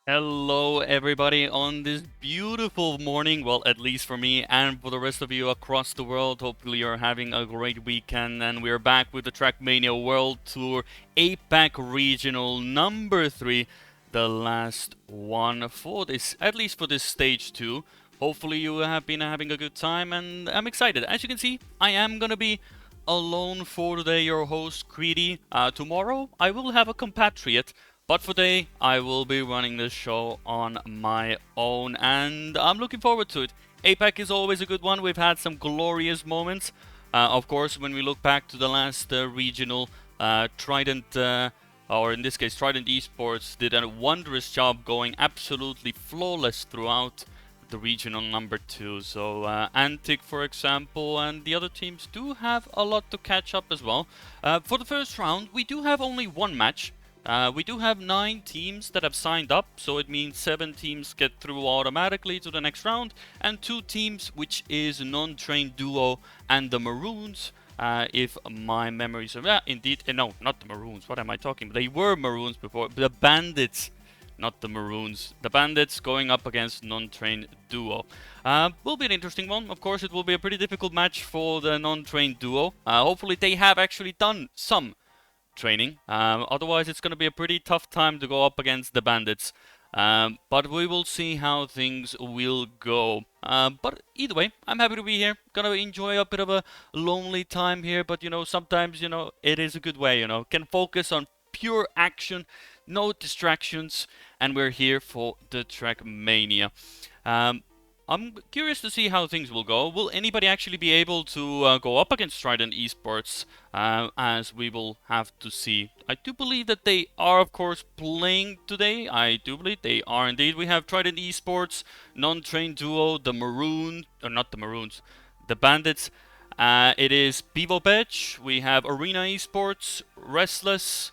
Hello, everybody, on this beautiful morning. Well, at least for me and for the rest of you across the world. Hopefully, you're having a great weekend. And we're back with the Trackmania World Tour APAC Regional number 3, the last one for this, at least for this stage 2. Hopefully, you have been having a good time, and I'm excited. As you can see, I am gonna be alone for today, your host, Creedy. Tomorrow, I will have a compatriot. But for today, I will be running this show on my own, and I'm looking forward to it. APAC is always a good one. We've had some glorious moments. Of course, when we look back to the last regional, Trident, or in this case, Trident Esports, did a wondrous job going absolutely flawless throughout the regional number 2. So Antic, for example, and the other teams do have a lot to catch up as well. For the first round, we do have only one match. We do have 9 teams that have signed up, so it means 7 teams get through automatically to the next round, and 2 teams, which is non-trained duo and the Maroons, if my memory serves. Yeah, indeed. No, not the Maroons. What am I talking about? They were Maroons before. The Bandits, not the Maroons. The Bandits going up against non-trained duo. Will be an interesting one. Of course, it will be a pretty difficult match for the non-trained duo. Hopefully, they have actually done some training. Otherwise, it's going to be a pretty tough time to go up against the Bandits. But we will see how things will go. But either way, I'm happy to be here. Gonna enjoy a bit of a lonely time here, but sometimes, it is a good way, Can focus on pure action, no distractions, and we're here for the Trackmania. I'm curious to see how things will go. Will anybody actually be able to go up against Trident Esports, as we will have to see. I do believe that they are, of course, playing today. I do believe they are indeed. We have Trident Esports, non-trained duo, the Maroon, or not the Maroons, the Bandits. It is Bevo Betch. We have Arena Esports, Restless,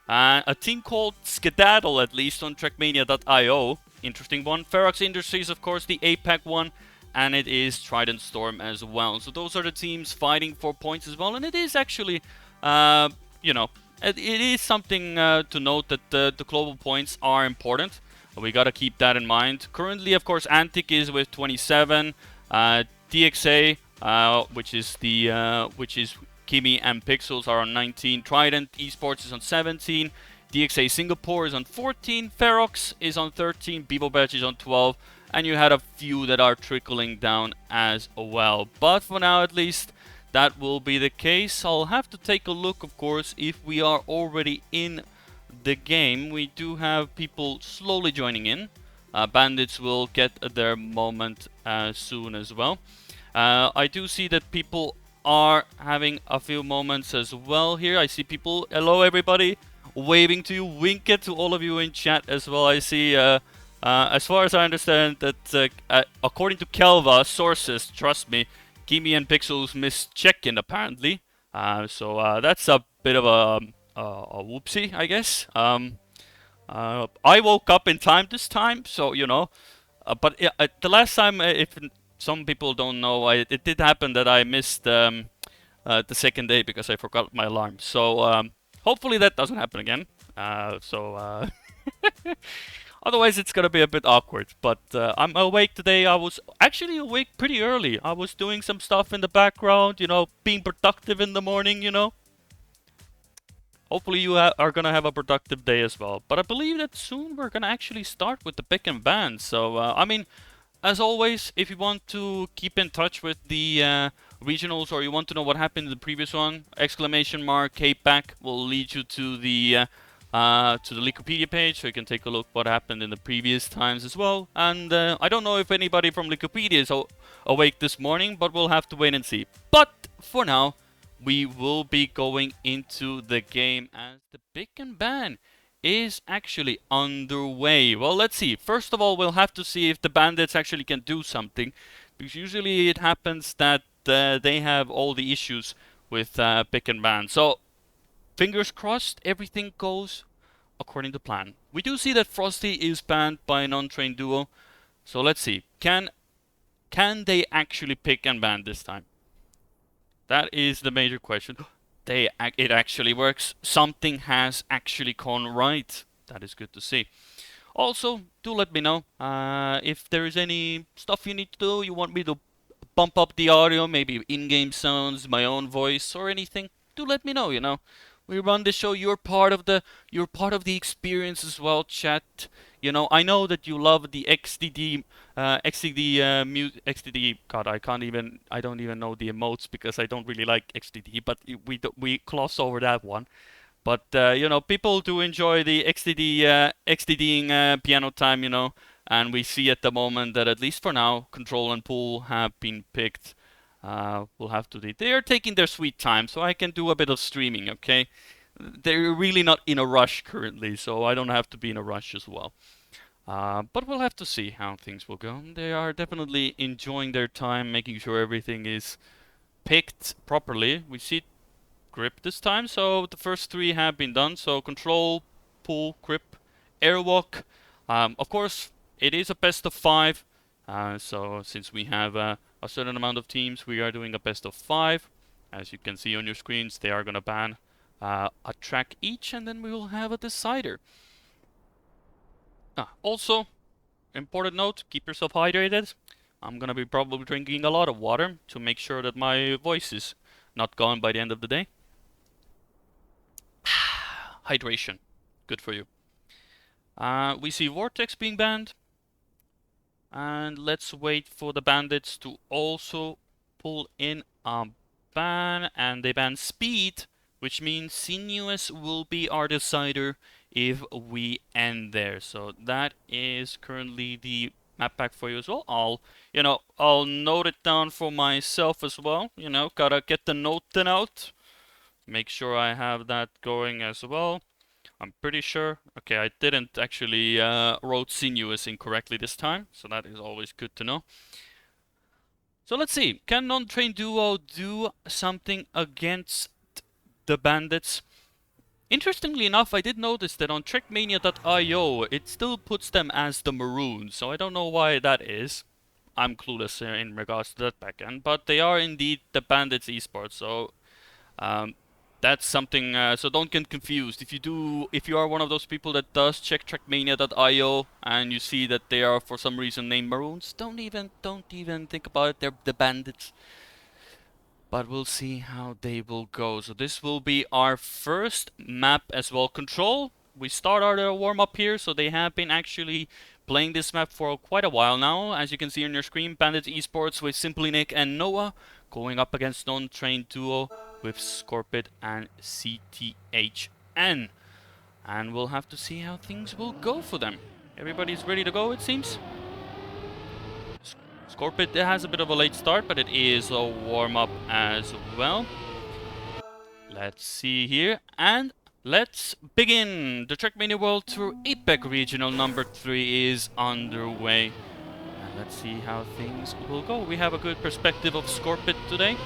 a team called Skedaddle, at least on Trackmania.io. Interesting one. Ferox Industries, of course, the APAC one, and it is Trident Storm as well. So those are the teams fighting for points as well, and it is actually, it is something to note that the global points are important. We gotta keep that in mind. Currently, of course, Antic is with 27, DXA, which is Kimi and Pixels, are on 19. Trident Esports is on 17. DXA Singapore is on 14, Ferox is on 13, Bebobetch is on 12, and you had a few that are trickling down as well. But for now, at least, that will be the case. I'll have to take a look, of course, if we are already in the game. We do have people slowly joining in. Bandits will get their moment soon as well. I do see that people are having a few moments as well here. I see people. Hello, everybody. Waving to you, wink it to all of you in chat as well. I see, as far as I understand, that according to Kelva sources, trust me, Kimi and Pixels missed check-in apparently. So that's a bit of a whoopsie, I guess. I woke up in time this time, so but the last time, if some people don't know, it did happen that I missed the second day because I forgot my alarm. So hopefully that doesn't happen again. Otherwise it's gonna be a bit awkward. But I'm awake today. I was actually awake pretty early. I was doing some stuff in the background, being productive in the morning, Hopefully you are gonna have a productive day as well. But I believe that soon we're gonna actually start with the pick and ban. So as always, if you want to keep in touch with the regionals, or you want to know what happened in the previous one, exclamation mark KPAC will lead you to the Wikipedia page, so you can take a look what happened in the previous times as well. And I don't know if anybody from Wikipedia is awake this morning, but we'll have to wait and see. But for now, we will be going into the game as the pick and ban is actually underway. Well, let's see. First of all, we'll have to see if the Bandits actually can do something, because usually it happens that they have all the issues with pick and ban. So, fingers crossed, everything goes according to plan. We do see that Frosty is banned by a non-trained duo. So let's see. Can they actually pick and ban this time? That is the major question. It actually works. Something has actually gone right. That is good to see. Also, do let me know if there is any stuff you need to do. You want me to bump up the audio, maybe in-game sounds, my own voice, or anything. Do let me know. We run the show. You're part of the experience as well, chat. I know that you love the XDD, XDD. God, I don't even know the emotes because I don't really like XDD. But we gloss over that one. But people do enjoy the XDDing piano time, and we see at the moment that at least for now, Control and Pool have been picked. We'll have to. They are taking their sweet time, so I can do a bit of streaming. Okay, they're really not in a rush currently, so I don't have to be in a rush as well. But we'll have to see how things will go. They are definitely enjoying their time, making sure everything is picked properly. We see grip this time, so the first three have been done. So control, pull, grip, airwalk. Of course, it is a best of 5. So since we have a certain amount of teams, we are doing a best of 5. As you can see on your screens, they are going to ban a track each, and then we will have a decider. Also, important note, keep yourself hydrated. I'm going to be probably drinking a lot of water to make sure that my voice is not gone by the end of the day. Hydration. Good for you. We see Vortex being banned. And let's wait for the bandits to also pull in a ban. And they ban Speed, which means Sinuous will be our decider if we end there. So that is currently the map pack for you as well. I'll note it down for myself as well. Gotta get the note out. Make sure I have that going as well. I'm pretty sure. Okay, I didn't actually wrote Sinuous incorrectly this time, so that is always good to know. So let's see. Can non-trained duo do something against the bandits? Interestingly enough, I did notice that on Trackmania.io, it still puts them as the Maroons, so I don't know why that is. I'm clueless in regards to that backend, but they are indeed the Bandits esports, so that's something, so don't get confused. If you are one of those people that does check Trackmania.io and you see that they are for some reason named Maroons, don't even think about it. They're the Bandits. But we'll see how they will go. So this will be our first map as well. Control. We start our warm-up here, so they have been actually playing this map for quite a while now. As you can see on your screen, Bandits Esports with Simply Nick and Noah going up against non-trained duo with Scorpid and CTHN. And we'll have to see how things will go for them. Everybody's ready to go, it seems. Scorpid has a bit of a late start, but it is a warm-up as well. Let's see here, and let's begin. The Trackmania World Tour APAC Regional number 3 is underway. And let's see how things will go. We have a good perspective of Scorpid today.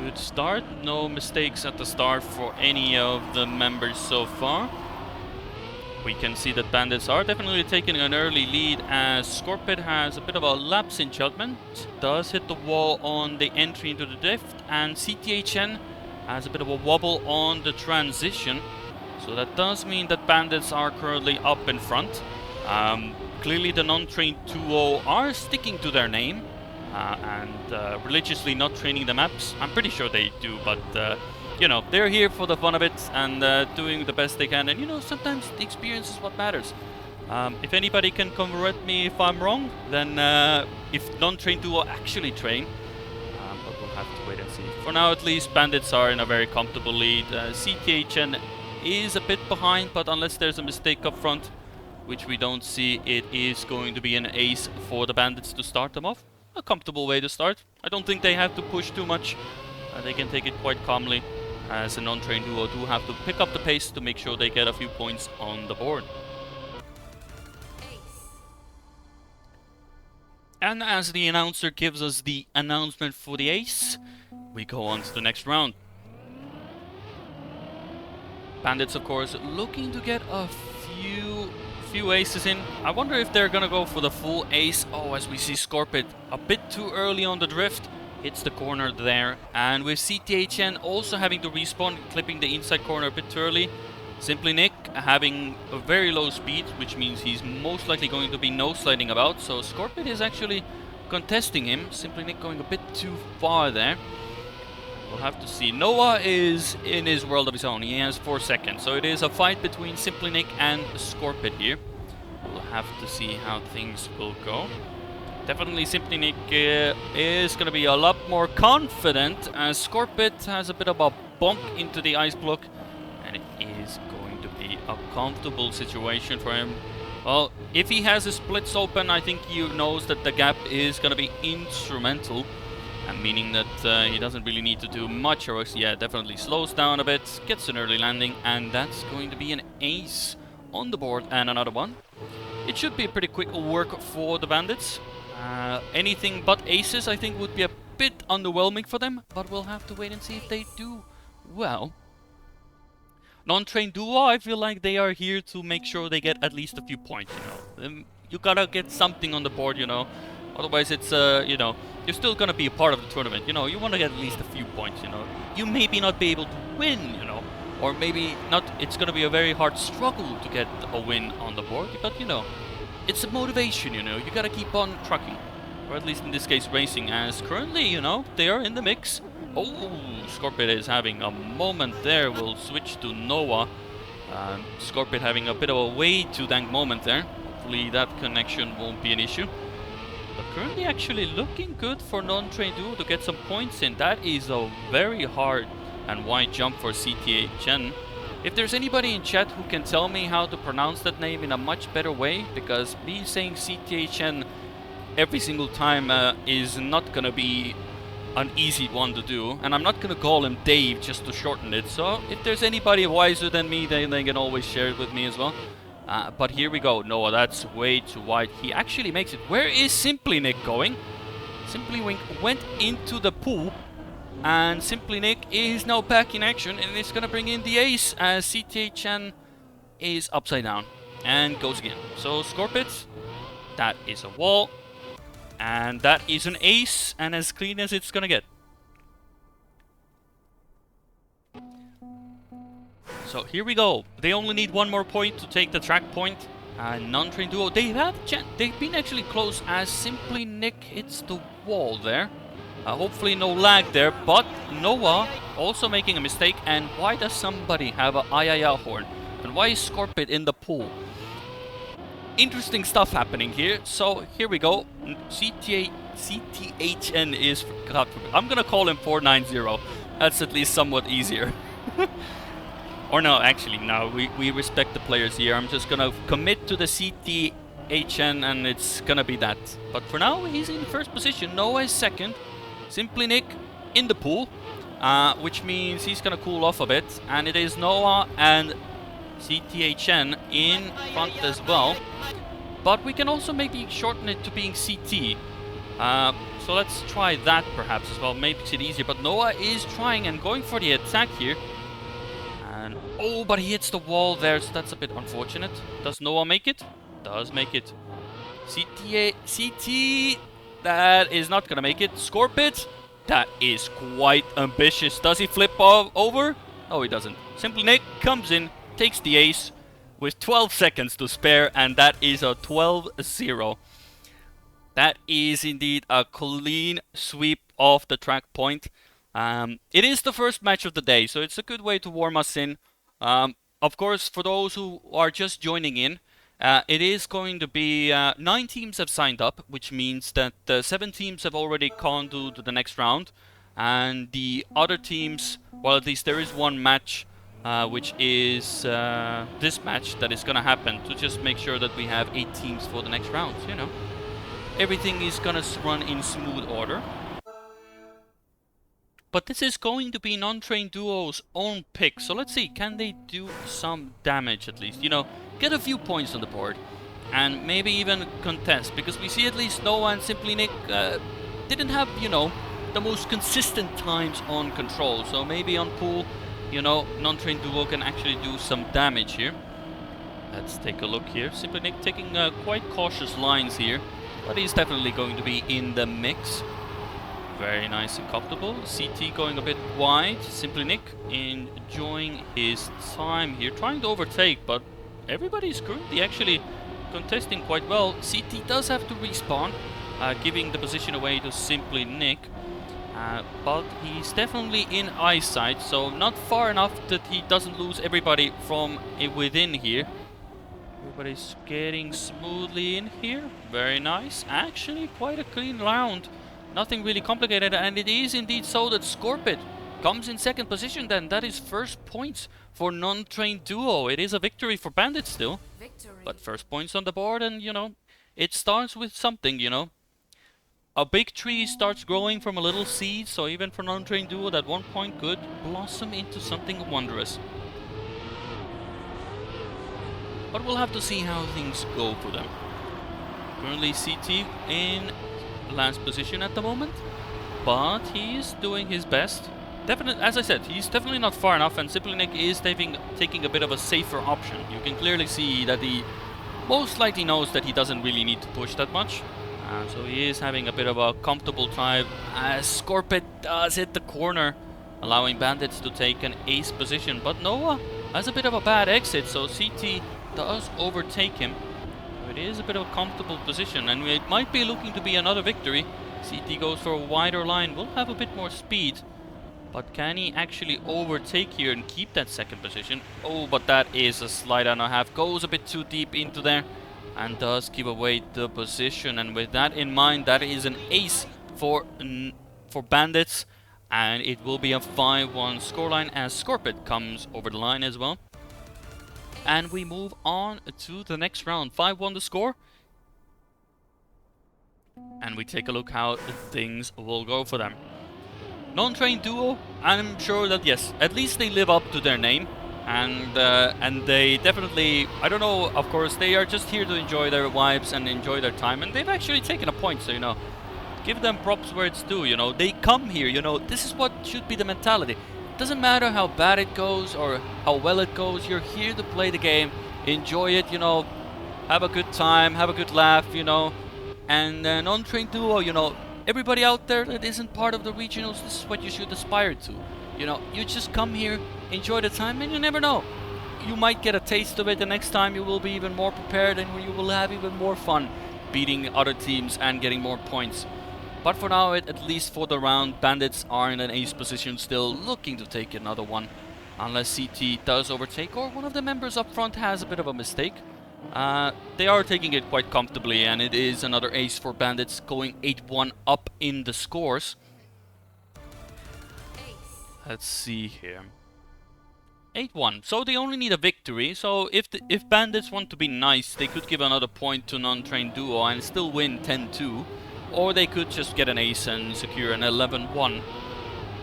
Good start. No mistakes at the start for any of the members so far. We can see that Bandits are definitely taking an early lead as Scorpid has a bit of a lapse in judgment. Does hit the wall on the entry into the drift, and CTHN has a bit of a wobble on the transition. So that does mean that Bandits are currently up in front. Clearly the non-trained 2-0 are sticking to their name and religiously not training the maps. I'm pretty sure they do, but they're here for the fun of it and doing the best they can. And sometimes the experience is what matters. If anybody can correct me if I'm wrong, then if non-trained duo actually train, but we'll have to wait and see. For now, at least, Bandits are in a very comfortable lead. CTHN is a bit behind, but unless there's a mistake up front, which we don't see, it is going to be an ace for the Bandits to start them off. A comfortable way to start. I don't think they have to push too much. They can take it quite calmly, as a non-trained duo do have to pick up the pace to make sure they get a few points on the board. And as the announcer gives us the announcement for the ace, we go on to the next round. Bandits, of course, looking to get a few aces in. I wonder if they're gonna go for the full ace. Oh, as we see Scorpid a bit too early on the drift. Hits the corner there. And with CTHN also having to respawn, clipping the inside corner a bit too early. Simply Nick having a very low speed, which means he's most likely going to be no-sliding about. So Scorpid is actually contesting him. Simply Nick going a bit too far there. We'll have to see. Noah is in his world of his own. He has 4 seconds. So it is a fight between Simply Nick and Scorpid here. We'll have to see how things will go. Definitely Simply Nick is going to be a lot more confident, as Scorpid has a bit of a bonk into the ice block. And it is going to be a comfortable situation for him. Well, if he has his splits open, I think he knows that the gap is going to be instrumental. And meaning that he doesn't really need to do much, or else, yeah, definitely slows down a bit, gets an early landing, and that's going to be an ace on the board, and another one. It should be a pretty quick work for the Bandits. Anything but aces, I think, would be a bit underwhelming for them, but we'll have to wait and see if they do well. Non-trained duo, I feel like they are here to make sure they get at least a few points, you know. You gotta get something on the board, you know. Otherwise, it's, you know, you're still gonna be a part of the tournament, you know. You want to get at least a few points, you know. You maybe not be able to win, you know. Or maybe not, it's gonna be a very hard struggle to get a win on the board. But, you know, it's a motivation, you know. You gotta keep on trucking. Or at least in this case, racing. As currently, you know, they are in the mix. Oh, Scorpid is having a moment there. We'll switch to Noah. Scorpid having a bit of a way too dank moment there. Hopefully that connection won't be an issue. But currently actually looking good for non-trained duo to get some points in. That is a very hard and wide jump for CTHN. If there's anybody in chat who can tell me how to pronounce that name in a much better way, because me saying CTHN every single time is not gonna be an easy one to do, and I'm not gonna call him Dave just to shorten it. So if there's anybody wiser than me, then they can always share it with me as well. But here we go. Noah, that's way too wide. He actually makes it. Where is Simply Nick going? Simply Wink went into the pool, and Simply Nick is now back in action, and it's gonna bring in the ace as CTHN is upside down and goes again. So Scorpid, that is a wall, and that is an ace, and as clean as it's gonna get. So here we go. They only need one more point to take the track point. Non-trained duo, they've been actually close as Simply Nick hits the wall there. Hopefully no lag there, but Noah also making a mistake. And why does somebody have a ayaya horn? And why is Scorpid in the pool? Interesting stuff happening here. So here we go. CTHN is, God forbid, I'm gonna call him 490. That's at least somewhat easier. Or no, actually, no, we respect the players here. I'm just gonna commit to the CTHN, and it's gonna be that. But for now, he's in first position. Noah is second. Simply Nick in the pool, which means he's gonna cool off a bit. And it is Noah and CTHN in front as well. But we can also maybe shorten it to being CT. So let's try that perhaps as well. Makes it easier. But Noah is trying and going for the attack here. And oh, but he hits the wall there, so that's a bit unfortunate. Does Noah make it? Does make it. CT, that is not gonna make it. Scorpid, that is quite ambitious. Does he flip over? No, he doesn't. Simply Nick comes in, takes the ace with 12 seconds to spare, and that is a 12-0. That is indeed a clean sweep off the track point. It is the first match of the day, so it's a good way to warm us in. Of course, for those who are just joining in, it is going to be 9 teams have signed up, which means that 7 teams have already gone to the next round, and the other teams, well, at least there is one match, which is this match that is going to happen to just make sure that we have 8 teams for the next round. You know, everything is going to run in smooth order. But this is going to be non-trained duo's own pick. So let's see, can they do some damage at least? You know, get a few points on the board. And maybe even contest. Because we see at least Noah and Simply Nick didn't have, you know, the most consistent times on control. So maybe on pool, you know, non-trained duo can actually do some damage here. Let's take a look here. Simply Nick taking quite cautious lines here. But he's definitely going to be in the mix. Very nice and comfortable. CT going a bit wide. Simply Nick enjoying his time here. Trying to overtake, but everybody's currently actually contesting quite well. CT does have to respawn, giving the position away to Simply Nick. But he's definitely in eyesight, so not far enough that he doesn't lose everybody from within here. Everybody's getting smoothly in here. Very nice. Actually, quite a clean round. Nothing really complicated, and it is indeed so that Scorpid comes in second position then. That is first points for non-trained duo. It is a victory for Bandits still. Victory. But first points on the board, and you know, it starts with something, you know. A big tree starts growing from a little seed, so even for non-trained duo, that 1 point could blossom into something wondrous. But we'll have to see how things go for them. Currently CT in last position at the moment, but he's doing his best. Definitely, as I said, he's definitely not far enough, and Simply Nick is taking a bit of a safer option. You can clearly see that he most likely knows that he doesn't really need to push that much. So he is having a bit of a comfortable time as Scorpid does hit the corner, allowing Bandits to take an ace position. But Noah has a bit of a bad exit, so CT does overtake him. It is a bit of a comfortable position, and it might be looking to be another victory. CT goes for a wider line, will have a bit more speed. But can he actually overtake here and keep that second position? Oh, but that is a slide and a half. Goes a bit too deep into there and does give away the position. And with that in mind, that is an ace for Bandits. And it will be a 5-1 scoreline as Scorpid comes over the line as well. And we move on to the next round. 5-1 the score. And we take a look how things will go for them. Non-trained duo, I'm sure that yes, at least they live up to their name. And they definitely, I don't know, of course, they are just here to enjoy their vibes and enjoy their time. And they've actually taken a point, so, you know, give them props where it's due, you know. They come here, you know, this is what should be the mentality. Doesn't matter how bad it goes or how well it goes, you're here to play the game, enjoy it, you know, have a good time, have a good laugh, you know. And non-trained duo, you know, everybody out there that isn't part of the regionals, this is what you should aspire to. You know, you just come here, enjoy the time, and you never know. You might get a taste of it the next time, you will be even more prepared and you will have even more fun beating other teams and getting more points. But for now, at least for the round, Bandits are in an ace position still, looking to take another one. Unless CT does overtake or one of the members up front has a bit of a mistake. They are taking it quite comfortably, and it is another ace for Bandits, going 8-1 up in the scores. Let's see here. 8-1. So they only need a victory. So if Bandits want to be nice, they could give another point to non-trained duo and still win 10-2. Or they could just get an ace and secure an 11-1.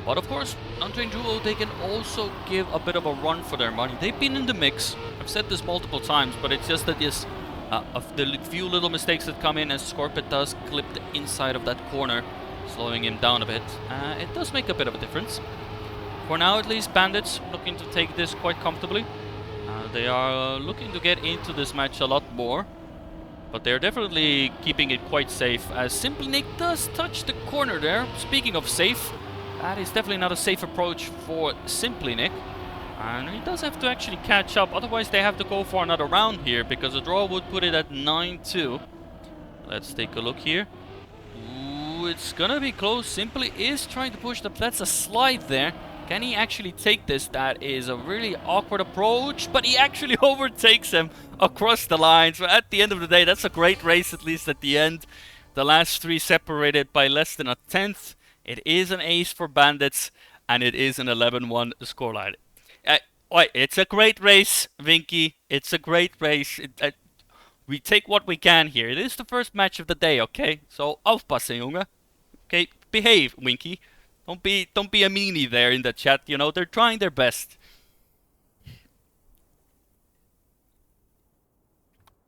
But of course, non-trained duo, they can also give a bit of a run for their money. They've been in the mix. I've said this multiple times, but it's just that this, of the few little mistakes that come in as Scorpid does clip the inside of that corner, slowing him down a bit. It does make a bit of a difference. For now, at least, Bandits looking to take this quite comfortably. They are looking to get into this match a lot more. But they're definitely keeping it quite safe, as Simply Nick does touch the corner there. Speaking of safe, that is definitely not a safe approach for Simply Nick. And he does have to actually catch up, otherwise they have to go for another round here, because a draw would put it at 9-2. Let's take a look here. Ooh, it's gonna be close. Simply is trying to push that's a slide there. Can he actually take this? That is a really awkward approach, but he actually overtakes him across the line. So at the end of the day, that's a great race, at least at the end. The last three separated by less than a tenth. It is an ace for Bandits, and it is an 11-1 scoreline. It's a great race, Vinky. It's a great race. We take what we can here. It is the first match of the day, okay? So, aufpassen, Junge. Okay, behave, Winky. Don't be a meanie there in the chat, you know, they're trying their best.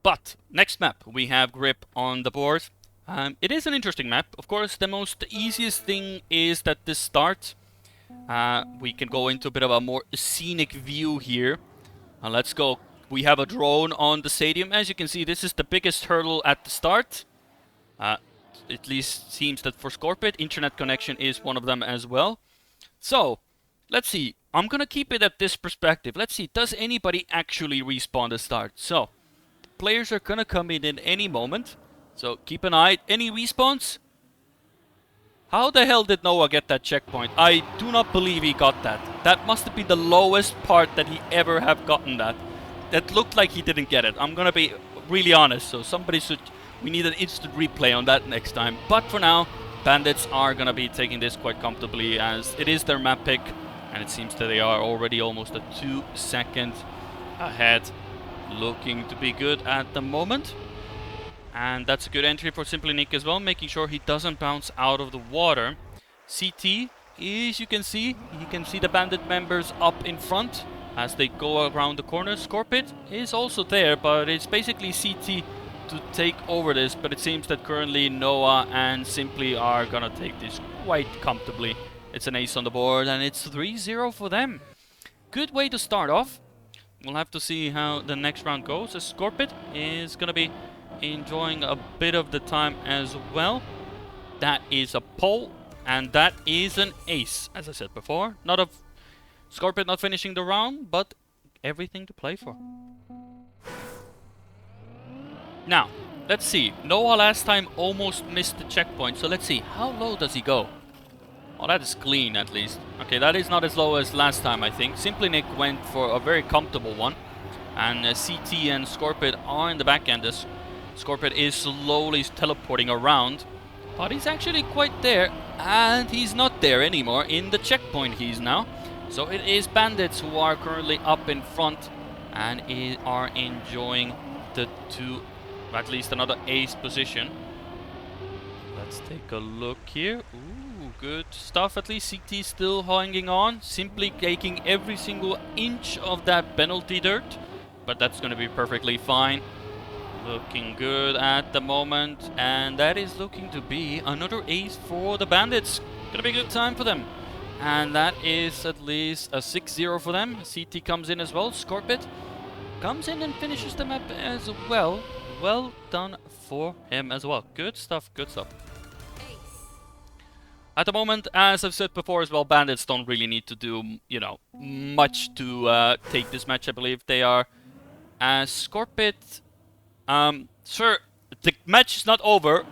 But, next map, we have Grip on the board. It is an interesting map. Of course, the easiest thing is that this start, we can go into a bit of a more scenic view here. Let's go. We have a drone on the stadium. As you can see, this is the biggest hurdle at the start. at least seems that for Scorpid, internet connection is one of them as well. So, let's see. I'm gonna keep it at this perspective. Let's see, does anybody actually respawn to start? So, players are gonna come in any moment. So, keep an eye. Any respawns? How the hell did Noah get that checkpoint? I do not believe he got that. That must have been the lowest part that he ever have gotten that. That looked like he didn't get it. I'm gonna be really honest. So somebody should... We need an instant replay on that next time. But for now, Bandits are gonna be taking this quite comfortably as it is their map pick. And it seems that they are already almost a 2 second ahead. Looking to be good at the moment. And that's a good entry for Simply Nick as well, making sure he doesn't bounce out of the water. CT is, you can see the Bandit members up in front as they go around the corner. Scorpid is also there, but it's basically CT to take over this. But it seems that currently Noah and Simply are gonna take this quite comfortably. It's an ace on the board and it's 3-0 for them. Good way to start off. We'll have to see how the next round goes, as Scorpid is gonna be enjoying a bit of the time as well. That is a pole and that is an ace, as I said before. Not a Scorpid not finishing the round, but everything to play for. Now, let's see. Noah last time almost missed the checkpoint, so let's see. How low does he go? Oh, that is clean at least. Okay, that is not as low as last time, I think. Simply Nick went for a very comfortable one. And CT and Scorpid are in the back end. Scorpid is slowly teleporting around, but he's actually quite there, and he's not there anymore. In the checkpoint he's now. So it is Bandits who are currently up in front and are enjoying the two, at least another ace position. Let's take a look here. Ooh, good stuff. At least CT still hanging on, simply taking every single inch of that penalty dirt, but that's going to be perfectly fine. Looking good at the moment, and that is looking to be another ace for the Bandits. Gonna be a good time for them. And that is at least a 6-0 for them. CT comes in as well. Scorpid comes in and finishes the map as well. Well done for him as well. Good stuff, good stuff. At the moment, as I've said before as well, Bandits don't really need to do, you know, much to take this match, I believe. They are... Scorpid... sir, the match is not over.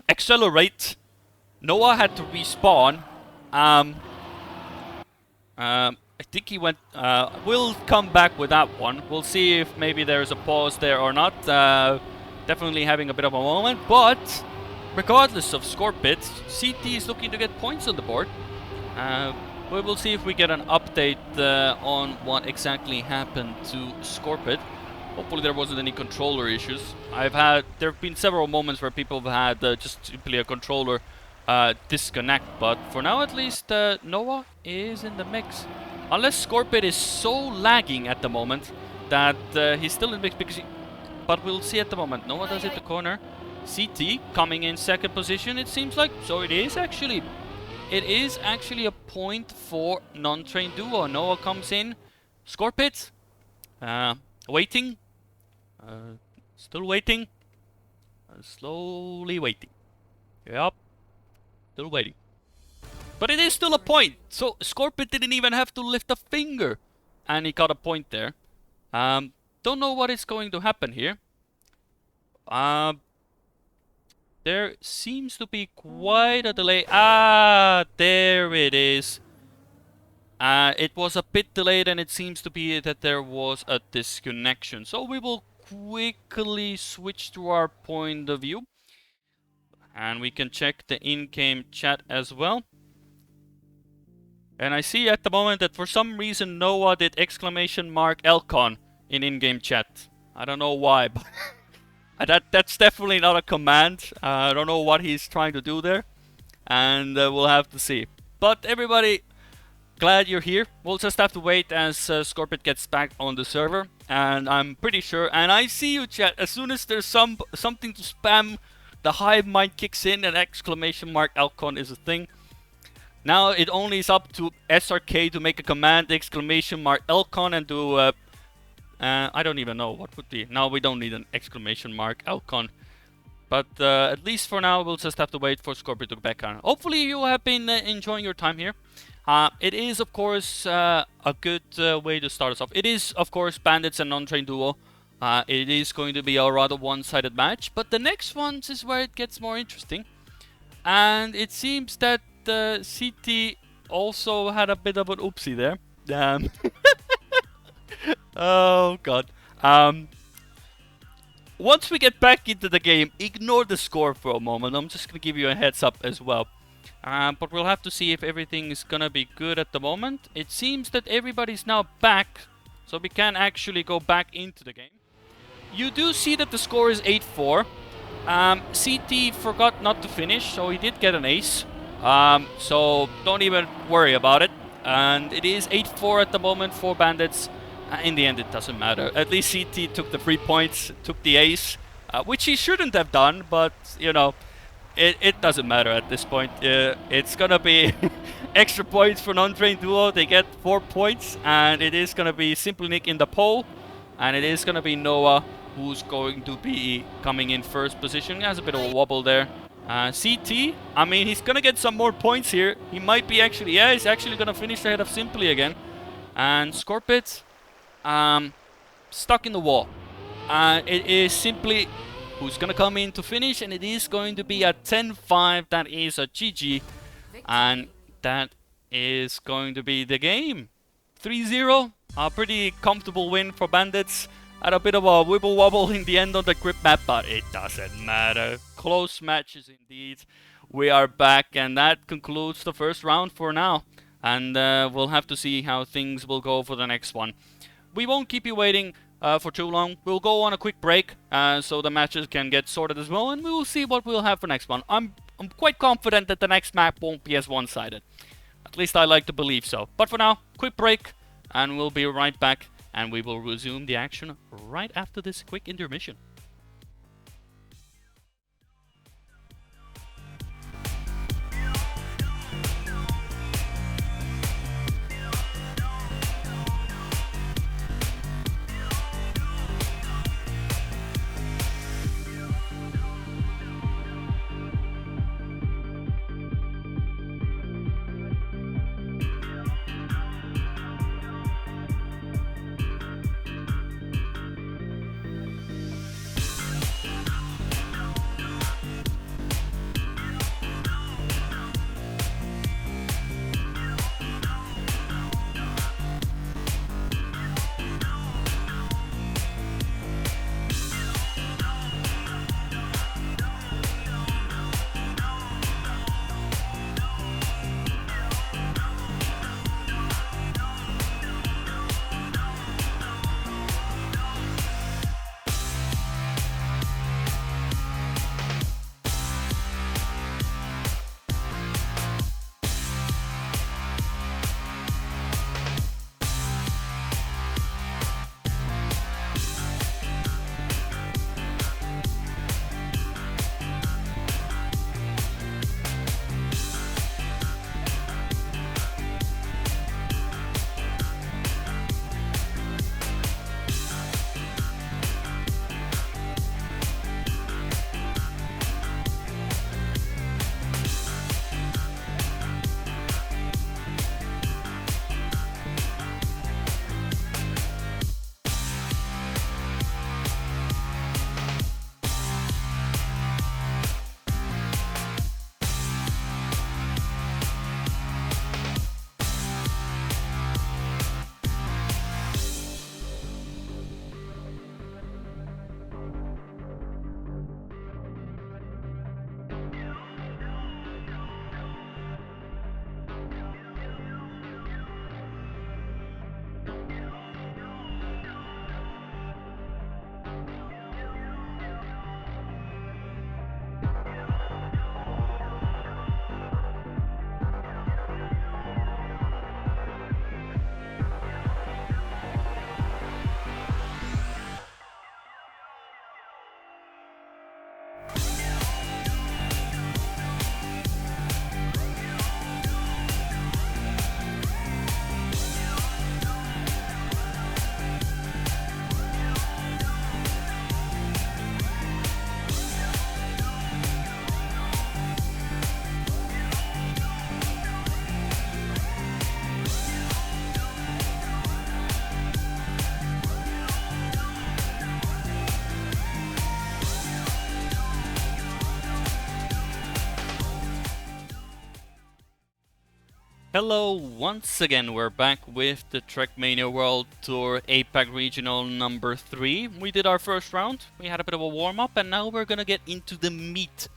Accelerate. Noah had to respawn. I think he went... we'll come back with that one. We'll see if maybe there's a pause there or not. Definitely having a bit of a moment, but regardless of Scorpid, CT is looking to get points on the board. We will see if we get an update on what exactly happened to Scorpid. Hopefully there wasn't any controller issues. There have been several moments where people have had just simply a controller disconnect, but for now at least Noah is in the mix. Unless Scorpid is so lagging at the moment that he's still in the mix, because but we'll see at the moment. Noah does hit the corner. CT coming in second position, it seems like. So it is actually a point for non-trained duo. Noah comes in. Scorpid waiting. Still waiting. Slowly waiting. Yep. Still waiting. But it is still a point. So Scorpid didn't even have to lift a finger. And he got a point there. Don't know what is going to happen here. There seems to be quite a delay. Ah, there it is. It was a bit delayed, and it seems to be that there was a disconnection. So we will quickly switch to our point of view. And we can check the in-game chat as well. And I see at the moment that for some reason Noah did !Elcon in-game chat. I don't know why, but that's definitely not a command. I don't know what he's trying to do there. And we'll have to see. But everybody, glad you're here. We'll just have to wait as Scorpid gets back on the server. And I'm pretty sure, and I see you chat, as soon as there's something to spam, the hive mind kicks in and !Elcon is a thing. Now it only is up to SRK to make a command !Elcon and do I don't even know what would be. Now we don't need an !Elcon. But at least for now, we'll just have to wait for Scorpio to back on. Hopefully you have been enjoying your time here. It is, of course, a good way to start us off. It is, of course, Bandits and non-trained duo. It is going to be a rather one-sided match, but the next ones is where it gets more interesting. And it seems that CT also had a bit of an oopsie there. Oh god. Once we get back into the game, ignore the score for a moment. I'm just gonna give you a heads up as well. But we'll have to see if everything is gonna be good at the moment. It seems that everybody's now back, so we can actually go back into the game. You do see that the score is 8-4. CT forgot not to finish, so he did get an ace. So don't even worry about it. And it is 8-4 at the moment for Bandits. In the end, it doesn't matter. At least CT took the 3 points, took the ace, which he shouldn't have done, but, you know, it doesn't matter at this point. It's gonna be extra points for non-trained duo. They get 4 points, and it is gonna be Simply Nick in the pole, and it is gonna be Noah who's going to be coming in first position. He has a bit of a wobble there. CT, I mean, he's gonna get some more points here. He might be actually, yeah, he's actually gonna finish ahead of Simply again. And Scorpit, stuck in the wall. It is Simply who's gonna come in to finish, and it is going to be a 10-5. That is a GG, and that is going to be the game. 3-0, a pretty comfortable win for Bandits. Had a bit of a wibble wobble in the end on the grip map, but it doesn't matter. Close matches indeed. We are back, and that concludes the first round for now. And we'll have to see how things will go for the next one. We won't keep you waiting for too long. We'll go on a quick break so the matches can get sorted as well, and we'll see what we'll have for next one. I'm quite confident that the next map won't be as one-sided. At least I like to believe so. But for now, quick break, and we'll be right back. And we will resume the action right after this quick intermission. Hello, once again we're back with the Trackmania World Tour APAC Regional number 3. We did our first round, we had a bit of a warm-up, and now we're gonna get into the meat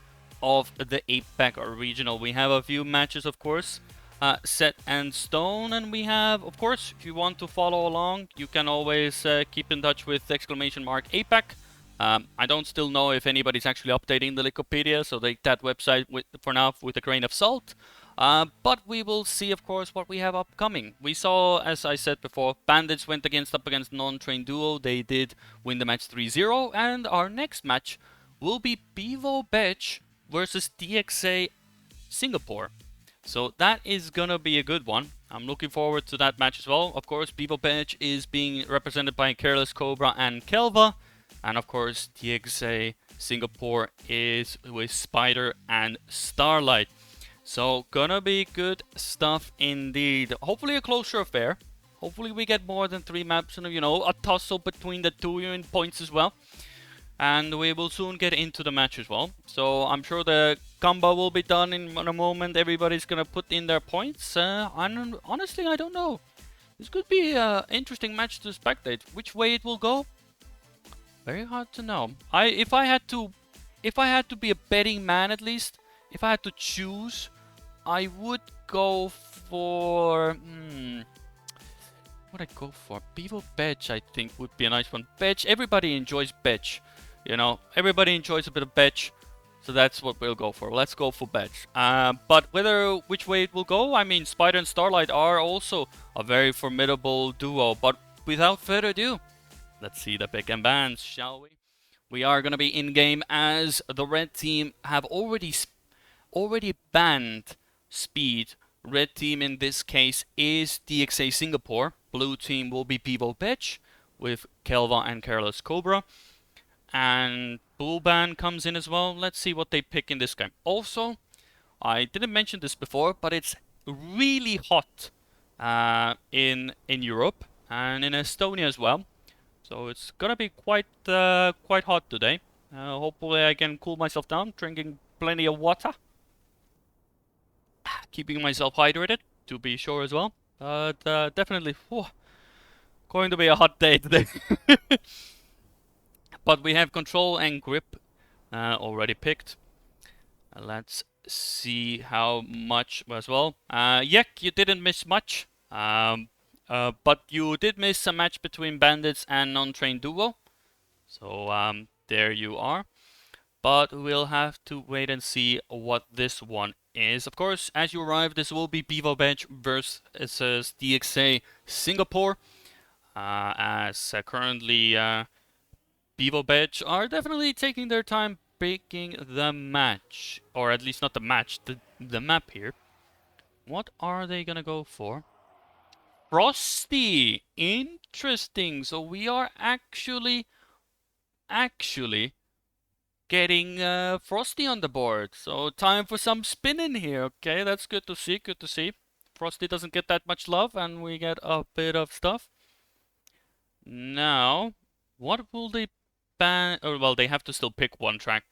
of the APAC Regional. We have a few matches, of course, set and stone, and we have, of course, if you want to follow along, you can always keep in touch with !APAC. I don't still know if anybody's actually updating the Wikipedia, so take that website for now with a grain of salt. But we will see, of course, what we have upcoming. We saw, as I said before, Bandits went up against Non-Trained Duo. They did win the match 3-0, and our next match will be Bevo Betch versus DXA Singapore. So that is gonna be a good one. I'm looking forward to that match as well. Of course, Bevo Bench is being represented by Careless Cobra and Kelva. And of course, DXA Singapore is with Spider and Starlight. So gonna be good stuff indeed. Hopefully a closer affair. Hopefully we get more than 3 maps and, you know, a tussle between the two in points as well. And we will soon get into the match as well. So I'm sure the combo will be done in a moment. Everybody's gonna put in their points. And honestly, I don't know. This could be an interesting match to spectate. Which way it will go? Very hard to know. If I had to be a betting man at least, if I had to choose, I would go for what would I go for? Bevo Betch, I think, would be a nice one. Betch, everybody enjoys Betch. You know, everybody enjoys a bit of Betch. So that's what we'll go for. Let's go for Betch. But which way it will go, I mean, Spider and Starlight are also a very formidable duo. But without further ado, let's see the pick and bans, shall we? We are going to be in-game as the red team have already banned Speed. Red team in this case is DXA Singapore. Blue team will be Bevo Betch with Kelva and Careless Cobra. And Blue Band comes in as well. Let's see what they pick in this game. Also, I didn't mention this before, but it's really hot in Europe and in Estonia as well. So it's gonna be quite hot today. Hopefully I can cool myself down, drinking plenty of water. Keeping myself hydrated, to be sure as well. But definitely going to be a hot day today. But we have control and grip already picked. Let's see how much as well. Yek, you didn't miss much. But you did miss a match between Bandits and Non-Trained Duo. So there you are. But we'll have to wait and see what this one is. Of course, as you arrive, this will be Bevo Bench versus DXA Singapore. As currently Bevo Bench are definitely taking their time picking the match. Or at least not the match, the map here. What are they gonna go for? Frosty! Interesting. So we are actually getting Frosty on the board. So time for some spinning here. Okay, that's good to see. Good to see. Frosty doesn't get that much love, and we get a bit of stuff. Now, what will they ban? Oh, well, they have to still pick one track.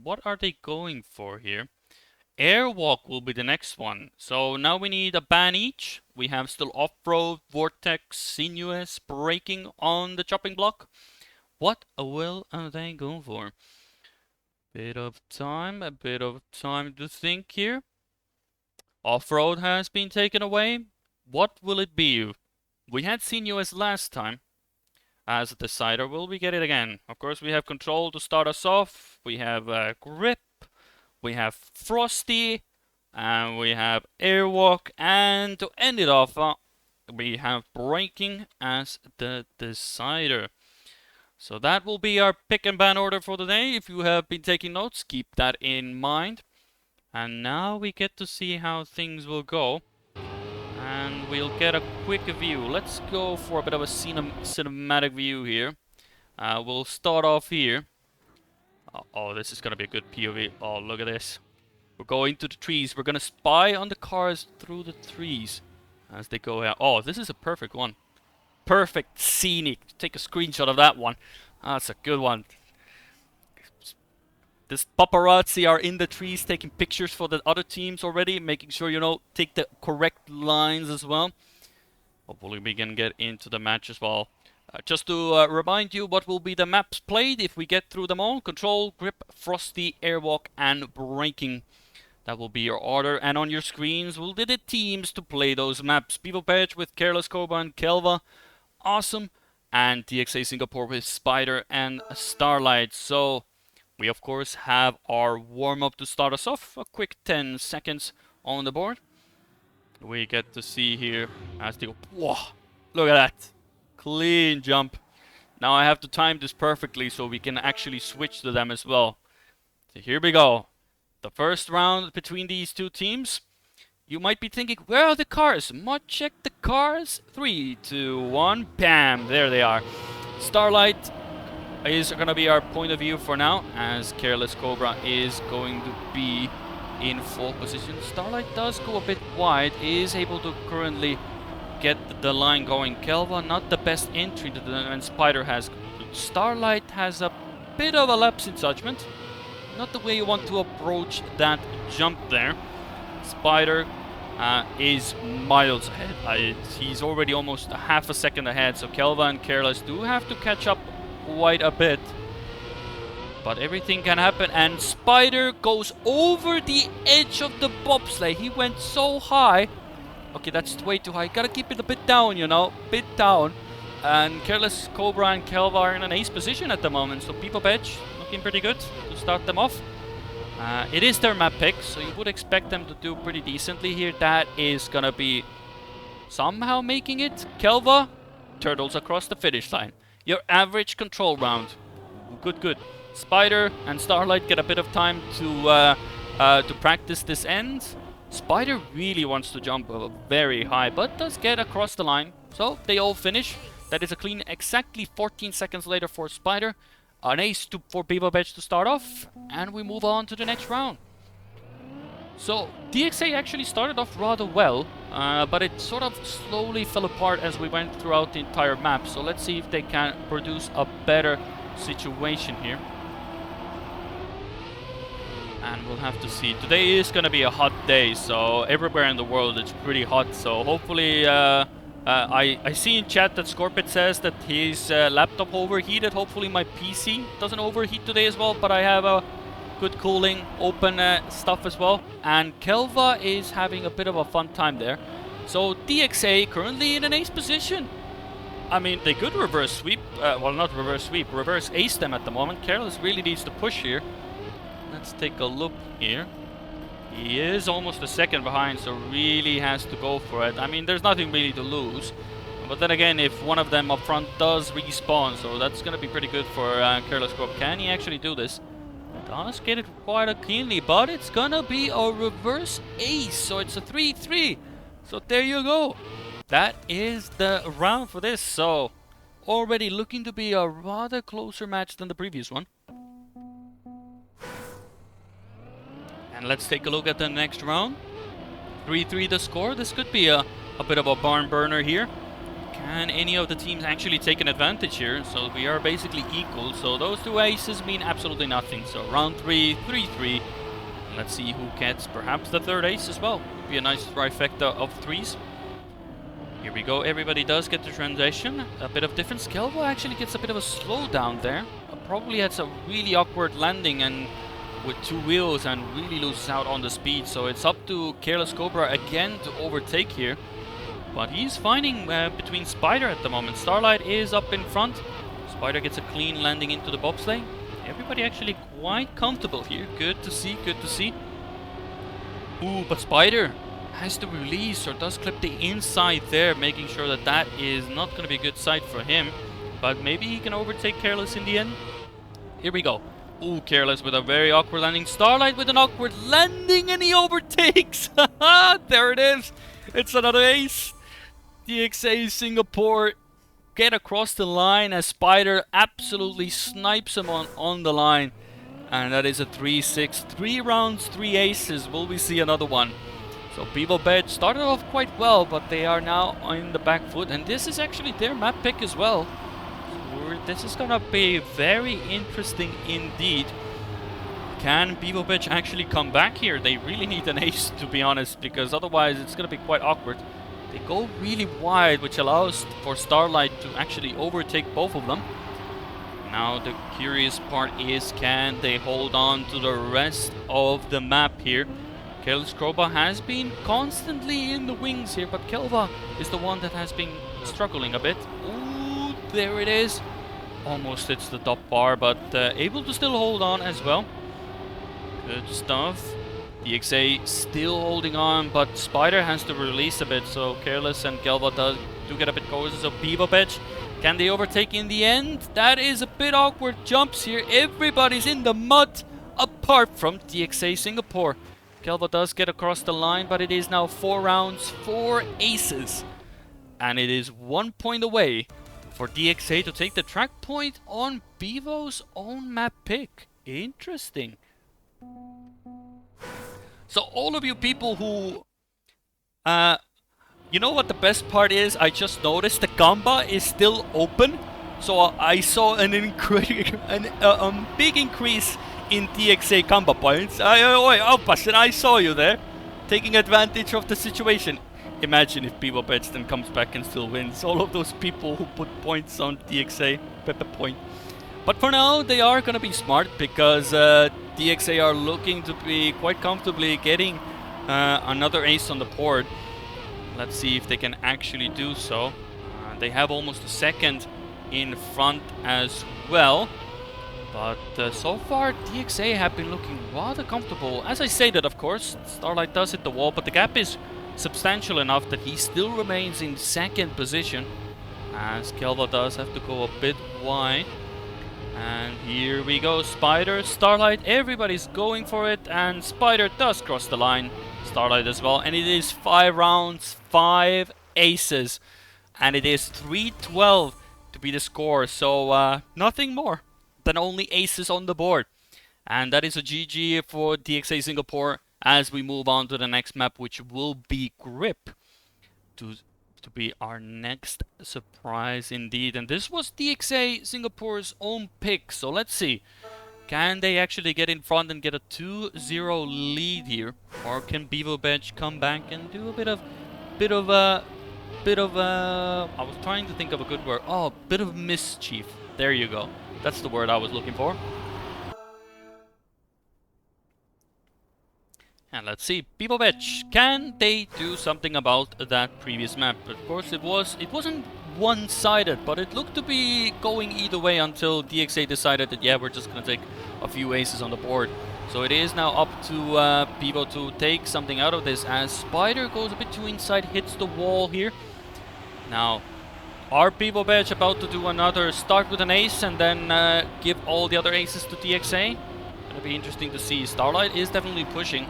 What are they going for here? Airwalk will be the next one. So now we need a ban each. We have still Off-Road, Vortex, Sinuous, Braking on the chopping block. What will they go for? A bit of time to think here. Off-Road has been taken away. What will it be? We had Sinuous last time as a decider. Will we get it again? Of course, we have Control to start us off. We have Grip. We have Frosty, and we have Airwalk, and to end it off, we have Braking as the decider. So that will be our pick and ban order for the day. If you have been taking notes, keep that in mind. And now we get to see how things will go. And we'll get a quick view. Let's go for a bit of a cinematic view here. We'll start off here. Oh, this is gonna be a good POV. Oh, look at this. We're going to the trees. We're gonna spy on the cars through the trees as they go out. Oh, this is a perfect one. Perfect scenic. Take a screenshot of that one. That's a good one. This paparazzi are in the trees taking pictures for the other teams already, making sure, you know, take the correct lines as well. Hopefully we can get into the match as well. Just to remind you what will be the maps played if we get through them all. Control, Grip, Frosty, Airwalk and Braking. That will be your order. And on your screens will be the teams to play those maps. Bevo Badge with Careless Cobra and Kelva. Awesome. And DXA Singapore with Spider and Starlight. So we of course have our warm-up to start us off. A quick 10 seconds on the board. We get to see here as they go. Whoa, look at that. Clean jump. Now I have to time this perfectly so we can actually switch to them as well. So here we go. The first round between these two teams. You might be thinking, where are the cars? Mod check the cars. 3, 2, 1. Bam. There they are. Starlight is going to be our point of view for now, as Careless Cobra is going to be in full position. Starlight does go a bit wide, is able to currently get the line going. Kelva, not the best entry to the, and Spider has. Starlight has a bit of a lapse in judgment. Not the way you want to approach that jump there. Spider is miles ahead. He's already almost a half a second ahead, so Kelva and Careless do have to catch up quite a bit. But everything can happen, and Spider goes over the edge of the bobsleigh. He went so high. Okay, that's way too high. Gotta keep it a bit down, you know, bit down. And Careless Cobra and Kelva are in an ace position at the moment, so People Edge looking pretty good to start them off. It is their map pick, so you would expect them to do pretty decently here. That is gonna be somehow making it. Kelva turtles across the finish line. Your average control round. Good, good. Spider and Starlight get a bit of time to practice this end. Spider really wants to jump very high, but does get across the line. So they all finish. That is a clean exactly 14 seconds later for Spider. An ace for Bevo Badge to start off. And we move on to the next round. So DXA actually started off rather well, but it sort of slowly fell apart as we went throughout the entire map. So let's see if they can produce a better situation here. And we'll have to see. Today is going to be a hot day, so everywhere in the world it's pretty hot. So hopefully, I see in chat that Scorpit says that his laptop overheated. Hopefully my PC doesn't overheat today as well, but I have a good cooling, open stuff as well. And Kelva is having a bit of a fun time there. So DXA currently in an ace position. I mean, they could reverse sweep. Well, not reverse sweep, reverse ace them at the moment. Careless really needs to push here. Let's take a look here. He is almost a second behind, so really has to go for it. I mean, there's nothing really to lose. But then again, if one of them up front does respawn, so that's going to be pretty good for Careless Corp. Can he actually do this? Does get it quite cleanly, but it's going to be a reverse ace. So it's a 3-3. So there you go. That is the round for this. So already looking to be a rather closer match than the previous one. And let's take a look at the next round. 3-3 the score. This could be a bit of a barn burner here. Can any of the teams actually take an advantage here? So we are basically equal. So those two aces mean absolutely nothing. So round 3, 3-3. Let's see who gets perhaps the third ace as well. Could be a nice trifecta of threes. Here we go. Everybody does get the transition. A bit of difference. Kelva actually gets a bit of a slowdown there. Probably has a really awkward landing and with two wheels and really loses out on the speed. So it's up to Careless Cobra again to overtake here. But he's finding between Spider at the moment. Starlight is up in front. Spider gets a clean landing into the bobsleigh. Everybody actually quite comfortable here. Good to see, good to see. Ooh, but Spider has to release or does clip the inside there, making sure that that is not going to be a good sight for him. But maybe he can overtake Careless in the end. Here we go. Ooh, Careless with a very awkward landing. Starlight with an awkward landing and he overtakes. There it is. It's another ace. DXA Singapore get across the line as Spider absolutely snipes him on the line. And that is a 3-6. 3 rounds, 3 aces. Will we see another one? So Bevo Badge started off quite well, but they are now on the back foot. And this is actually their map pick as well. This is gonna be very interesting indeed. Can Bevovic actually come back here? They really need an ace, to be honest, because otherwise it's going to be quite awkward. They go really wide, which allows for Starlight to actually overtake both of them. Now the curious part is, can they hold on to the rest of the map here? Kelva has been constantly in the wings here, but Kelva is the one that has been struggling a bit. Ooh, there it is. Almost hits the top bar, but able to still hold on as well. Good stuff. DXA still holding on, but Spider has to release a bit, so Careless and Kelva do get a bit closer. So Bevovic, can they overtake in the end? That is a bit awkward jumps here. Everybody's in the mud, apart from DXA Singapore. Kelva does get across the line, but it is now 4 rounds, 4 aces. And it is 1 point away for DXA to take the track point on Bevo's own map pick. Interesting. So all of you people who... you know what the best part is? I just noticed the Gamba is still open. So I saw an big increase in DXA Gamba points. I saw you there, taking advantage of the situation. Imagine if Bevovic then comes back and still wins. All of those people who put points on DXA, Pepe point. But for now, they are going to be smart, because DXA are looking to be quite comfortably getting another ace on the board. Let's see if they can actually do so. They have almost a second in front as well. But so far, DXA have been looking rather comfortable. As I stated, of course, Starlight does hit the wall, but the gap is substantial enough that he still remains in second position, as Kelva does have to go a bit wide. And here we go, Spider, Starlight, everybody's going for it, and Spider does cross the line, Starlight as well, and it is 5 rounds, 5 aces, and it is 3-12 to be the score, so nothing more than only aces on the board. And that is a GG for DXA Singapore as we move on to the next map, which will be Grip, to be our next surprise indeed. And this was DXA Singapore's own pick, so let's see. Can they actually get in front and get a 2-0 lead here? Or can Bevovic come back and do a bit of I was trying to think of a good word. Oh, bit of mischief. There you go. That's the word I was looking for. And let's see, Bevovic, can they do something about that previous map? Of course, it wasn't one-sided, but it looked to be going either way until DXA decided that, yeah, we're just going to take a few aces on the board. So it is now up to Bevo to take something out of this, as Spider goes a bit too inside, hits the wall here. Now, are Bevovic about to do another start with an ace and then give all the other aces to DXA? Gonna be interesting to see. Starlight is definitely pushing.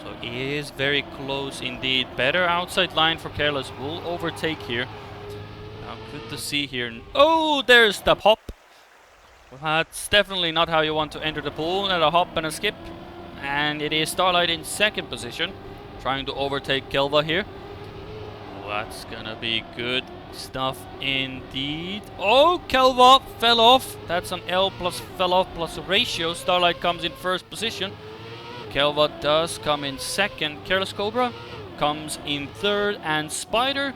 So he is very close indeed. Better outside line for Careless. Will overtake here. Now good to see here. Oh, there's the hop. That's definitely not how you want to enter the pool. And a hop and a skip. And it is Starlight in second position, trying to overtake Kelva here. Oh, that's gonna be good stuff indeed. Oh, Kelva fell off. That's an L plus fell off plus a ratio. Starlight comes in first position. Kelva does come in second. Careless Cobra comes in third, and Spider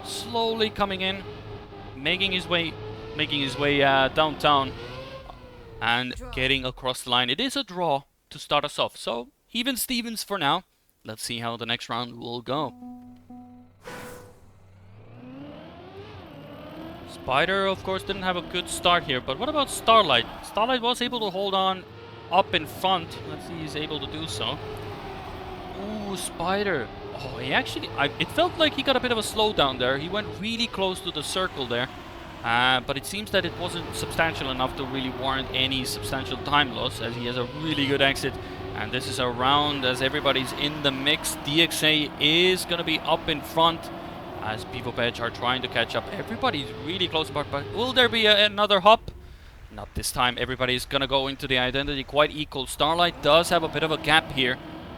slowly coming in, making his way downtown and getting across the line. It is a draw to start us off, so even Stevens for now. Let's see how the next round will go. Spider, of course, didn't have a good start here, but what about Starlight? Starlight was able to hold on up in front. Let's see, he's able to do so. Ooh, Spider. Oh, he actually... it felt like he got a bit of a slowdown there. He went really close to the circle there. But it seems that it wasn't substantial enough to really warrant any substantial time loss, as he has a really good exit. And this is a round as everybody's in the mix. DXA is going to be up in front as Bevovic are trying to catch up. Everybody's really close apart, but will there be another hop? Not this time. Everybody's gonna go into the identity quite equal. Starlight does have a bit of a gap here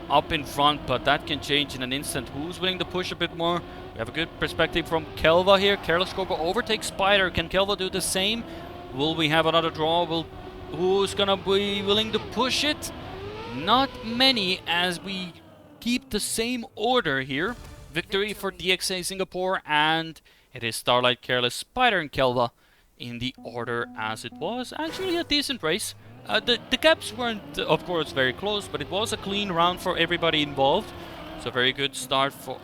up in front, but that can change in an instant. Who's willing to push a bit more? We have a good perspective from Kelva here. Careless Cobra overtakes Spider. Can Kelva do the same? Will we have another draw? Who's gonna be willing to push it? Not many, as we keep the same order here. Victory for DXA Singapore, and it is Starlight, Careless, Spider, and Kelva in the order as it was. Actually a decent race. The gaps weren't, of course, very close, but it was a clean round for everybody involved. So very good start for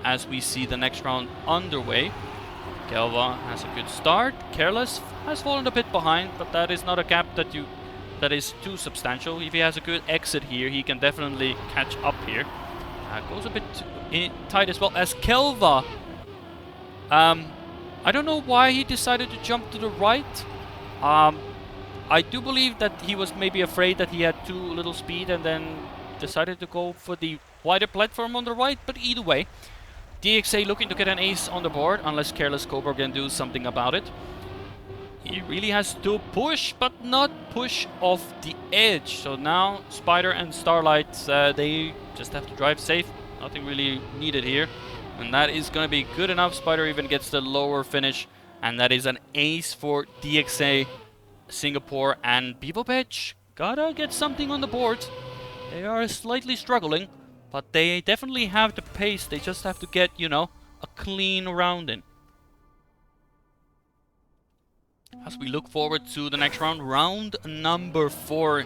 as we see the next round underway. Kelva has a good start. Careless has fallen a bit behind, but that is not a gap that is too substantial. If he has a good exit here, he can definitely catch up here. Goes a bit tight as well as Kelva. I don't know why he decided to jump to the right. I do believe that he was maybe afraid that he had too little speed and then decided to go for the wider platform on the right, but either way, DXA looking to get an ace on the board, unless Careless Cobra can do something about it. He really has to push, but not push off the edge. So now Spider and Starlight, they just have to drive safe. Nothing really needed here. And that is going to be good enough. Spider even gets the lower finish. And that is an ace for DXA Singapore. And Bivopech gotta get something on the board. They are slightly struggling, but they definitely have the pace. They just have to get, you know, a clean round in. As we look forward to the next round, round number 4.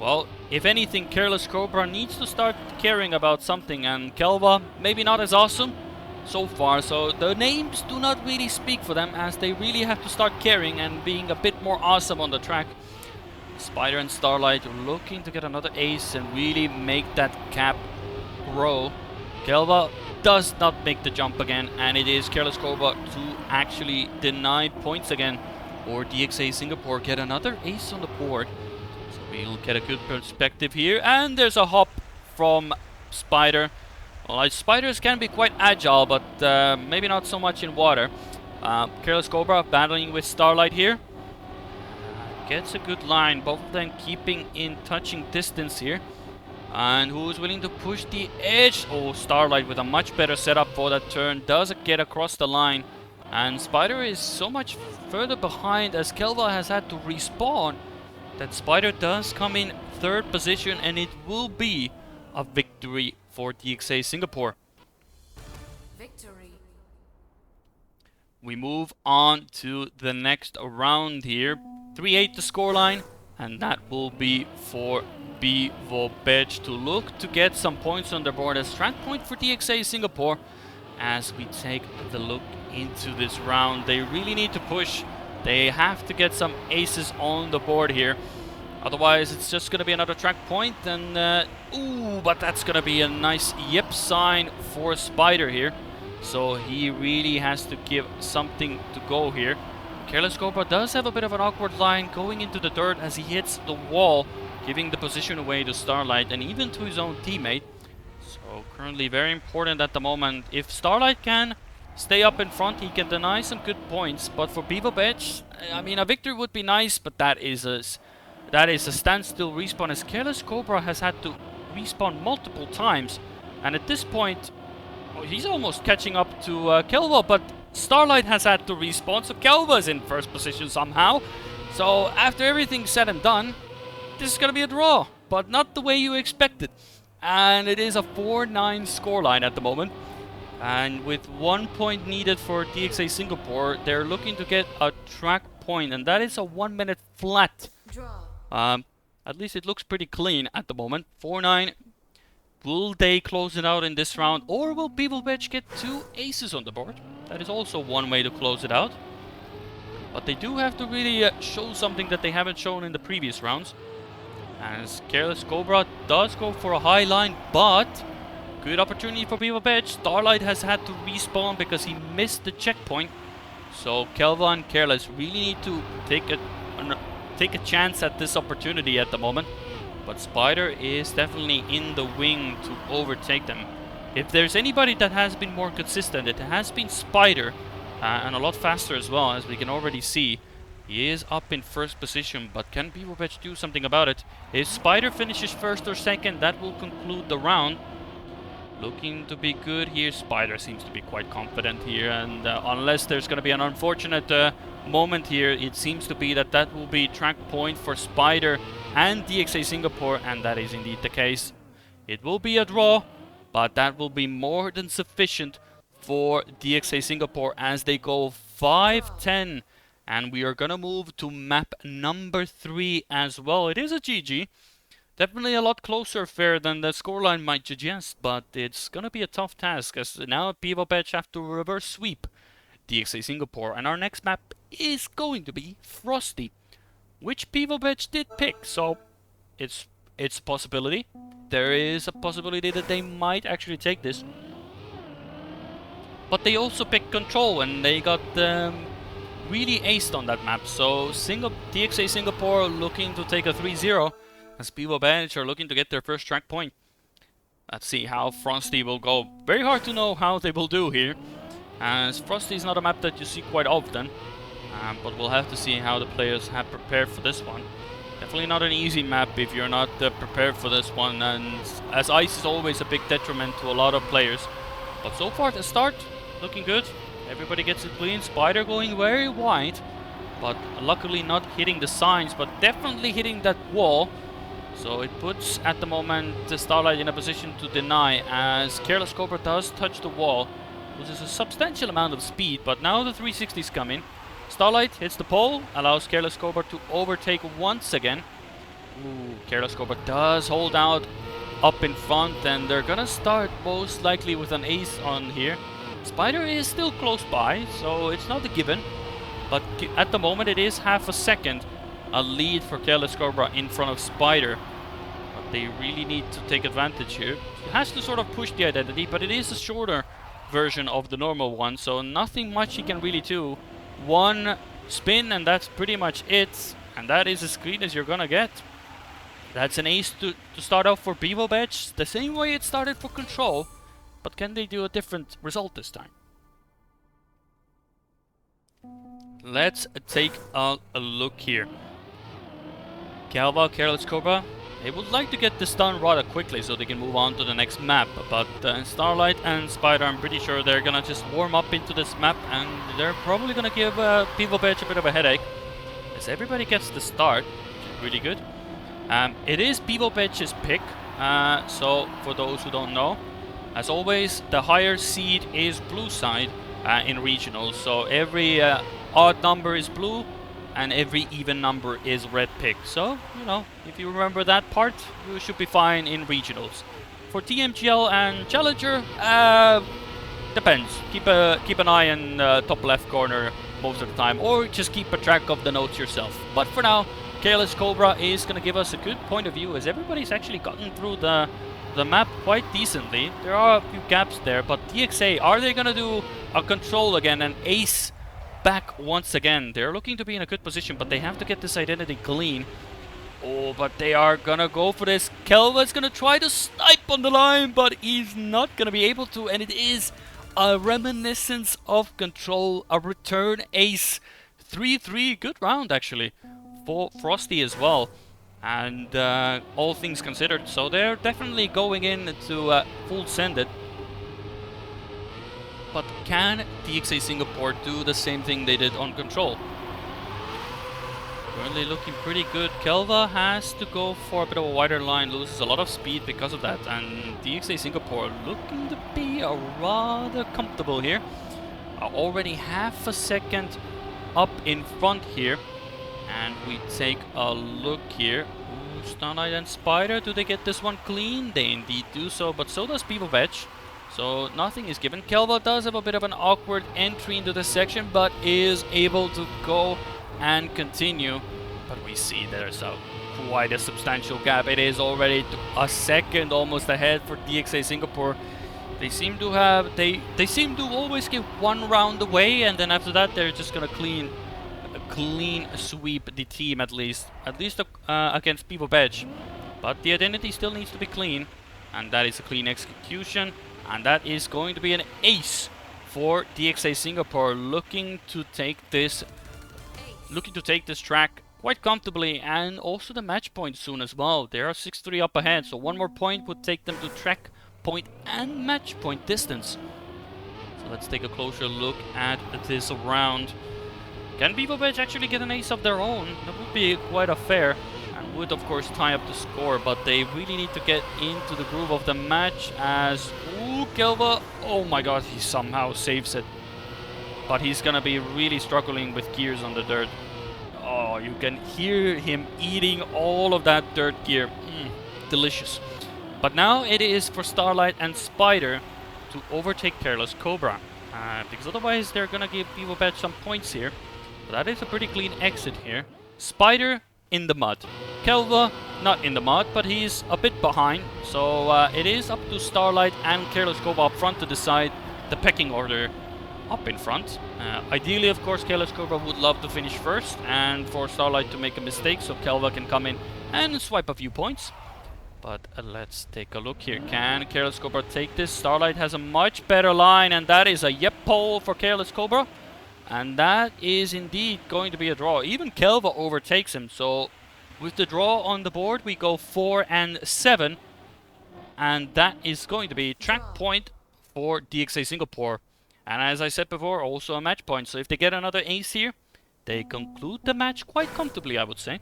Well, if anything, Careless Cobra needs to start caring about something, and Kelva, maybe not as awesome so far, so the names do not really speak for them, as they really have to start caring and being a bit more awesome on the track. Spider and Starlight looking to get another ace and really make that gap grow. Kelva does not make the jump again, and it is Careless Cobra to actually deny points again, or DXA Singapore get another ace on the board. So we'll get a good perspective here, and there's a hop from Spider. Well, spiders can be quite agile, but maybe not so much in water. Careless Cobra battling with Starlight here. Gets a good line, both of them keeping in touching distance here. And who's willing to push the edge? Oh, Starlight with a much better setup for that turn. Does get across the line. And Spider is so much further behind as Kelva has had to respawn that Spider does come in 3rd position, and it will be a victory for DXA Singapore. Victory. We move on to the next round here. 3-8 the scoreline, and that will be for Bivopech to look to get some points on the board as track point for DXA Singapore. As we take the look into this round, they really need to push. They have to get some aces on the board here. Otherwise, it's just going to be another track point. And ooh, but that's going to be a nice yep sign for Spider here. So he really has to give something to go here. Careless Cobra does have a bit of an awkward line going into the dirt as he hits the wall, giving the position away to Starlight and even to his own teammate. So currently very important at the moment. If Starlight can stay up in front, he can deny some good points. But for Bivopech, I mean, a victory would be nice, but that is a standstill respawn, as Careless Cobra has had to respawn multiple times. And at this point, oh, he's almost catching up to Kelva, but Starlight has had to respawn, so Kelva's in 1st position somehow. So after everything's said and done, this is going to be a draw, but not the way you expected. And it is a 4-9 scoreline at the moment. And with 1 point needed for DXA Singapore, they're looking to get a track point, and that is a 1 minute flat. Draw. At least it looks pretty clean at the moment. 4-9. Will they close it out in this round, or will Bivopech get 2 aces on the board? That is also one way to close it out. But they do have to really show something that they haven't shown in the previous rounds. As Careless Cobra does go for a high line, but good opportunity for Bivopech. Starlight has had to respawn because he missed the checkpoint. So Kelva and Careless really need to take a chance at this opportunity at the moment. But Spider is definitely in the wing to overtake them. If there's anybody that has been more consistent, it has been Spider, and a lot faster as well, as we can already see. He is up in 1st position, but can Bivopech do something about it? If Spider finishes 1st or 2nd, that will conclude the round. looking to be good here. Spider seems to be quite confident here, and unless there's going to be an unfortunate moment here, it seems to be that will be track point for Spider and DXA Singapore, and that is indeed the case. It will be a draw, but that will be more than sufficient for DXA Singapore as they go 5-10, and we are going to move to map number 3 as well. It is a GG. Definitely a lot closer fair than the scoreline might suggest, but it's gonna be a tough task as now Tmwt have to reverse sweep DXA Singapore, and our next map is going to be Frosty, which Tmwt did pick, so it's a possibility. There is a possibility that they might actually take this, but they also picked Control and they got really aced on that map. So DXA Singapore looking to take a 3-0. As Tmwt are looking to get their first track point. Let's see how Frosty will go. Very hard to know how they will do here, as Frosty is not a map that you see quite often. But we'll have to see how the players have prepared for this one. Definitely not an easy map if you're not prepared for this one, and as ice is always a big detriment to a lot of players. But so far the start looking good. Everybody gets it clean. Spider going very wide, but luckily not hitting the signs, but definitely hitting that wall. So it puts, at the moment, the Starlight in a position to deny, as Careless Cobra does touch the wall, which is a substantial amount of speed, but now the 360's come in. Starlight hits the pole, allows Careless Cobra to overtake once again. Ooh, Careless Cobra does hold out up in front, and they're gonna start most likely with an ace on here. Spider is still close by, so it's not a given, but at the moment it is half a second a lead for Careless Cobra in front of Spider. But they really need to take advantage here. He has to sort of push the identity, but it is a shorter version of the normal one, so nothing much he can really do. One spin and that's pretty much it, and that is as clean as you're gonna get. That's an ace to start off for Tmwt, the same way it started for Control, but can they do a different result this time? Let's take a look here. Calva, Careless Cobra, they would like to get this done rather quickly so they can move on to the next map, but Starlight and Spider, I'm pretty sure they're gonna just warm up into this map, and they're probably gonna give Tmwt a bit of a headache, as everybody gets the start, which is really good. It is Tmwt's pick, so for those who don't know, as always, the higher seed is blue side in regionals, so every odd number is blue, and every even number is red pick. So, you know, if you remember that part, you should be fine in regionals. For TMGL and Challenger, depends. Keep an eye on top left corner most of the time, or just keep a track of the notes yourself. But for now, Careless Cobra is going to give us a good point of view, as everybody's actually gotten through the map quite decently. There are a few gaps there, but DXA, are they going to do a Control again and ace back once again? They're looking to be in a good position, but they have to get this identity clean. Oh, but they are gonna go for this. Kelva's gonna try to snipe on the line, but he's not gonna be able to, and it is a reminiscence of Control, a return ace. 3-3, good round actually for Frosty as well, and all things considered, so they're definitely going in to full send it. But can DXA Singapore do the same thing they did on Control? Currently looking pretty good. Kelva has to go for a bit of a wider line, loses a lot of speed because of that, and DXA Singapore looking to be rather comfortable here. Already half a second up in front here, and we take a look here. Ooh, Starlight and Spider, do they get this one clean? They indeed do so, but so does Tmwt. So nothing is given. Kelva does have a bit of an awkward entry into this section, but is able to go and continue. But we see there's quite a substantial gap. It is already a second almost ahead for DXA Singapore. They seem to have they seem to always give one round away, and then after that they're just gonna clean sweep the team at least against Tmwt. But the identity still needs to be clean, and that is a clean execution. And that is going to be an ace for DXA Singapore, looking to take this track quite comfortably, and also the match point soon as well. They are 6-3 up ahead, so one more point would take them to track point and match point distance. So let's take a closer look at this round. Can Tmwt actually get an ace of their own? That would be quite a fair and would of course tie up the score, but they really need to get into the groove of the match as... Ooh, Kelva! Oh my god, he somehow saves it. But he's gonna be really struggling with gears on the dirt. Oh, you can hear him eating all of that dirt gear. Delicious. But now it is for Starlight and Spider to overtake Careless Cobra. Because otherwise they're gonna give Tmwt some points here. But that is a pretty clean exit here. Spider in the mud. Kelva not in the mud, but he's a bit behind. So it is up to Starlight and Careless Cobra up front to decide the pecking order up in front. Ideally, of course, Careless Cobra would love to finish first and for Starlight to make a mistake so Kelva can come in and swipe a few points. But let's take a look here. Can Careless Cobra take this? Starlight has a much better line, and that is a yep pole for Careless Cobra. And that is indeed going to be a draw. Even Kelva overtakes him. So with the draw on the board, we go 4 and 7. And that is going to be track point for DXA Singapore. And as I said before, also a match point. So if they get another ace here, they conclude the match quite comfortably, I would say.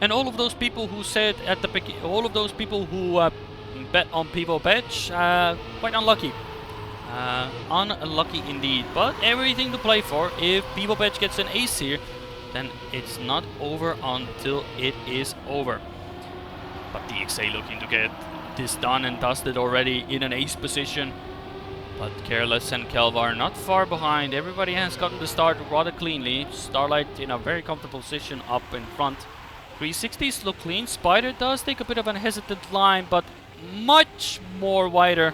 And all of those people who said at the beginning, all of those people who bet on Tmwt, quite unlucky. Unlucky indeed. But everything to play for. If Tmwt gets an ace here, then it's not over until it is over. But DXA looking to get this done and dusted already in an ace position. But Careless and Kelva are not far behind. Everybody has gotten the start rather cleanly. Starlight in a very comfortable position up in front. 360s look clean. Spider does take a bit of an hesitant line, but much more wider.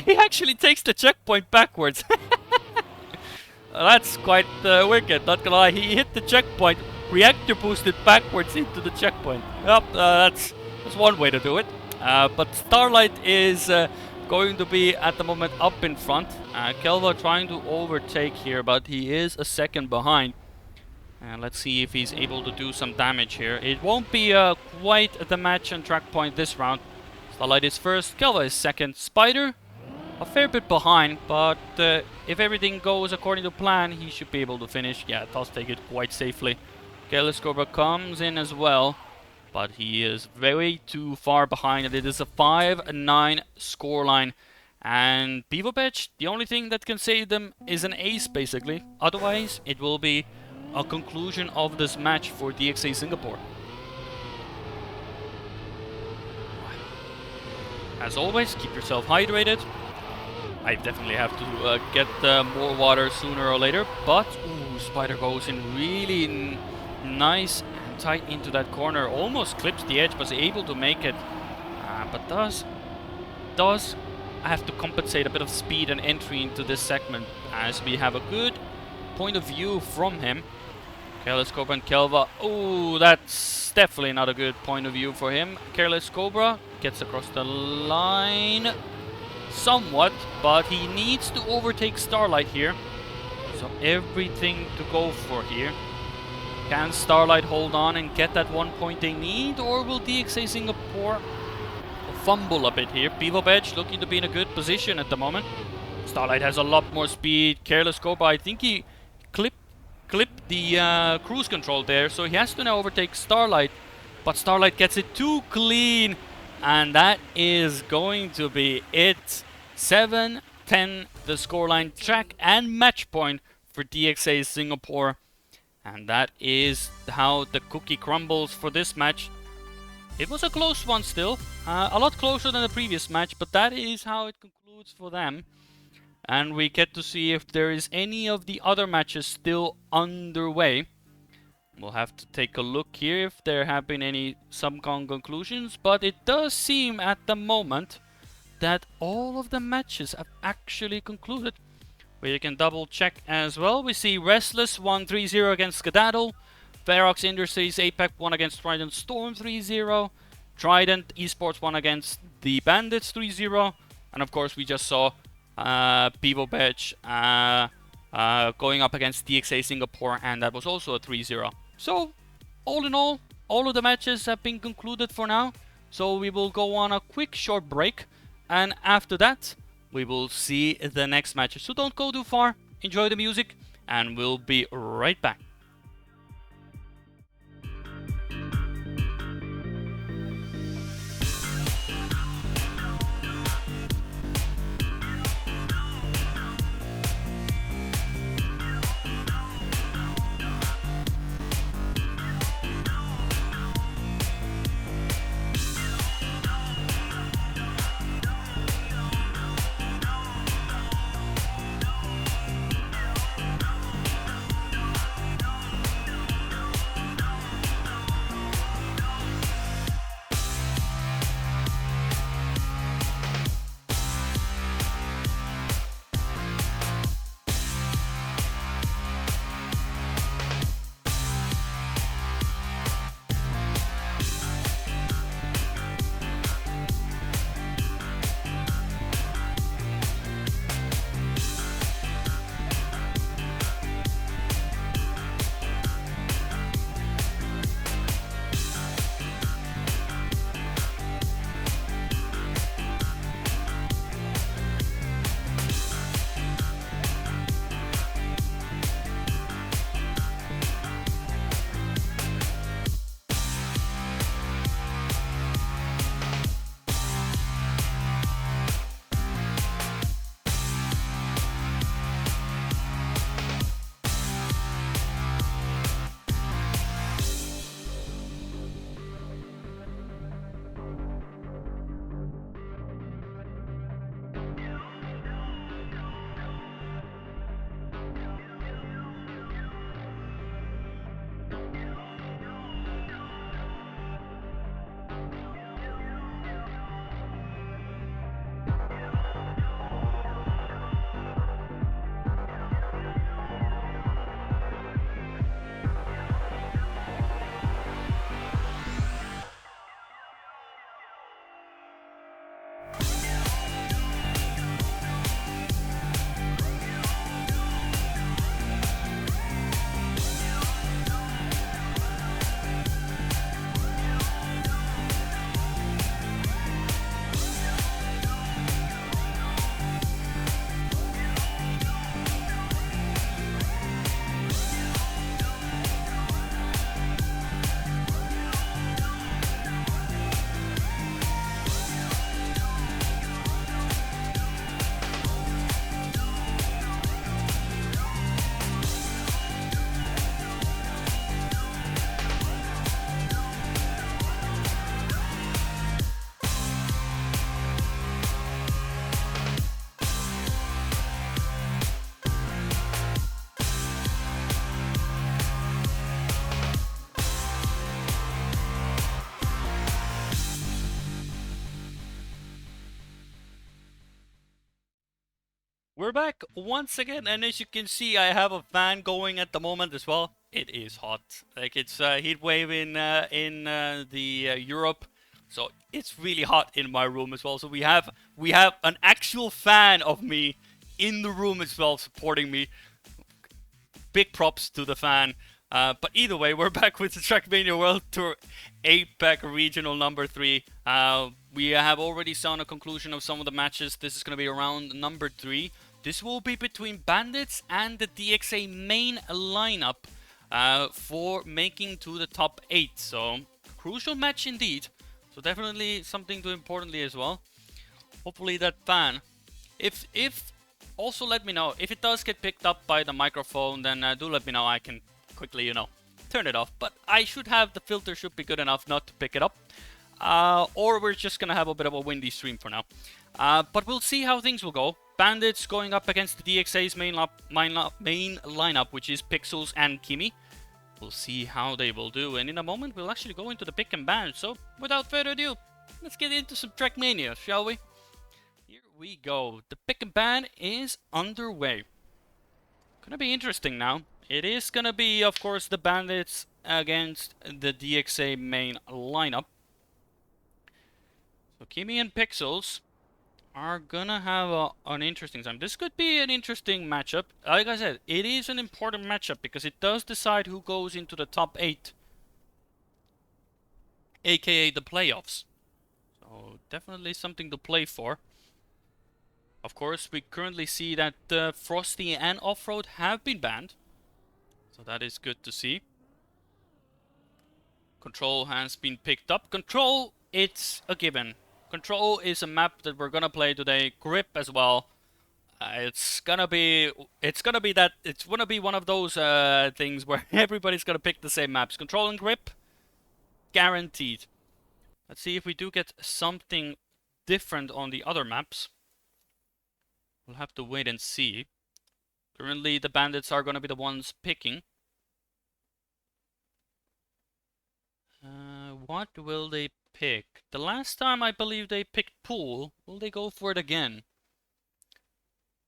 He actually takes the checkpoint backwards. That's quite wicked, not gonna lie. He hit the checkpoint, reactor boosted backwards into the checkpoint. Yep, that's one way to do it. But Starlight is going to be at the moment up in front. Kelva trying to overtake here, but he is a second behind. And let's see if he's able to do some damage here. It won't be quite the match and track point this round. Starlight is first, Kelva is second. Spider, a fair bit behind, but if everything goes according to plan, he should be able to finish. Yeah, does take it quite safely. Careless Cobra comes in as well, but he is very too far behind, and it is a 5-9 scoreline. And Tmwt, the only thing that can save them is an ace, basically. Otherwise, it will be a conclusion of this match for DXA Singapore. As always, keep yourself hydrated. I definitely have to get more water sooner or later, but ooh, Spider goes in really nice and tight into that corner, almost clips the edge, but is able to make it. But does have to compensate a bit of speed and entry into this segment, as we have a good point of view from him. Careless Cobra and Kelva. Oh, that's definitely not a good point of view for him. Careless Cobra gets across the line somewhat, but he needs to overtake Starlight here. So everything to go for here. Can Starlight hold on and get that 1 point they need, or will DXA Singapore fumble a bit here? Tmwt looking to be in a good position at the moment. Starlight has a lot more speed. Careless Cobra, I think he clipped the cruise control there, so he has to now overtake Starlight, but Starlight gets it too clean, and that is going to be it. 7-10 the scoreline, track and match point for DXA Singapore, and that is how the cookie crumbles for this match. It was a close one still, a lot closer than the previous match, but that is how it concludes for them. And we get to see if there is any of the other matches still underway. We'll have to take a look here if there have been any conclusions. But it does seem at the moment that all of the matches have actually concluded. We can double check as well. We see Restless won 3-0 against Skedaddle. Ferox Industries APAC won against Trident Storm 3-0. Trident Esports won against the Bandits 3-0. And of course we just saw Tmwt going up against DXA Singapore, and that was also a 3-0. So, all in all of the matches have been concluded for now. So we will go on a quick short break, and after that, we will see the next match. So don't go too far, enjoy the music, and we'll be right back. We're back once again, and as you can see, I have a fan going at the moment as well. It is hot, like it's a heat wave in the Europe, so it's really hot in my room as well. So we have an actual fan of me in the room as well, supporting me. Big props to the fan. But either way, we're back with the Trackmania World Tour APAC Regional number 3. We have already seen a conclusion of some of the matches. This is going to be round number 3. This will be between Bandits and the DXA main lineup for making to the top 8. So, crucial match indeed. So definitely something to importantly as well. Hopefully that fan, if also let me know if it does get picked up by the microphone, then do let me know. I can quickly, turn it off. But I should have the filter should be good enough not to pick it up. Or we're just gonna have a bit of a windy stream for now. But we'll see how things will go. Bandits going up against the DXA's main lineup, which is Pixels and Kimi. We'll see how they will do, and in a moment we'll actually go into the pick and ban. So without further ado, let's get into some Trackmania, shall we? Here we go. The pick and ban is underway. Gonna be interesting now. It is gonna be, of course, the Bandits against the DXA main lineup. So Kimi and Pixels are gonna have an interesting time. This could be an interesting matchup. Like I said, it is an important matchup because it does decide who goes into the top 8, aka the playoffs. definitely something to play for. Of course, we currently see that Frosty and Off-Road have been banned. So that is good to see. Control has been picked up. Control, it's a given. Control is a map that we're gonna play today. Grip as well. It's gonna be one of those things where everybody's gonna pick the same maps. Control and Grip, guaranteed. Let's see if we do get something different on the other maps. We'll have to wait and see. Currently, the bandits are gonna be the ones picking. What will they pick? The last time I believe they picked pool. Will they go for it again?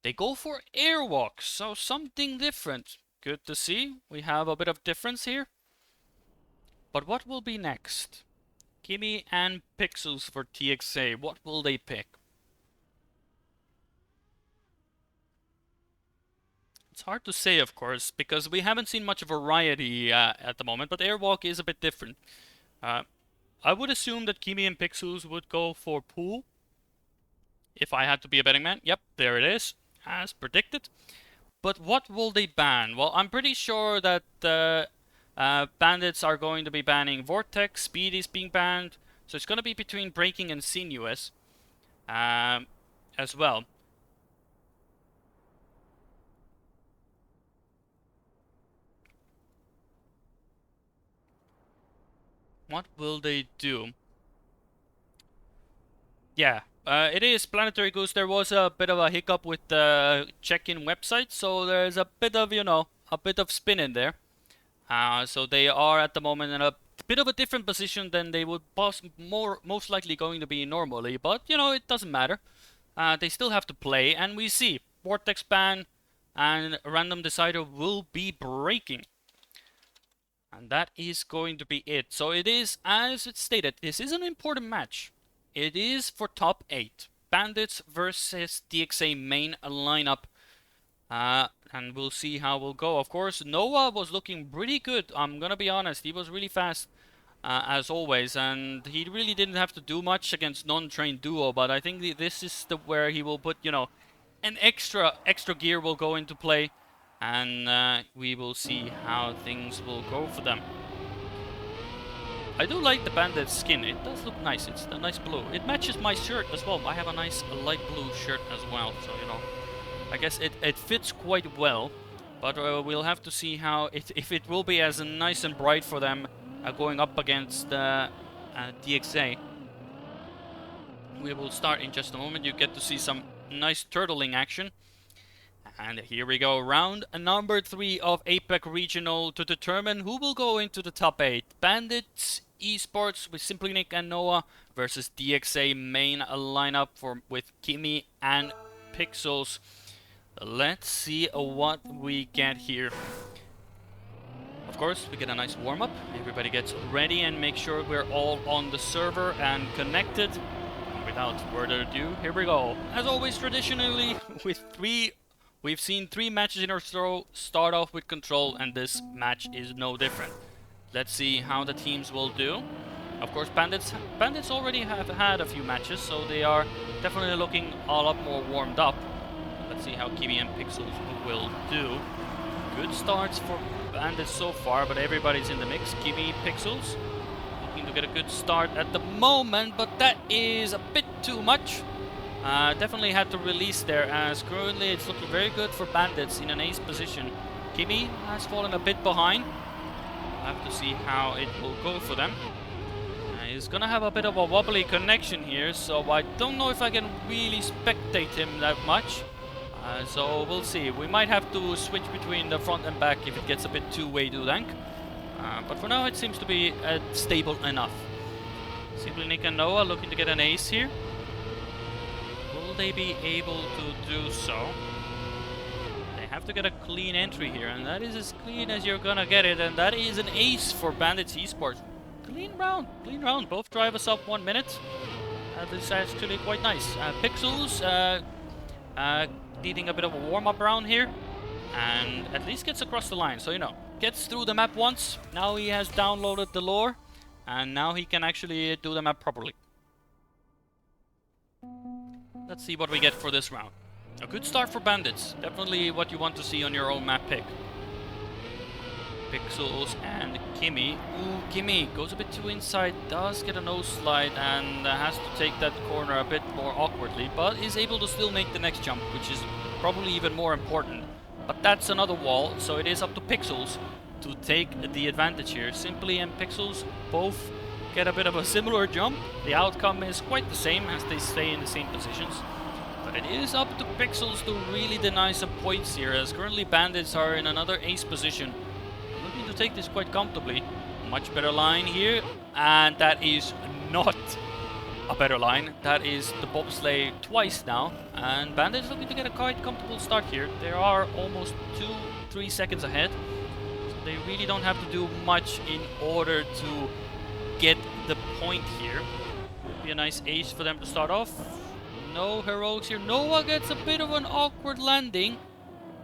They go for airwalk, so something different. Good to see. We have a bit of difference here. But what will be next? Kimmy and Pixels for TXA. What will they pick? It's hard to say, of course, because we haven't seen much variety at the moment, but airwalk is a bit different. I would assume that Kimi and Pixels would go for pool. If I had to be a betting man. Yep, there it is. As predicted. But what will they ban? Well, I'm pretty sure that bandits are going to be banning Vortex. Speed is being banned. So it's going to be between Braking and Sinuous. As well. What will they do? Yeah, it is Planetary Goose. There was a bit of a hiccup with the check-in website, so there's a bit of, a bit of spin in there. So they are at the moment in a bit of a different position than they would most likely going to be normally, but it doesn't matter. They still have to play, and we see Vortex ban and Random Decider will be breaking. And that is going to be it. So it is, as it stated, this is an important match. It is for top 8. Bandits versus DXA main lineup. And we'll see how we'll go. Of course, Noah was looking pretty good. I'm gonna be honest. He was really fast, as always. And he really didn't have to do much against non-trained duo. But I think this is where he will put, an extra gear will go into play. And we will see how things will go for them. I do like the bandit skin. It does look nice. It's a nice blue. It matches my shirt as well. I have a nice light blue shirt as well. So, I guess it fits quite well. But we'll have to see how if it will be as nice and bright for them going up against DXA. We will start in just a moment. You get to see some nice turtling action. And here we go, round number 3 of APAC Regional to determine who will go into the top 8. Bandits Esports with Simply Nick and Noah versus DXA main lineup with Kimi and Pixels. Let's see what we get here. Of course, we get a nice warm-up. Everybody gets ready and make sure we're all on the server and connected. Without further ado, here we go. As always, traditionally, we've seen 3 matches in a row start off with Control, and this match is no different. Let's see how the teams will do. Of course, Bandits already have had a few matches, so they are definitely looking a lot more warmed up. Let's see how Kimi and Pixels will do. Good starts for Bandits so far, but everybody's in the mix. Kimi, Pixels, looking to get a good start at the moment, but that is a bit too much. Definitely had to release there, as currently it's looking very good for Bandits in an ace position. Kimi has fallen a bit behind. We'll have to see how it will go for them. He's gonna have a bit of a wobbly connection here, so I don't know if I can really spectate him that much. So we'll see. We might have to switch between the front and back if it gets a bit two-way to tank. But for now it seems to be stable enough. Simply Nick and Noah looking to get an ace here. Will they be able to do so? They have to get a clean entry here, and that is as clean as you're gonna get it, and that is an ace for Bandits Esports. Clean round. Both drivers up 1 minute. This is actually quite nice. Pixels needing a bit of a warm-up round here, and at least gets across the line. So gets through the map once. Now he has downloaded the lore, and now he can actually do the map properly. Let's see what we get for this round. A good start for Bandits. Definitely what you want to see on your own map pick. Pixels and Kimmy. Ooh, Kimmy goes a bit too inside, does get a nose slide and has to take that corner a bit more awkwardly, but is able to still make the next jump, which is probably even more important. But that's another wall, so it is up to Pixels to take the advantage here. Simply and Pixels both get a bit of a similar jump. The outcome is quite the same as they stay in the same positions. But it is up to Pixels to really deny some points here, as currently Bandits are in another ace position. Looking to take this quite comfortably. Much better line here, and that is not a better line. That is the bobsleigh twice now, and Bandits looking to get a quite comfortable start here. They are almost 2-3 seconds ahead, so they really don't have to do much in order to get the point here. Would be a nice ace for them to start off. No heroics here. Noah gets a bit of an awkward landing,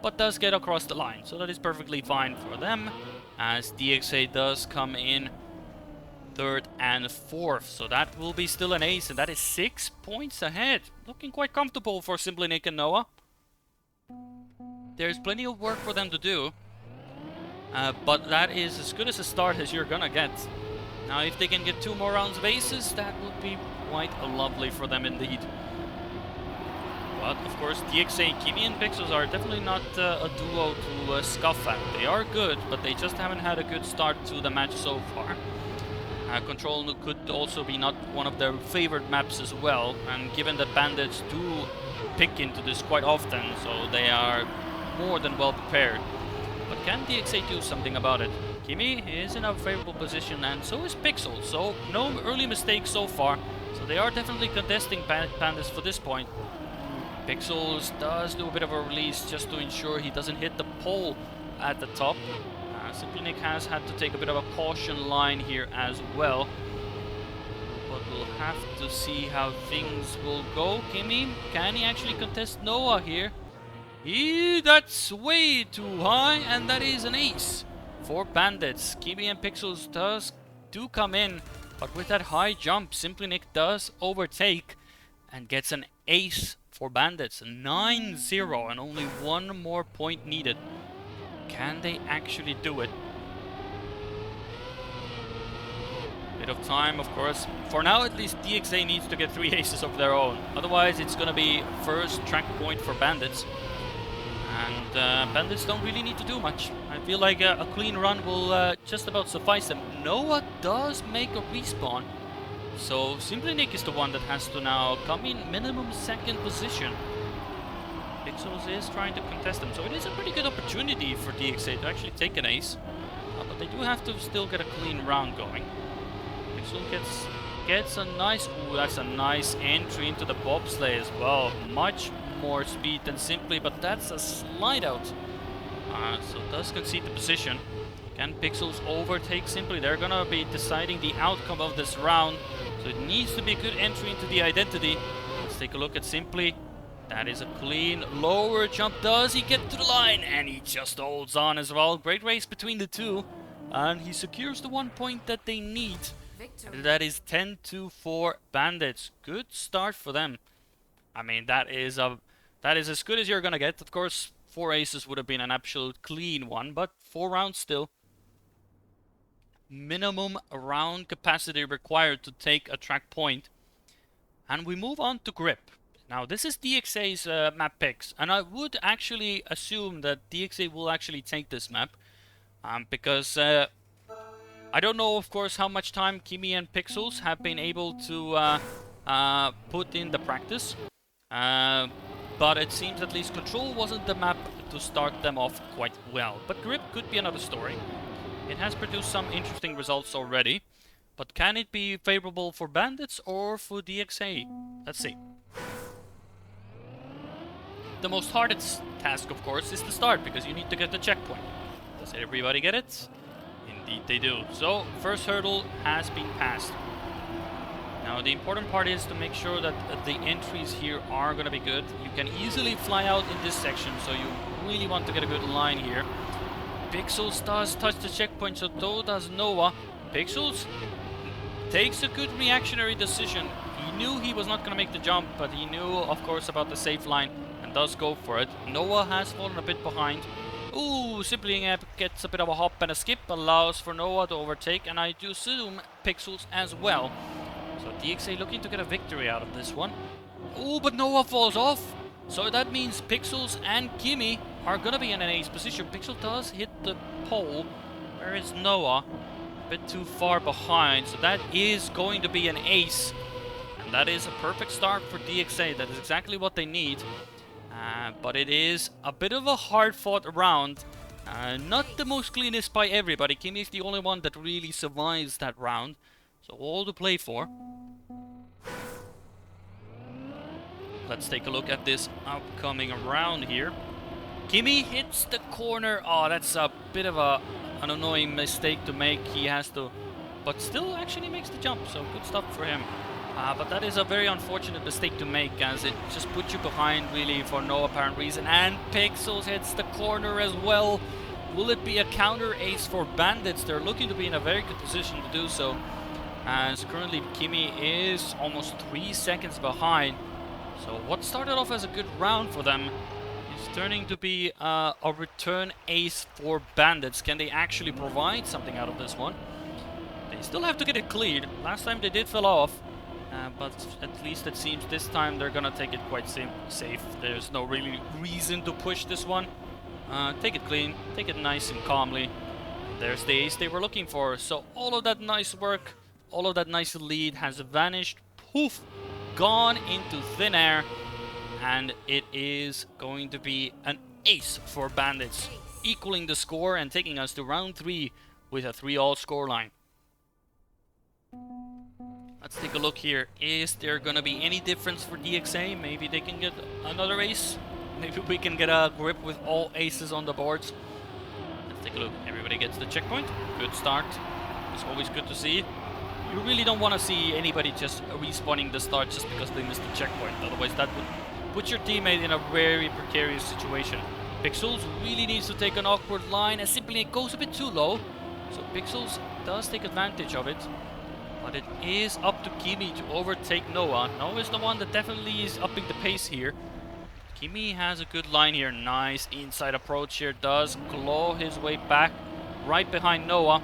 but does get across the line, so that is perfectly fine for them, as DXA does come in third and fourth, so that will be still an ace, and that is 6 points ahead. Looking quite comfortable for Simply Nick and Noah. There's plenty of work for them to do, but that is as good as a start as you're gonna get. Now if they can get 2 more rounds of aces, that would be quite lovely for them indeed. But of course, DXA, Kimmy and Pixels are definitely not a duo to scoff at. They are good, but they just haven't had a good start to the match so far. Control could also be not one of their favorite maps as well, and given that Bandits do pick into this quite often, so they are more than well prepared. But can DXA do something about it? Kimmy is in a favorable position, and so is Pixel, so no early mistakes so far. So they are definitely contesting Bandits for this point. Pixels does do a bit of a release just to ensure he doesn't hit the pole at the top. Simply Nick has had to take a bit of a caution line here as well. But we'll have to see how things will go. Kimmy, can he actually contest Noah here? That's way too high, and that is an ace for Bandits. Kimmy and Pixels do come in, but with that high jump, Simply Nick does overtake and gets an ace for Bandits. 9-0 and only 1 more point needed. Can they actually do it? Bit of time, of course. For now, at least, DXA needs to get 3 aces of their own. Otherwise, it's gonna be first track point for Bandits. And Bandits don't really need to do much. I feel like a clean run will just about suffice them. Noah does make a respawn. So Simply Nick is the one that has to now come in minimum 2nd position. Pixels is trying to contest them, so it is a pretty good opportunity for DXA to actually take an ace. But they do have to still get a clean round going. Pixel gets a nice... Ooh, that's a nice entry into the bobsleigh as well. Much more speed than Simply, but that's a slide out. So does concede the position. Can Pixels overtake Simply? They're gonna be deciding the outcome of this round. So it needs to be a good entry into the identity. Let's take a look at Simply. That is a clean lower jump. Does he get to the line? And he just holds on as well. Great race between the two. And he secures the 1 point that they need. Victory. That is 10-4 Bandits. Good start for them. I mean, that is as good as you're gonna get. Of course, 4 aces would have been an absolute clean one, but 4 rounds still. Minimum round capacity required to take a track point. And we move on to Grip. Now, this is DXA's map picks, and I would actually assume that DXA will actually take this map, because I don't know, of course, how much time Kimmy and Pixels have been able to put in the practice, but it seems at least Control wasn't the map to start them off quite well. But Grip could be another story. It has produced some interesting results already, but can it be favorable for Bandits or for DXA? Let's see. The most hardest task, of course, is the start, because you need to get the checkpoint. Does everybody get it? Indeed they do. So, first hurdle has been passed. Now, the important part is to make sure that the entries here are going to be good. You can easily fly out in this section, so you really want to get a good line here. Pixels does touch the checkpoint, so does Noah. Pixels takes a good reactionary decision. He knew he was not going to make the jump, but he knew, of course, about the safe line and does go for it. Noah has fallen a bit behind. Ooh, Sibling App gets a bit of a hop and a skip, allows for Noah to overtake, and I do assume Pixels as well. So DXA looking to get a victory out of this one. Ooh, but Noah falls off. So that means Pixels and Kimmy are gonna be in an ace position. Pixel does hit the pole. Where is Noah? A bit too far behind. So that is going to be an ace. And that is a perfect start for DXA. That is exactly what they need. But it is a bit of a hard-fought round. Not the most cleanest by everybody. Kimmy is the only one that really survives that round. So all to play for. Let's take a look at this upcoming round here. Kimmy hits the corner. Oh, that's a bit of an annoying mistake to make. He has to, but still actually makes the jump. So good stuff for him. But that is a very unfortunate mistake to make, as it just puts you behind really for no apparent reason. And Pixels hits the corner as well. Will it be a counter ace for Bandits? They're looking to be in a very good position to do so, as currently Kimmy is almost 3 seconds behind. So what started off as a good round for them is turning to be a return ace for Bandits. Can they actually provide something out of this one? They still have to get it cleared. Last time they did fall off. But at least it seems this time they're gonna take it quite safe. There's no really reason to push this one. Take it clean, take it nice and calmly. There's the ace they were looking for. So all of that nice work, all of that nice lead has vanished. Poof! Gone into thin air. And it is going to be an ace for Bandits, equaling the score and taking us to round 3 with a 3-all scoreline. Let's take a look here. Is there gonna be any difference for DXA? Maybe they can get another ace. Maybe we can get a grip with all aces on the boards. Let's take a look. Everybody gets the checkpoint. Good start. It's always good to see. You really don't want to see anybody just respawning the start just because they missed the checkpoint. Otherwise that would put your teammate in a very precarious situation. Pixels really needs to take an awkward line, and simply it goes a bit too low. So Pixels does take advantage of it. But it is up to Kimmy to overtake Noah. Noah is the one that definitely is upping the pace here. Kimmy has a good line here. Nice inside approach here. Does claw his way back right behind Noah.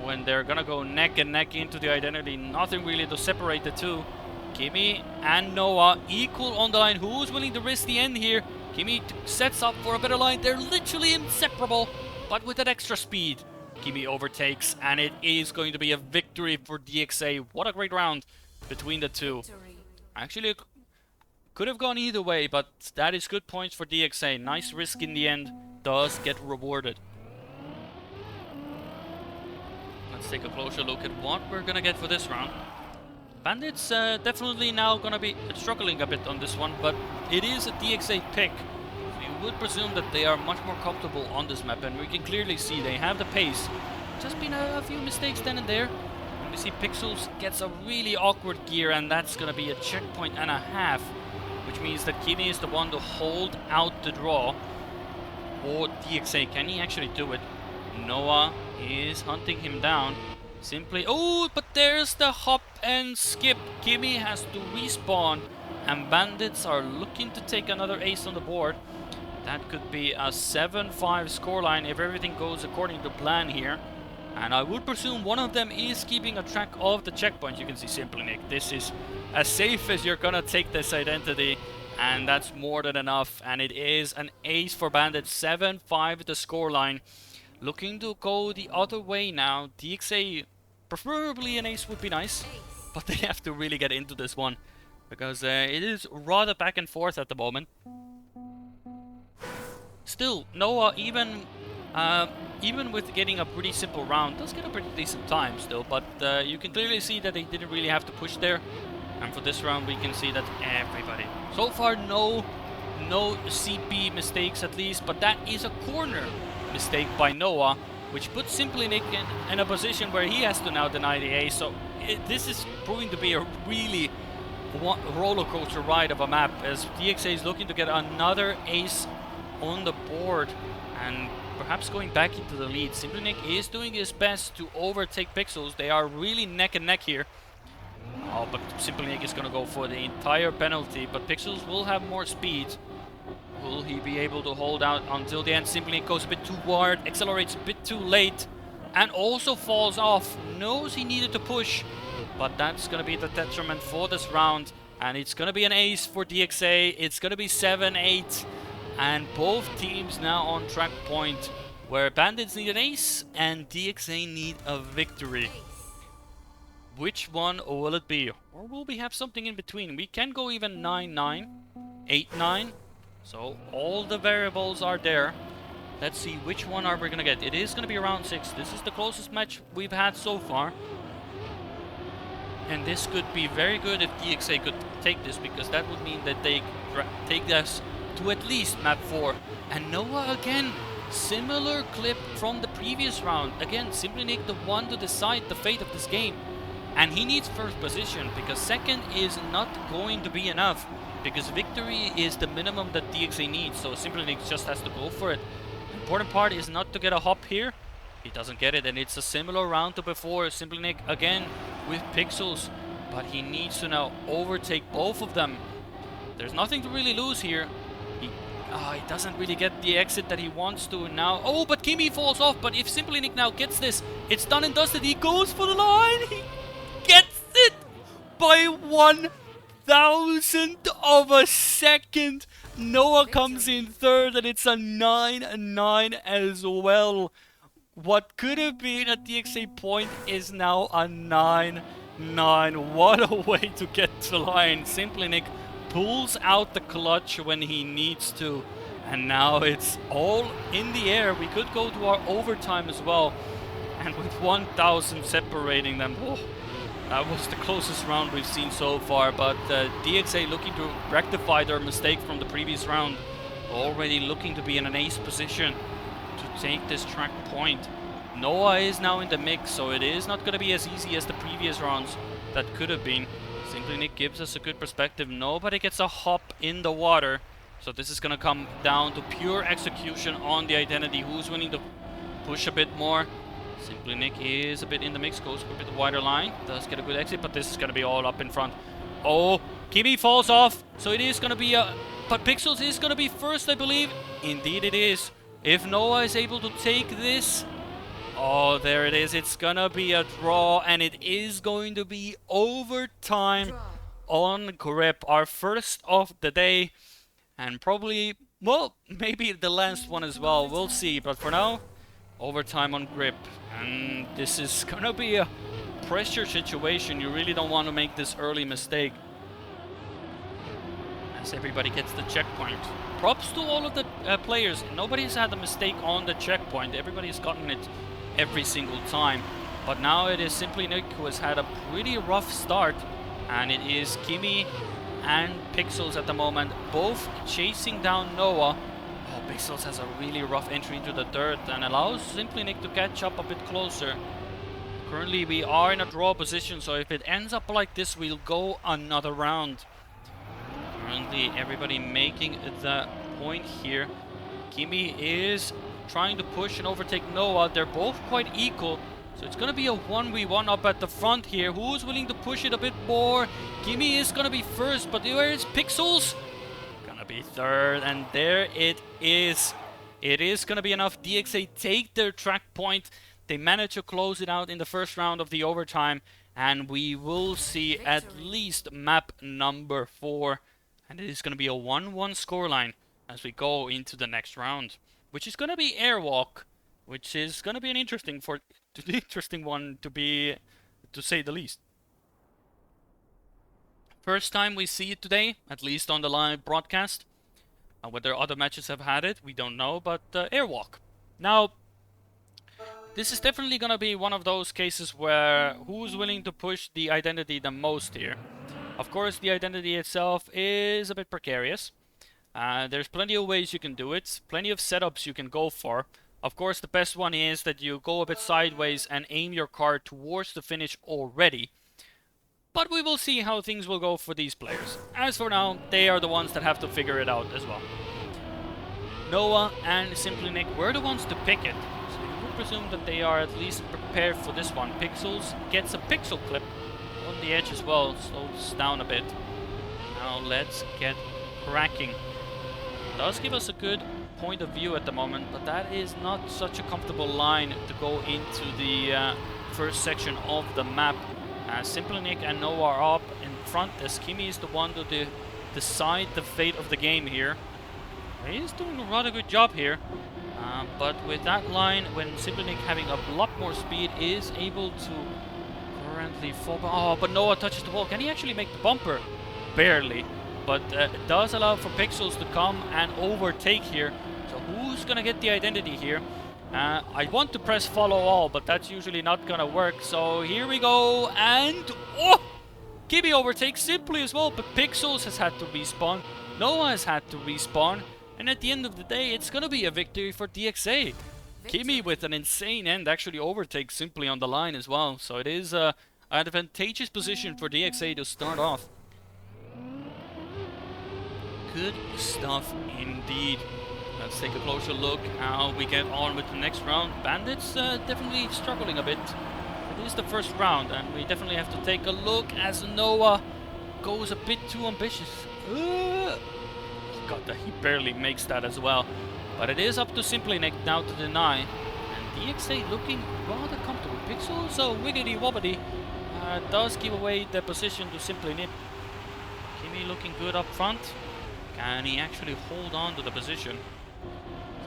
When they're gonna go neck and neck into the identity. Nothing really to separate the two. Kimmy and Noah equal on the line. Who's willing to risk the end here? Kimmy sets up for a better line. They're literally inseparable, but with that extra speed. Kimmy overtakes, and it is going to be a victory for DXA. What a great round between the two. Actually, could have gone either way, but that is good points for DXA. Nice risk in the end, does get rewarded. Let's take a closer look at what we're gonna get for this round. Bandits definitely now gonna be struggling a bit on this one, but it is a DXA pick. You would presume that they are much more comfortable on this map, and we can clearly see they have the pace. Just been a few mistakes then and there. And we see Pixels gets a really awkward gear, and that's gonna be a checkpoint and a half, which means that Kimmy is the one to hold out the draw. Or DXA, can he actually do it? Noah is hunting him down. Simply, oh, but there's the hop and skip. Kimmy has to respawn, and Bandits are looking to take another ace on the board. That could be a 7-5 scoreline if everything goes according to plan here. And I would presume one of them is keeping a track of the checkpoint. You can see Simply Nick. This is as safe as you're gonna take this identity, and that's more than enough. And it is an ace for Bandits. 7-5 the scoreline. Looking to go the other way now. DXA, preferably an ace would be nice, but they have to really get into this one, because it is rather back and forth at the moment. Still, Noah, even with getting a pretty simple round, does get a pretty decent time still, but you can clearly see that they didn't really have to push there. And for this round, we can see that everybody... So far, no CP mistakes at least, but that is a corner mistake by Noah, which puts Simply Nick in a position where he has to now deny the ace. So this is proving to be a really roller coaster ride of a map, as DXA is looking to get another ace on the board and perhaps going back into the lead. Simply Nick is doing his best to overtake Pixels. They are really neck and neck here. Oh, but Simply Nick is going to go for the entire penalty, but Pixels will have more speed. Will he be able to hold out until the end? Simply Nick goes a bit too hard, accelerates a bit too late, and also falls off. Knows he needed to push, but that's going to be the detriment for this round. And it's going to be an ace for DXA. It's going to be 7-8. And both teams now on track point, where Bandits need an ace and DXA need a victory. Which one will it be? Or will we have something in between? We can go even 9-9, 8-9. So all the variables are there. Let's see which one are we going to get. It is going to be round 6. This is the closest match we've had so far. And this could be very good if DXA could take this, because that would mean that they take us to at least map 4. And Noah again, similar clip from the previous round. Again, Simply Nick the one to decide the fate of this game. And he needs first position, because second is not going to be enough. Because victory is the minimum that DXA needs, so Simply Nick just has to go for it. The important part is not to get a hop here. He doesn't get it, and it's a similar round to before. Simply Nick again with Pixels, but he needs to now overtake both of them. There's nothing to really lose here. He doesn't really get the exit that he wants to now. Oh, but Kimi falls off, but if Simply Nick now gets this, it's done and dusted. He goes for the line. He gets it by 1,000th of a second. Noah comes in third, and it's a 9-9 as well. What could have been a DXA point is now a 9-9. What a way to get to the line. Simply Nick pulls out the clutch when he needs to. And now it's all in the air. We could go to our overtime as well. And with 1,000 separating them, oh, that was the closest round we've seen so far. But DXA looking to rectify their mistake from the previous round. Already looking to be in an ace position to take this track point. Noah is now in the mix, so it is not going to be as easy as the previous rounds that could have been. Simply Nick gives us a good perspective. Nobody gets a hop in the water, so this is going to come down to pure execution on the identity. Who's willing to push a bit more? Simply Nick is a bit in the mix, goes for a bit wider line, does get a good exit, but this is going to be all up in front. Oh, Kimi falls off, so it is going to be a... But Pixels is going to be first, I believe. Indeed it is. If Noah is able to take this... Oh, there it is. It's gonna be a draw, and it is going to be overtime on grip. Our first of the day, and probably, well, maybe the last one as well. We'll see. But for now, overtime on grip. And this is gonna be a pressure situation. You really don't want to make this early mistake, as everybody gets the checkpoint. Props to all of the players. Nobody's had a mistake on the checkpoint. Everybody's gotten it every single time. But now it is Simply Nick who has had a pretty rough start. And it is Kimi and Pixels at the moment, both chasing down Noah. Oh, Pixels has a really rough entry into the dirt and allows Simply Nick to catch up a bit closer. Currently we are in a draw position, so if it ends up like this, we'll go another round. Currently everybody making the point here. Kimi is trying to push and overtake Noah. They're both quite equal, so it's gonna be a 1v1 up at the front here. Who's willing to push it a bit more? Kimi is gonna be first, but where is Pixels? Gonna be third, and there it is. It is gonna be enough. DXA take their track point. They manage to close it out in the first round of the overtime, and we will see at least map number 4. And it is going to be a 1-1 scoreline as we go into the next round, which is going to be Airwalk, which is going to be an interesting one to say the least. First time we see it today, at least on the live broadcast. Whether other matches have had it, we don't know, but Airwalk. Now, this is definitely going to be one of those cases where who's willing to push the identity the most here. Of course, the identity itself is a bit precarious. There's plenty of ways you can do it, plenty of setups you can go for. Of course, the best one is that you go a bit sideways and aim your car towards the finish already. But we will see how things will go for these players. As for now, they are the ones that have to figure it out as well. Noah and Simply Nick were the ones to pick it, so you would presume that they are at least prepared for this one. Pixels gets a pixel clip on the edge as well. Slows down a bit. Now let's get cracking. Does give us a good point of view at the moment, but that is not such a comfortable line to go into the first section of the map. Simply Nick and Noah are up in front as Kimi is the one to decide the fate of the game here. He's doing a rather good job here, but with that line, when Simply Nick having a lot more speed is able to currently fall. Oh, but Noah touches the wall. Can he actually make the bumper? Barely. But it does allow for Pixels to come and overtake here. So who's gonna get the identity here? I want to press follow all, but that's usually not gonna work. So here we go, and oh! Kimi overtakes Simply as well, but Pixels has had to respawn. Noah has had to respawn. And at the end of the day, it's gonna be a victory for DXA. Kimi with an insane end actually overtakes Simply on the line as well. So it is an advantageous position for DXA to start off. Good stuff indeed. Let's take a closer look how we get on with the next round. Bandits definitely struggling a bit. It is the first round, and we definitely have to take a look as Noah goes a bit too ambitious. God, he barely makes that as well. But it is up to Simply Nick now to deny. And DXA looking rather comfortable. Pixel, so wiggity wobbity, does give away the position to Simply Nick. Kimi looking good up front. Can he actually hold on to the position?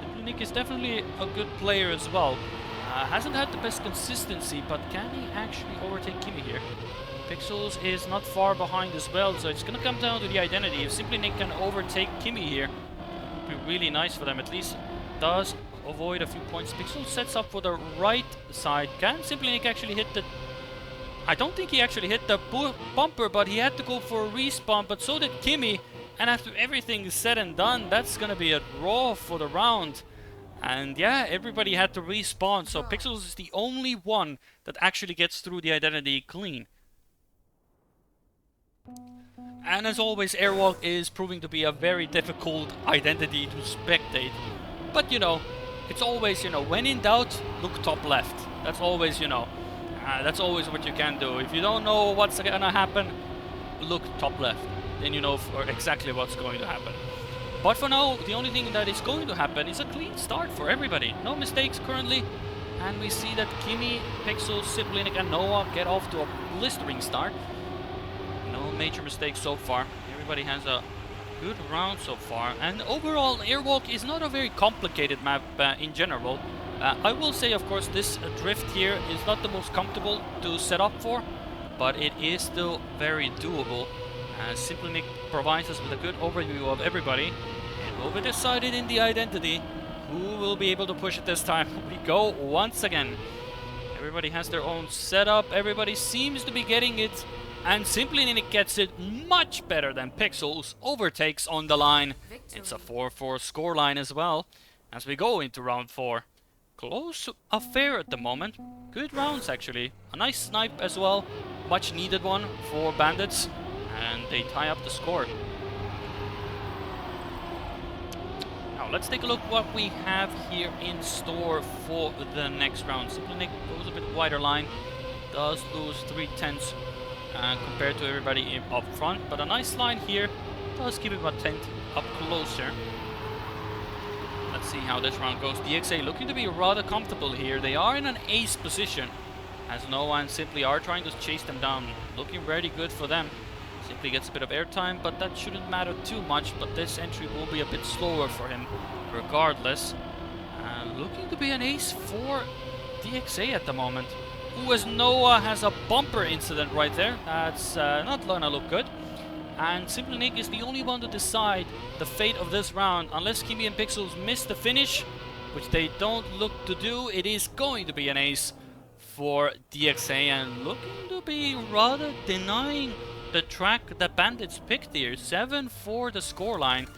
Simply Nick is definitely a good player as well. Hasn't had the best consistency, but can he actually overtake Kimi here? Pixels is not far behind as well, so it's gonna come down to the identity. If Simply Nick can overtake Kimi here, it would be really nice for them. At least does avoid a few points. Pixels sets up for the right side. Can Simply Nick actually hit the... I don't think he actually hit the bumper, but he had to go for a respawn, but so did Kimi. And after everything is said and done, that's gonna be a draw for the round. And yeah, everybody had to respawn, so Pixels is the only one that actually gets through the identity clean. And as always, Airwalk is proving to be a very difficult identity to spectate. But you know, it's always, you know, when in doubt, look top left. That's always, you know, that's always what you can do. If you don't know what's gonna happen, look top left. Then you know for exactly what's going to happen. But for now, the only thing that is going to happen is a clean start for everybody. No mistakes currently. And we see that Kimi, Pixel, Simply Nick and Noah get off to a blistering start. No major mistakes so far. Everybody has a good round so far. And overall, Airwalk is not a very complicated map in general. I will say, of course, this drift here is not the most comfortable to set up for. But it is still very doable. Simply Nick provides us with a good overview of everybody. And will be decided in the identity who will be able to push it this time. We go once again. Everybody has their own setup. Everybody seems to be getting it. And Simply Nick gets it much better than Pixels. Overtakes on the line. Victory. It's a 4-4 scoreline as well. As we go into round 4. Close affair at the moment. Good rounds actually. A nice snipe as well. Much needed one for Bandits. And they tie up the score. Now let's take a look what we have here in store for the next round. Simply Nick goes a bit wider line. Does lose 3/10 compared to everybody up front. But a nice line here. Does keep him a 10th up closer. Let's see how this round goes. DXA looking to be rather comfortable here. They are in an ace position. As Noah and Simply are trying to chase them down. Looking very good for them. Simply gets a bit of airtime, but that shouldn't matter too much. But this entry will be a bit slower for him regardless. Looking to be an ace for DXA at the moment. Ooh, as Noah has a bumper incident right there. That's not gonna look good. And Simply Nick is the only one to decide the fate of this round. Unless Kimi and Pixels miss the finish, which they don't look to do, it is going to be an ace for DXA. And looking to be rather denying the track that Bandits picked here. 7 for the scoreline.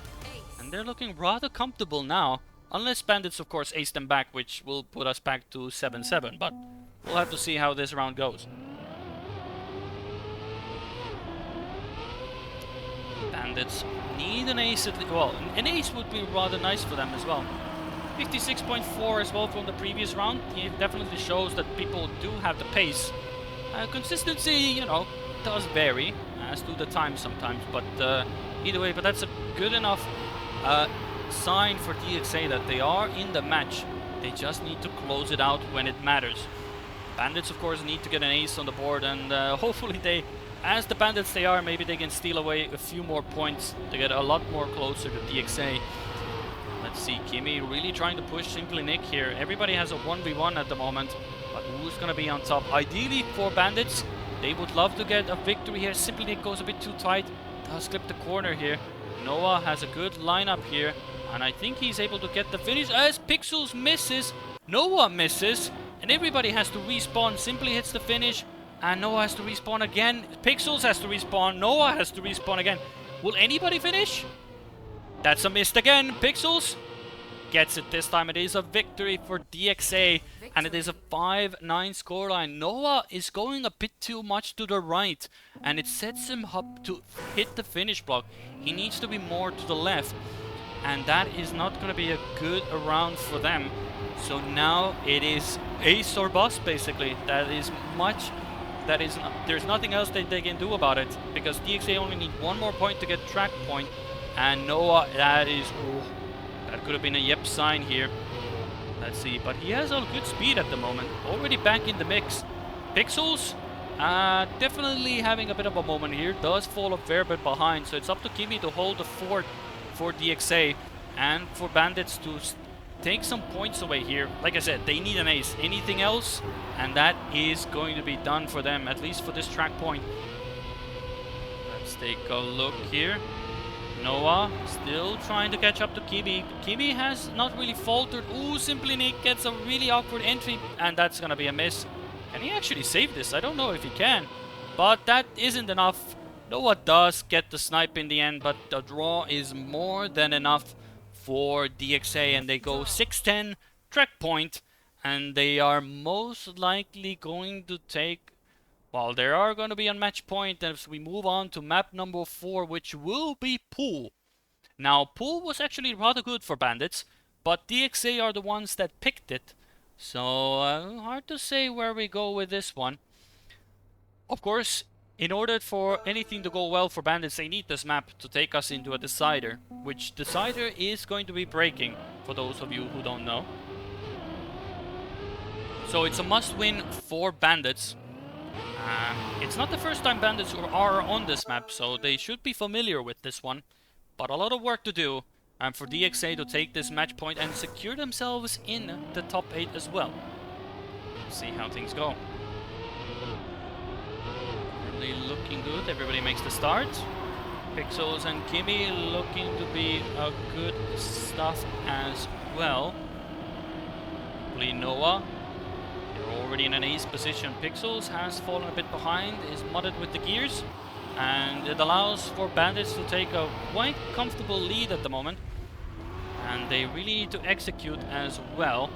And they're looking rather comfortable now. Unless Bandits, of course, ace them back, which will put us back to 7-7. But we'll have to see how this round goes. Bandits need an ace at least. Well, an ace would be rather nice for them as well. 56.4 as well from the previous round. It definitely shows that people do have the pace. Consistency, you know, does vary, as do the times sometimes, but either way, but that's a good enough sign for DXA that they are in the match. They just need to close it out when it matters. Bandits, of course, need to get an ace on the board, and hopefully they, as the bandits they are, maybe they can steal away a few more points to get a lot more closer to DXA. Let's see, Kimi really trying to push Simply Nick here. Everybody has a 1v1 at the moment, but who's going to be on top? Ideally for bandits, they would love to get a victory here. Simply Nick goes a bit too tight, does clip the corner here. Noah has a good lineup here, and I think he's able to get the finish as Pixels misses, Noah misses, and everybody has to respawn. Simply hits the finish, and Noah has to respawn again. Pixels has to respawn, Noah has to respawn again. Will anybody finish? That's a miss again. Pixels gets it this time. It is a victory for DXA, and it is a 5-9 scoreline. Noah is going a bit too much to the right, and it sets him up to hit the finish block. He needs to be more to the left, and that is not going to be a good round for them. So now it is ace or bust, basically. There's nothing else that they can do about it, because DXA only need one more point to get track point. And Noah, that could have been a yep sign here. Let's see, but he has a good speed at the moment. Already back in the mix. Pixels, definitely having a bit of a moment here. Does fall a fair bit behind, so it's up to Kimi to hold the fort for DXA. And for Bandits to take some points away here. Like I said, they need an ace. Anything else, and that is going to be done for them, at least for this track point. Let's take a look here. Noah still trying to catch up to Kimi. Kimi has not really faltered. Ooh, Simply Nick gets a really awkward entry, and that's gonna be a miss. Can he actually save this? I don't know if he can, but that isn't enough. Noah does get the snipe in the end, but the draw is more than enough for DXA, and they go 6-10 track point, and they are most likely going to take. Well, they are going to be on match point as we move on to map number 4, which will be Pool. Now, Pool was actually rather good for Bandits, but DXA are the ones that picked it. So, hard to say where we go with this one. Of course, in order for anything to go well for Bandits, they need this map to take us into a decider, which decider is going to be breaking, for those of you who don't know. So, it's a must-win for Bandits. It's not the first time Bandits are on this map, so they should be familiar with this one. But a lot of work to do for DXA to take this match point and secure themselves in the top 8 as well. Let's see how things go. Really looking good. Everybody makes the start. Pixels and Kimi looking to be a good stuff as well. Hopefully Noah. They're already in an ace position. Pixels has fallen a bit behind, is mudded with the gears, and it allows for Bandits to take a quite comfortable lead at the moment, and they really need to execute as well.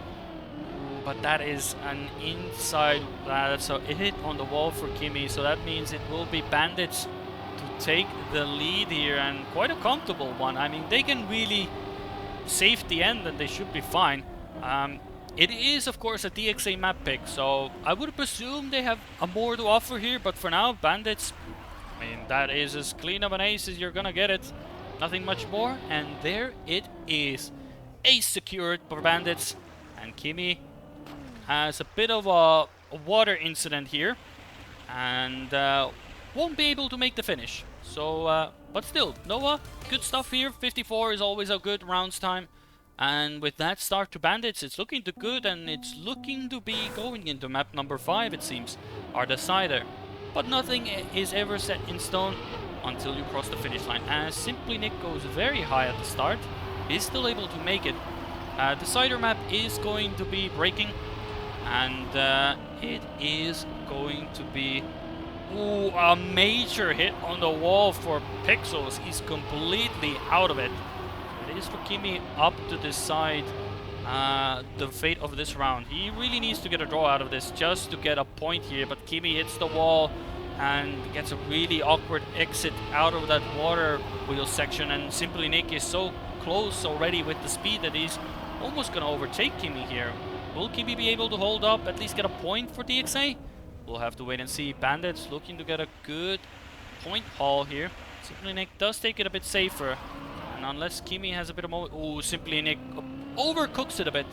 But that is an inside, that's a hit on the wall for Kimi, so that means it will be Bandits to take the lead here, and quite a comfortable one. I mean, they can really save the end and they should be fine. It is, of course, a DXA map pick, so I would presume they have a more to offer here, but for now, Bandits, I mean, that is as clean of an ace as you're gonna get it. Nothing much more, and there it is. Ace secured for Bandits, and Kimi has a bit of a water incident here, and won't be able to make the finish. So, but still, Noah, good stuff here. 54 is always a good rounds time. And with that start to Bandits, it's looking too good, and it's looking to be going into map number 5, it seems, our decider. But nothing is ever set in stone until you cross the finish line. As Simply Nick goes very high at the start, he's still able to make it. Decider map is going to be breaking, and it is going to be a major hit on the wall for Pixels. He's completely out of it. It is for Kimi up to decide the fate of this round. He really needs to get a draw out of this just to get a point here, but Kimi hits the wall and gets a really awkward exit out of that water wheel section, and Simply Nick is so close already with the speed that he's almost going to overtake Kimi here. Will Kimi be able to hold up, at least get a point for DXA? We'll have to wait and see. Bandits looking to get a good point haul here. Simply Nick does take it a bit safer. And unless Kimi has a bit of more... Ooh, Simply Nick overcooks it a bit.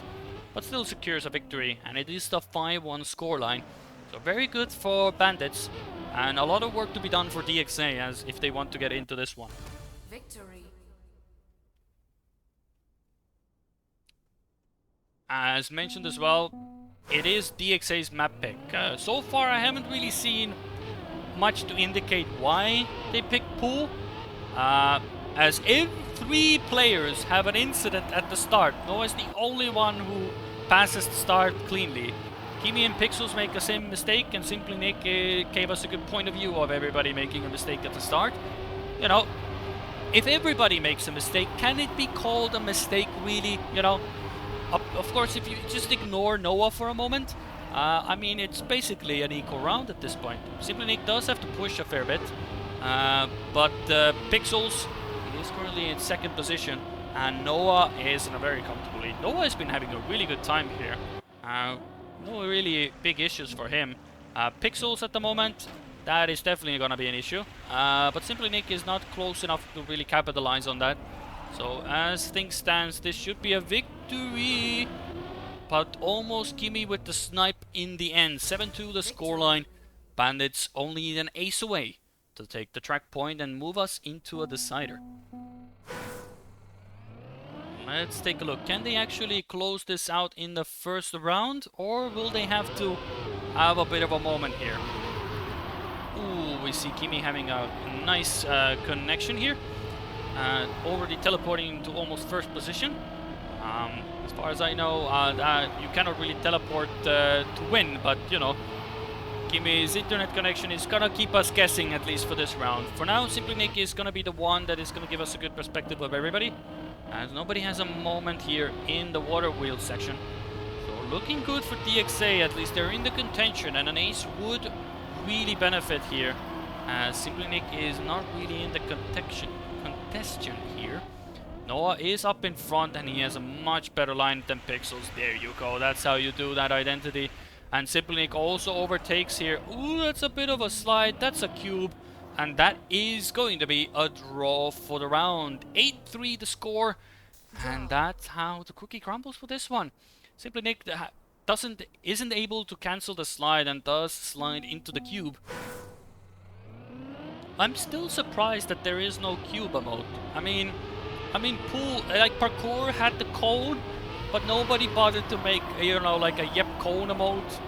But still secures a victory. And it is the 5-1 scoreline. So very good for Bandits. And a lot of work to be done for DXA as if they want to get into this one. Victory. As mentioned as well, it is DXA's map pick. So far I haven't really seen much to indicate why they picked Pool. As if 3 players have an incident at the start. Noah's the only one who passes the start cleanly. Kimi and Pixels make the same mistake, and Simply Nick gave us a good point of view of everybody making a mistake at the start. You know, if everybody makes a mistake, can it be called a mistake really? You know, of course, if you just ignore Noah for a moment, I mean, it's basically an equal round at this point. Simply Nick does have to push a fair bit, but Pixels is currently in 2nd position, and Noah is in a very comfortable lead. Noah has been having a really good time here. No really big issues for him. Pixels at the moment, that is definitely going to be an issue. But Simply Nick is not close enough to really capitalize on that. So as things stand, this should be a victory. But almost Kimi with the snipe in the end. 7-2 the scoreline. Bandits only need an ace away to take the track point and move us into a decider. Let's take a look. Can they actually close this out in the first round, or will they have to have a bit of a moment here? Ooh, we see Kimi having a nice connection here. Already teleporting to almost first position. As far as I know, you cannot really teleport to win, but you know, Kimi's internet connection is gonna keep us guessing, at least for this round. For now, Simply Nick is gonna be the one that is gonna give us a good perspective of everybody, as nobody has a moment here in the water wheel section. So looking good for DXA, at least they're in the contention, and an ace would really benefit here, as Simply Nick is not really in the contention here. Noah is up in front, and he has a much better line than Pixels. There you go, that's how you do that identity. And Simply Nick also overtakes here. Ooh, that's a bit of a slide, that's a cube. And that is going to be a draw for the round. 8-3 the score. And that's how the cookie crumbles for this one. Simply Nick isn't able to cancel the slide and does slide into the cube. I'm still surprised that there is no cube emote. I mean, Pool, like Parkour had the code, but nobody bothered to make, you know, like a Yep cone emote,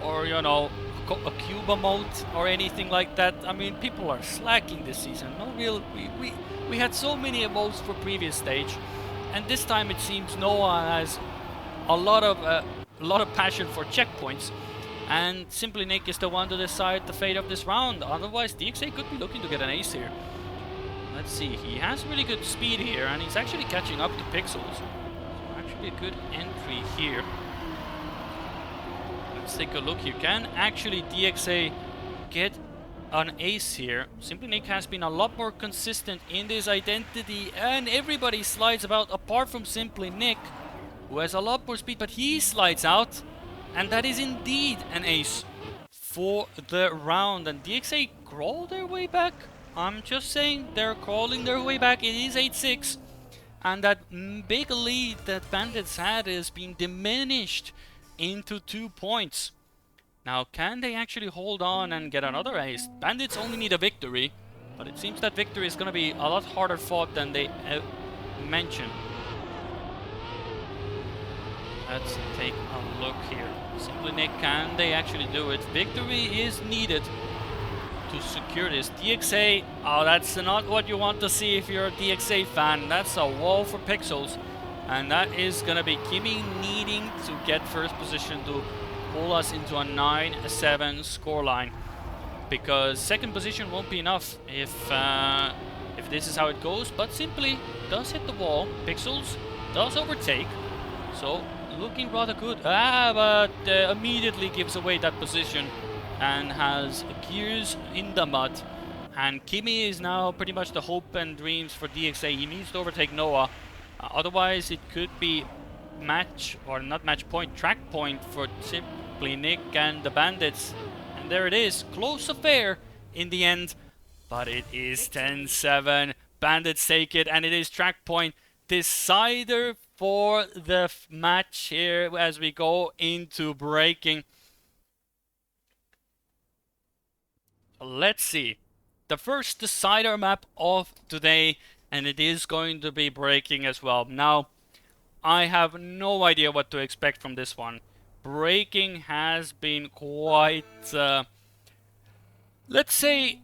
or, you know, a cube emote, or anything like that. I mean, people are slacking this season. No real, we had so many emotes for previous stage, and this time it seems Noah has a lot of passion for checkpoints, and Simply Nick is the one to decide the fate of this round. Otherwise, DXA could be looking to get an ace here. Let's see, he has really good speed here, and he's actually catching up to Pixels. So actually a good entry here. Let's take a look here. Can actually DXA get an ace here? Simply Nick has been a lot more consistent in this identity, and everybody slides out apart from Simply Nick, who has a lot more speed, but he slides out, and that is indeed an ace for the round. And DXA crawl their way back. I'm just saying, they're crawling their way back. It is 8-6, and that big lead that Bandits had is being diminished into 2 points. Now, can they actually hold on and get another ace? Bandits only need a victory, but it seems that victory is going to be a lot harder fought than they mentioned. Let's take a look here. Simply Nick, can they actually do it? Victory is needed to secure this. DXA, oh, that's not what you want to see if you're a DXA fan. That's a wall for Pixels. And that is going to be Kimi needing to get first position to pull us into a 9-7 scoreline. Because second position won't be enough if this is how it goes. But Simply does hit the wall. Pixels does overtake. So looking rather good. But immediately gives away that position and has gears in the mud. And Kimi is now pretty much the hope and dreams for DXA. He needs to overtake Noah. Otherwise, it could be match, or not match point, track point for Simply Nick and the Bandits. And And there it is. Close affair in the end. But it is 10-7. Bandits take it, and it is track point decider for the match here as we go into breaking. Let's see. The first decider map of today, and it is going to be breaking as well. Now, I have no idea what to expect from this one. Breaking has been quite, let's say,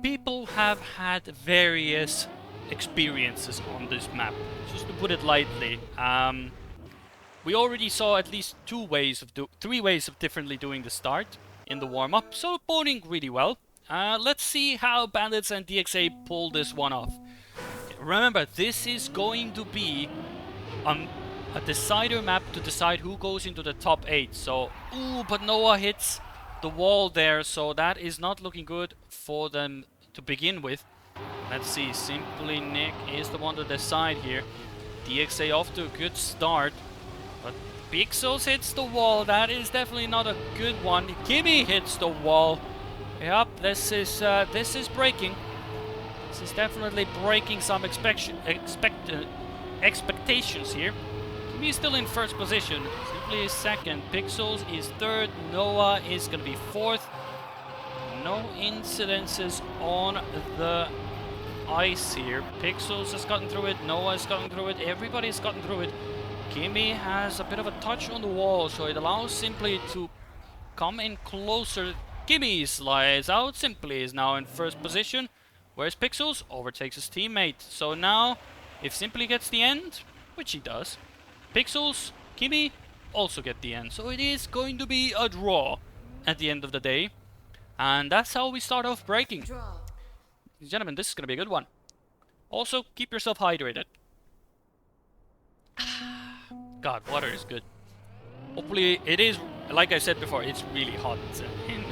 people have had various experiences on this map, just to put it lightly. We already saw at least three ways of differently doing the start in the warm-up, so going really well. Let's see how Bandits and DXA pull this one off. Remember, this is going to be a decider map to decide who goes into the top 8. So, but Noah hits the wall there, so that is not looking good for them to begin with. Let's see, Simply Nick is the one to decide here. DXA off to a good start, but Pixels hits the wall. That is definitely not a good one. Kimmy hits the wall. Yep, this is breaking. This is definitely breaking some expectations here. Kimmy is still in first position. Simply is second. Pixels is third. Noah is going to be fourth. No incidences on the ice here. Pixels has gotten through it. Noah has gotten through it. Everybody's gotten through it. Kimmy has a bit of a touch on the wall, so it allows Simply to come in closer. Kimmy slides out. Simply is now in first position. Whereas Pixels overtakes his teammate. So now, if Simply gets the end, which he does, Pixels, Kimmy also get the end. So it is going to be a draw at the end of the day. And that's how we start off breaking. Draw. Ladies and gentlemen, this is going to be a good one. Also, keep yourself hydrated. God, water is good. Hopefully, it is, like I said before, it's really hot in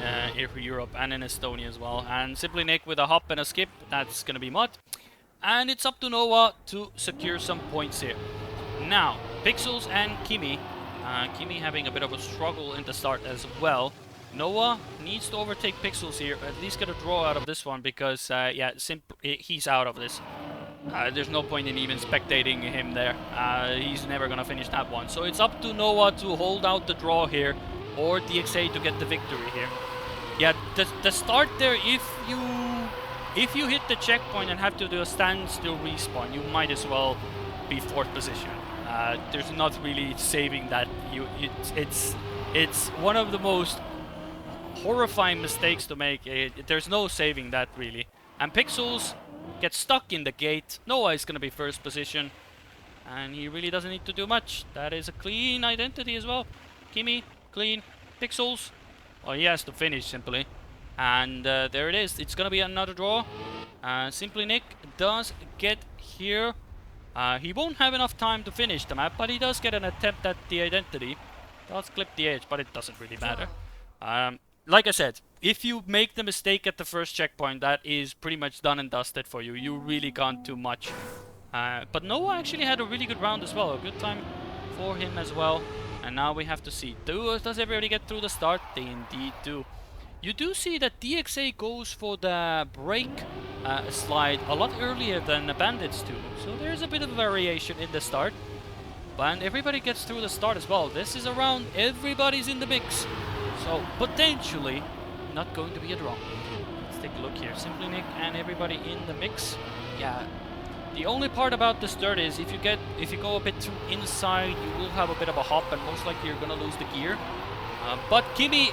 Europe and in Estonia as well. And Simply Nick with a hop and a skip, that's going to be mud. And it's up to Noah to secure some points here. Now, Pixels and Kimmy. Kimmy having a bit of a struggle in the start as well. Noah needs to overtake Pixels here, at least get a draw out of this one, because yeah, he's out of this. There's no point in even spectating him there. He's never gonna finish that one. So it's up to Noah to hold out the draw here, or DXA to get the victory here. Yeah, the start there, if you hit the checkpoint and have to do a standstill respawn, you might as well be fourth position. There's not really saving that. It's one of the most horrifying mistakes to make. There's no saving that really. And Pixels gets stuck in the gate. Noah is going to be first position, and he really doesn't need to do much. That is a clean identity as well. Kimmy, clean. Pixels, well, he has to finish simply. And there it is. It's going to be another draw. Simply Nick does get here. He won't have enough time to finish the map, but he does get an attempt at the identity. Does clip the edge, but it doesn't really matter. Like I said, if you make the mistake at the first checkpoint, that is pretty much done and dusted for you. You really can't do much. But Noah actually had a really good round as well. A good time for him as well. And now we have to see, does everybody get through the start? They indeed do. You do see that DXA goes for the break slide a lot earlier than the Bandits do. So there's a bit of variation in the start. And everybody gets through the start as well. This is a round, everybody's in the mix. So, potentially, not going to be a draw. Let's take a look here. Simply Nick and everybody in the mix. Yeah. The only part about this dirt is if you go a bit too inside, you will have a bit of a hop, and most likely you're gonna lose the gear. But Kimmy,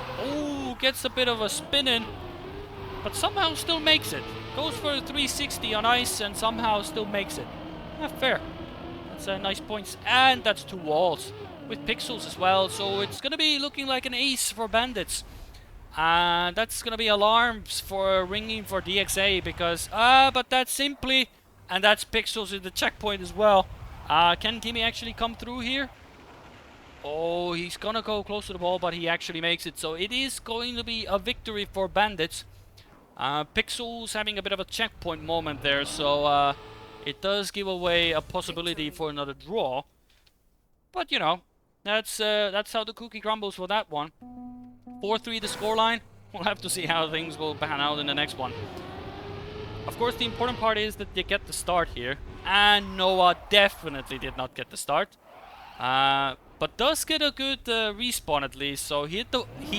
gets a bit of a spin in, but somehow still makes it. Goes for a 360 on ice and somehow still makes it. Not fair. That's nice points, and that's 2 walls. With Pixels as well, so it's gonna be looking like an ace for Bandits. That's gonna be alarms for ringing for DXA, because but that's Simply, and that's Pixels in the checkpoint as well. Can Kimmy actually come through here? Oh, he's gonna go close to the ball, but he actually makes it, so it is going to be a victory for Bandits. Pixels having a bit of a checkpoint moment there, so it does give away a possibility for another draw. But you know, that's how the cookie crumbles for that one. 4-3 the scoreline. We'll have to see how things will pan out in the next one. Of course, the important part is that they get the start here. And Noah definitely did not get the start. But does get a good respawn at least. So he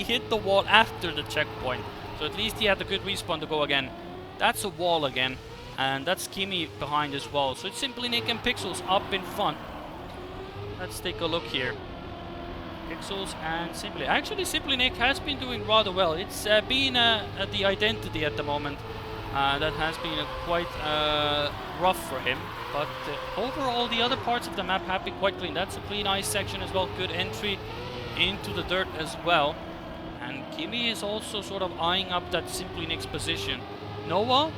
hit the wall after the checkpoint. So at least he had a good respawn to go again. That's a wall again. And that's Kimi behind as well. So it's Simply Nick and Pixels up in front. Let's take a look here. Pixels and Simply. Actually, Simply Nick has been doing rather well. It's been the identity at the moment. That has been quite rough for him. But overall, the other parts of the map have been quite clean. That's a clean ice section as well. Good entry into the dirt as well. And Kimi is also sort of eyeing up that Simply Nick's position. Noah,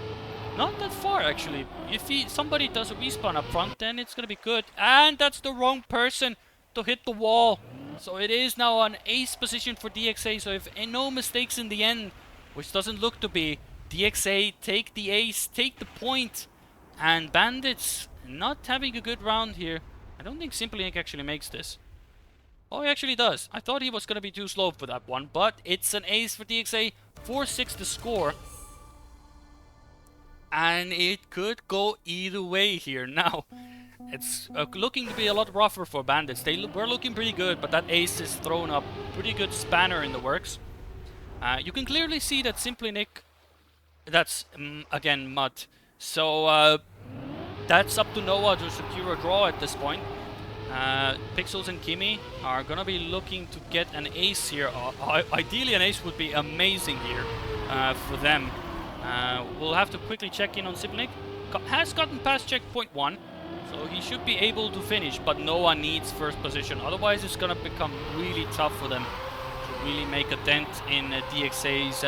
not that far actually. If somebody does a respawn up front, then it's gonna be good. And that's the wrong person to hit the wall. So it is now an ace position for DXA. So if no mistakes in the end, which doesn't look to be, DXA take the ace, take the point. And Bandits not having a good round here. I don't think Simply Nick actually makes this. Oh, he actually does. I thought he was going to be too slow for that one, but it's an ace for DXA. 4-6 the score. And it could go either way here. Now, it's looking to be a lot rougher for Bandits. They were looking pretty good, but that ace is thrown up. Pretty good spanner in the works. You can clearly see that Simply Nick... That's, again, mud. So, that's up to Noah to secure a draw at this point. Pixels and Kimi are going to be looking to get an ace here. Ideally, an ace would be amazing here for them. We'll have to quickly check in on Simply Nick. Has gotten past checkpoint 1, so he should be able to finish, but Noah needs first position. Otherwise, it's going to become really tough for them to really make a dent in DXA's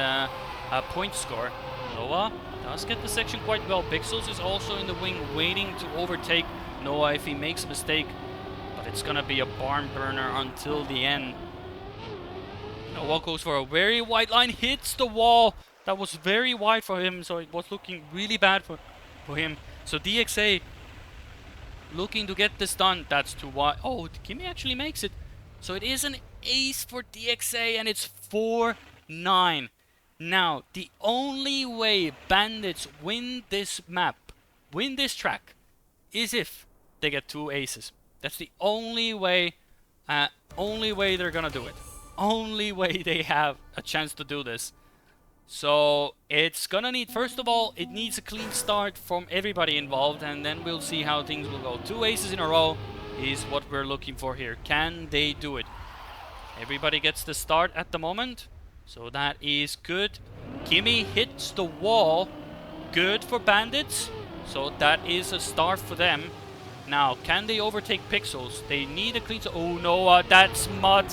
point score. Noah does get the section quite well. Pixels is also in the wing waiting to overtake Noah if he makes a mistake. But it's gonna be a barn burner until the end. Noah goes for a very wide line, hits the wall. That was very wide for him, so it was looking really bad for him. So DXA looking to get this done. That's too wide. Oh, Kimi actually makes it. So it is an ace for DXA and it's 4-9. Now, the only way Bandits win this map, win this track, is if they get 2 aces. That's the only way they're gonna do it. Only way they have a chance to do this. So, it's gonna need, first of all, it needs a clean start from everybody involved, and then we'll see how things will go. 2 aces in a row is what we're looking for here. Can they do it? Everybody gets the start at the moment. So that is good. Kimi hits the wall. Good for Bandits. So that is a start for them. Now, can they overtake Pixels? They need a clean... Oh, no, that's mud.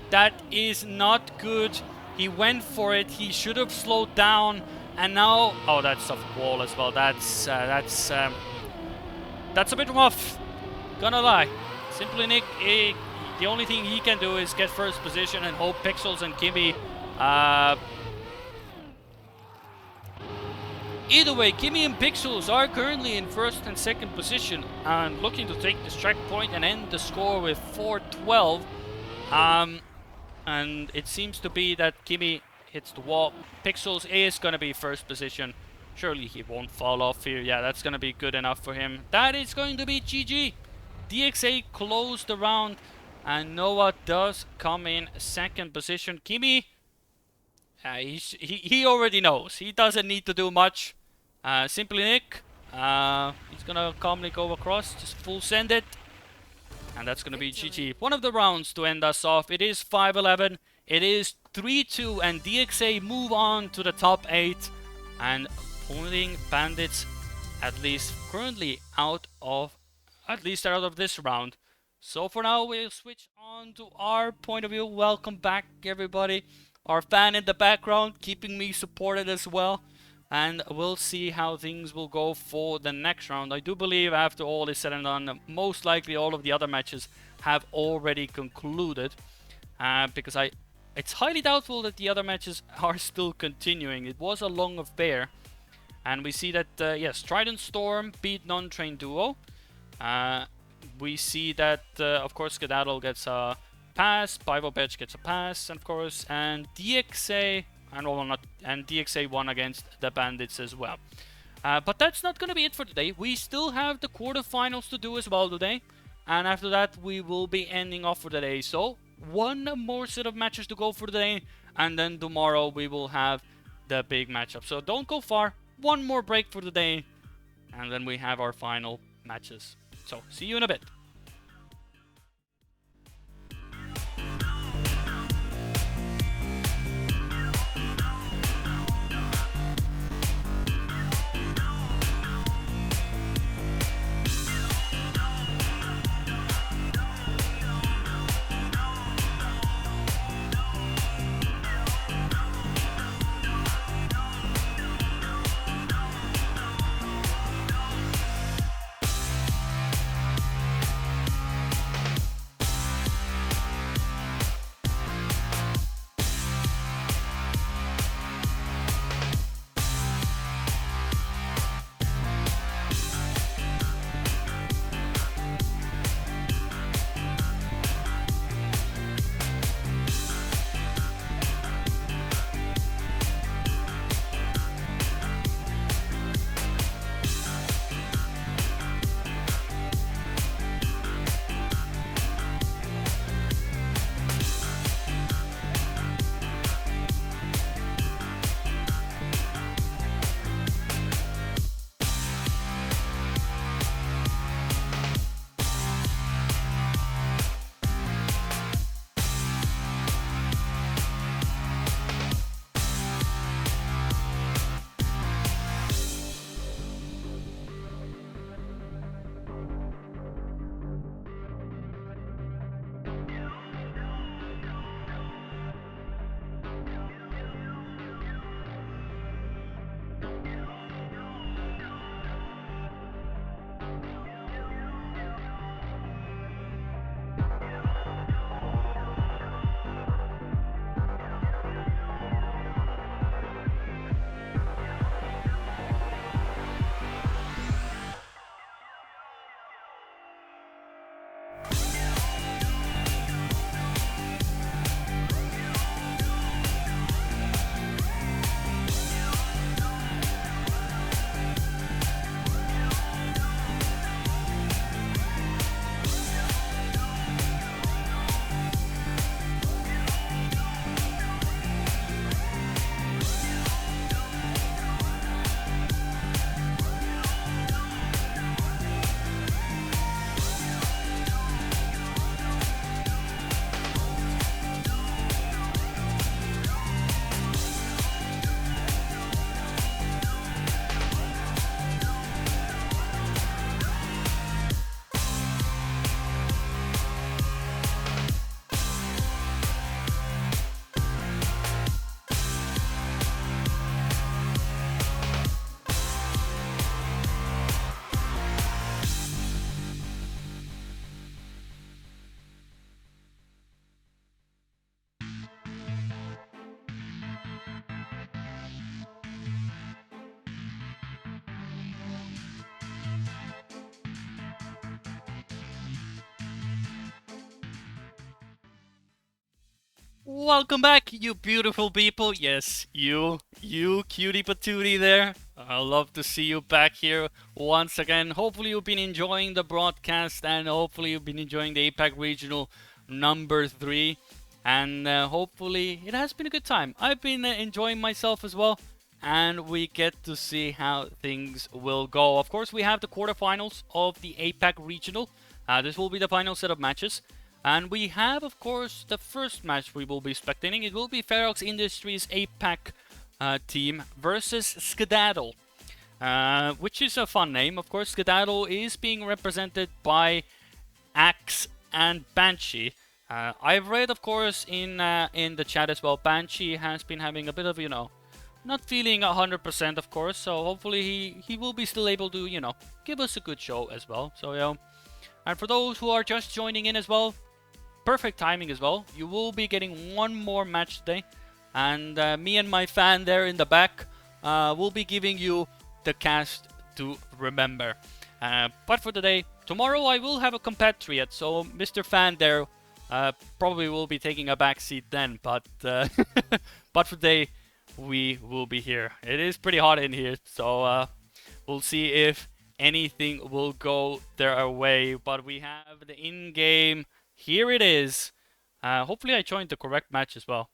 That is not good. He went for it. He should have slowed down. And now... Oh, that's a wall as well. That's a bit rough. Gonna lie. Simply Nick, the only thing he can do is get first position and hope Pixels and Kimi... Either way, Kimi and Pixels are currently in first and second position and looking to take this track point and end the score with 4-12. And it seems to be that Kimi hits the wall. Pixels is going to be first position. Surely he won't fall off here. Yeah, that's going to be good enough for him. That is going to be GG. DXA closed the round and Noah does come in second position. Kimi... he already knows. He doesn't need to do much. Simply Nick. He's gonna calmly go across. Just full send it. And that's gonna be GG. One of the rounds to end us off. It is 5-11. It is 3-2. And DXA move on to the top 8. And pulling Bandits at least currently out of this round. So for now we'll switch on to our point of view. Welcome back everybody. Our fan in the background keeping me supported as well, and we'll see how things will go for the next round. I do believe after all is said and done, most likely all of the other matches have already concluded, because it's highly doubtful that the other matches are still continuing. It was a long affair, and we see that yes, Trident Storm beat Non-Train Duo. We see that of course Skedaddle gets a pass, Pivo Bitch gets a pass, and of course, and DXA and well, not and DXA won against the Bandits as well. But that's not gonna be it for today. We still have the quarterfinals to do as well today, and after that we will be ending off for the day. So one more set of matches to go for the day, and then tomorrow we will have the big matchup. So don't go far. One more break for the day, and then we have our final matches. So see you in a bit. Welcome back, you beautiful people. Yes, you cutie patootie there. I love to see you back here once again. Hopefully you've been enjoying the broadcast, and hopefully you've been enjoying the APAC Regional number 3. And hopefully it has been a good time. I've been enjoying myself as well, and we get to see how things will go. Of course, we have the quarterfinals of the APAC Regional. This will be the final set of matches. And we have, of course, the first match we will be spectating. It will be Ferox Industries APAC team versus Skedaddle, which is a fun name. Of course, Skedaddle is being represented by Axe and Banshee. I've read, of course, in the chat as well, Banshee has been having a bit of, not feeling 100%, of course. So hopefully he will be still able to, give us a good show as well. So, and for those who are just joining in as well, perfect timing as well. You will be getting one more match today, and me and my fan there in the back will be giving you the cast to remember. But for today, tomorrow I will have a compatriot, so Mr. Fan there probably will be taking a back seat then. But but for today, we will be here. It is pretty hot in here, so we'll see if anything will go their way. But we have the in-game. Here it is. Hopefully I joined the correct match as well.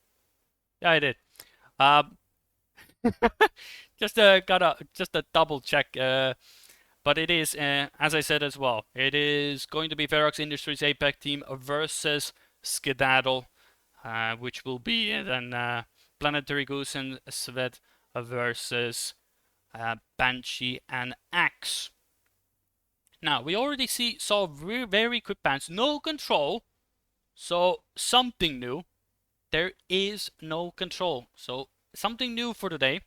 Yeah, I did. Um, just just a double check. But it is, as I said as well, it is going to be Ferox Industries APAC team versus Skedaddle, which will be then Planetary Goose and Svet versus Banshee and Axe. Now, we already saw very quick bans. No control, so something new. There is no control, so something new for today.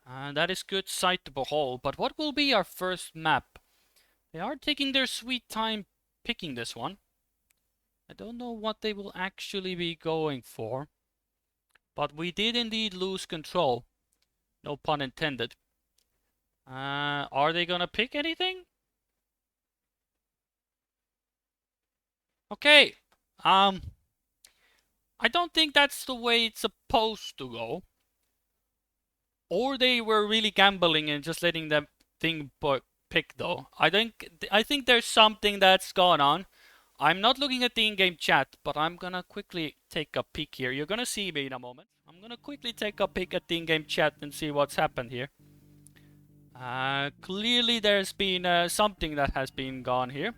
That is good sight to behold. But what will be our first map? They are taking their sweet time picking this one. I don't know what they will actually be going for. But we did indeed lose control. No pun intended. Are they gonna pick anything? Okay. I don't think that's the way it's supposed to go. Or they were really gambling and just letting them pick though. I think there's something that's gone on. I'm not looking at the in-game chat, but I'm gonna quickly take a peek here. You're gonna see me in a moment. I'm gonna quickly take a peek at the in-game chat and see what's happened here. Clearly there's been something that has been gone here.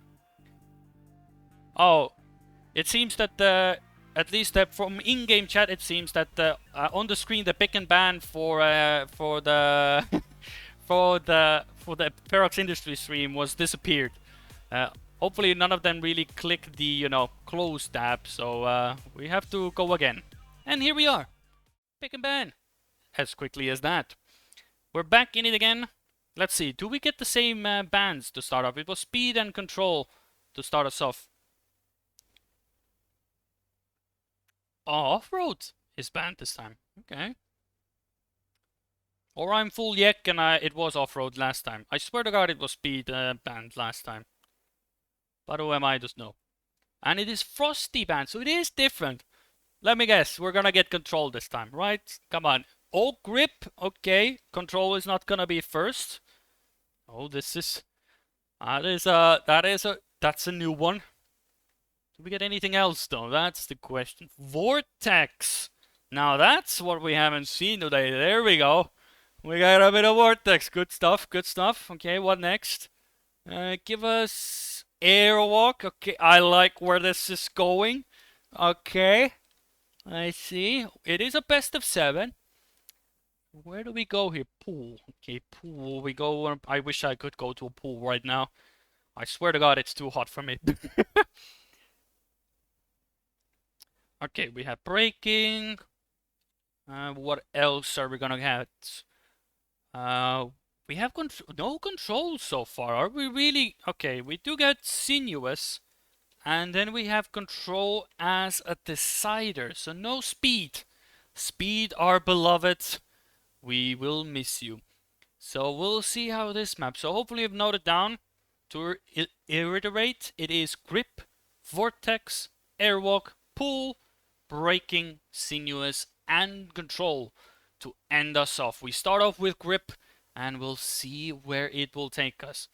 Oh, it seems that at least from in-game chat, it seems that on the screen the pick and ban for the for the Ferox Industries stream was disappeared. Hopefully none of them really clicked the close tab, so we have to go again. And here we are, pick and ban, as quickly as that. We're back in it again. Let's see, do we get the same bans to start off? It was speed and control to start us off. Oh, off-road is banned this time. Okay. Or I'm full yek and it was off-road last time. I swear to God it was speed banned last time. But who am I to know? And it is frosty banned, so it is different. Let me guess, we're gonna get control this time, right? Come on. Oh, grip. Okay, control is not gonna be first. Oh, that's a new one. Do we get anything else though? That's the question. Vortex. Now that's what we haven't seen today. There we go. We got a bit of vortex. Good stuff. Good stuff. Okay, what next? Give us airwalk. Okay, I like where this is going. Okay, I see. It is a best of 7. Where do we go here? Pool. Okay, pool. We go. I wish I could go to a pool right now. I swear to God, it's too hot for me. Okay, we have braking. What else are we gonna get? We have no control so far. Are we really? Okay, we do get sinuous. And then we have control as a decider. So no speed. Speed, our beloved. We will miss you. So we'll see how this map. So hopefully you've noted down. To reiterate, it is grip, vortex, airwalk, pull, braking, sinuous, and control to end us off. We start off with grip and we'll see where it will take us.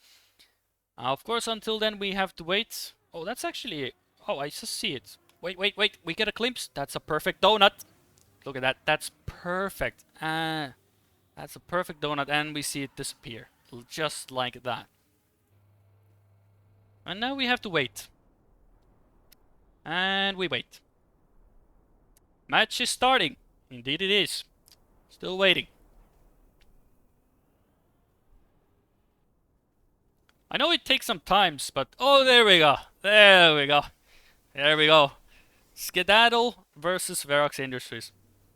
Of course, until then we have to wait. Oh, that's actually... Oh, I just see it. Wait. We get a glimpse. That's a perfect donut. Look at that. That's perfect. That's a perfect donut and we see it disappear. Just like that. And now we have to wait. And we wait. Match is starting. Indeed it is. Still waiting. I know it takes some times, but... Oh, there we go. There we go. There we go. Skedaddle versus Ferox Industries.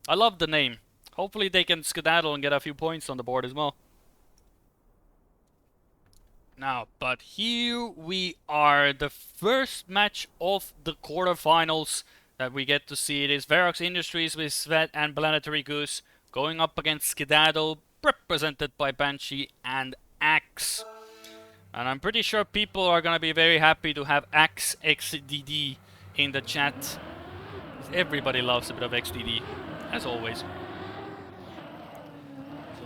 I love the name. Hopefully they can skedaddle and get a few points on the board as well. Now, but here we are. The first match of the quarterfinals that we get to see. It is Ferox Industries with Svet and Planetary Goose going up against Skedaddle, represented by Banshee and Axe. And I'm pretty sure people are gonna be very happy to have Axe XDD in the chat. Everybody loves a bit of XDD, as always.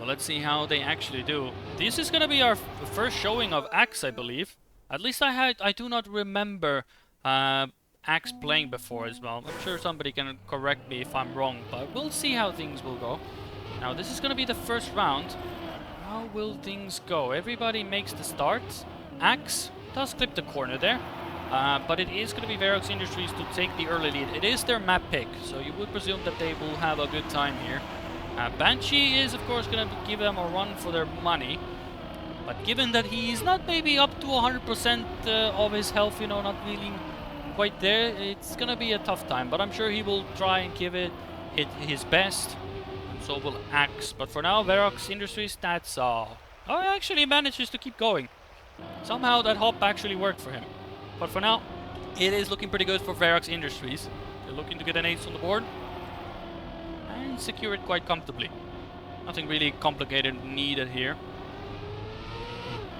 let's see how they actually do. This is gonna be our first showing of Axe, I believe. At least I do not remember Axe playing before as well. I'm sure somebody can correct me if I'm wrong, but we'll see how things will go. Now this is gonna be the first round. How will things go? Everybody makes the start. Axe does clip the corner there. But it is going to be Verox Industries to take the early lead. It is their map pick, so you would presume that they will have a good time here. Banshee is, of course, going to give them a run for their money. But given that he's not maybe up to 100% of his health, you know, not feeling quite there, it's going to be a tough time. But I'm sure he will try and give it his best. And so will Axe. But for now, Verox Industries, that's all. Oh, he actually manages to keep going. Somehow that hop actually worked for him. But for now, it is looking pretty good for Verox Industries. They're looking to get an ace on the board and secure it quite comfortably. Nothing really complicated needed here.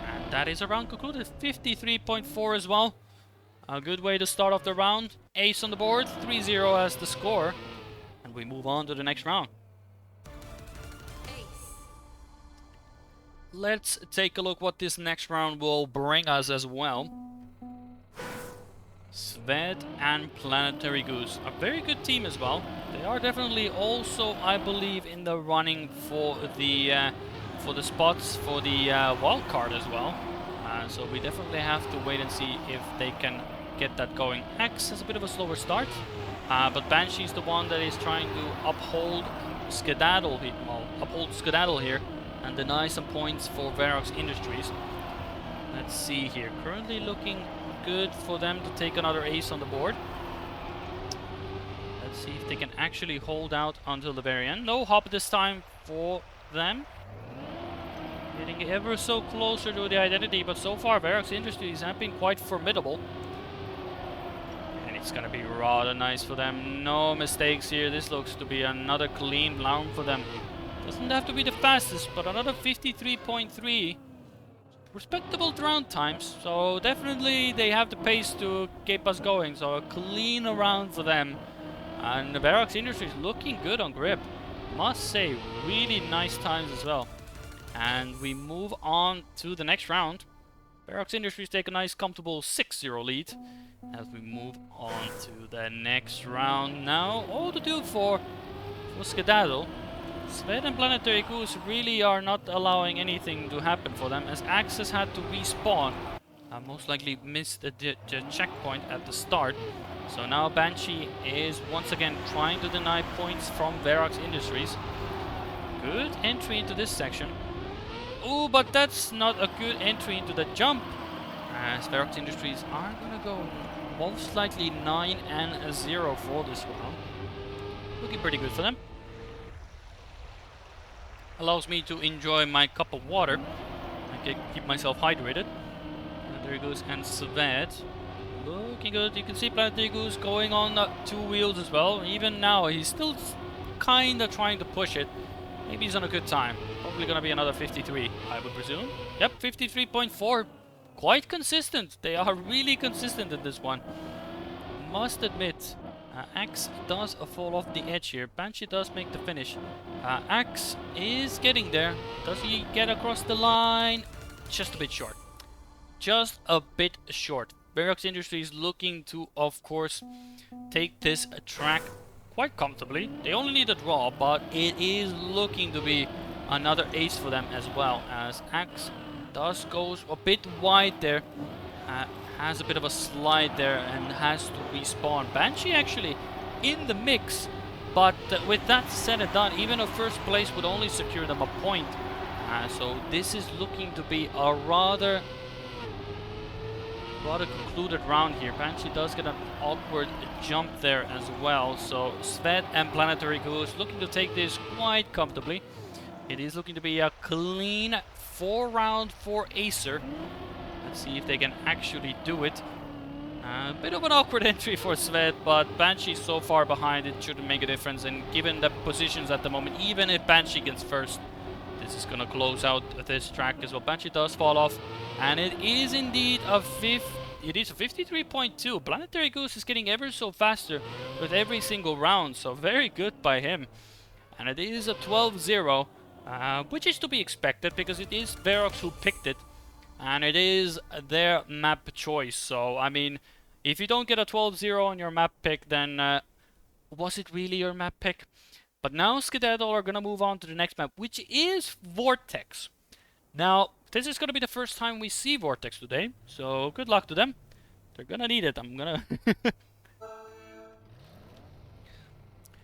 And that is a round concluded. 53.4 as well. A good way to start off the round. Ace on the board, 3-0 as the score. And we move on to the next round. Ace. Let's take a look what this next round will bring us as well. Sved and Planetary Goose. A very good team as well. They are definitely also, I believe, in the running for the spots for the wild card as well. So we definitely have to wait and see if they can get that going. Axe has a bit of a slower start, but Banshee is the one that is trying to uphold Skedaddle here and deny some points for Verox Industries. Let's see here. Currently looking good for them to take another ace on the board. Let's see if they can actually hold out until the very end. No hop this time for them. Getting ever so closer to the identity, but so far Verox Industries have been quite formidable. And it's gonna be rather nice for them. No mistakes here. This looks to be another clean round for them. Doesn't have to be the fastest, but another 53.3. Respectable round times, so definitely they have the pace to keep us going, so a clean round for them. And the Verox Industries looking good on grip. Must say, really nice times as well. And we move on to the next round. Verox Industries take a nice comfortable 6-0 lead as we move on to the next round. Now all to do for Skedaddle. Sved and Planetary Goose really are not allowing anything to happen for them, as Axe has had to respawn. Most likely missed the checkpoint at the start. So now Banshee is once again trying to deny points from Verox Industries. Good entry into this section. Oh, but that's not a good entry into the jump, as Verox Industries are going to go most likely 9-0 for this round. Looking pretty good for them. Allows me to enjoy my cup of water. I can keep myself hydrated. And there goes and Sved. Looking good. You can see Planetary Goose going on 2 wheels as well. Even now, he's still kind of trying to push it. Maybe he's on a good time. Probably going to be another 53, I would presume. Yep, 53.4. Quite consistent. They are really consistent in this one. Must admit. Axe does fall off the edge here. Banshee does make the finish. Axe is getting there. Does he get across the line? Just a bit short. Just a bit short. Verox Industries looking to, of course, take this track quite comfortably. They only need a draw, but it is looking to be another ace for them as well, as Axe does go a bit wide there. Has a bit of a slide there and has to respawn. Banshee actually in the mix, but with that said and done, even a first place would only secure them a point. So this is looking to be a rather concluded round here. Banshee does get an awkward jump there as well. So Sved and Planetary Goose looking to take this quite comfortably. It is looking to be a clean 4-round for Acer. Let's see if they can actually do it. A bit of an awkward entry for Sved, but Banshee so far behind, it shouldn't make a difference. And given the positions at the moment, even if Banshee gets first, this is going to close out this track as well. Banshee does fall off, and it is indeed a 53.2. Planetary Goose is getting ever so faster with every single round, so very good by him. And it is a 12-0. which is to be expected because it is Verox who picked it, and it is their map choice. So, I mean, if you don't get a 12-0 on your map pick, then was it really your map pick? But now Skedaddle are gonna move on to the next map, which is Vortex. Now, this is gonna be the first time we see Vortex today, so good luck to them. They're gonna need it. I'm gonna...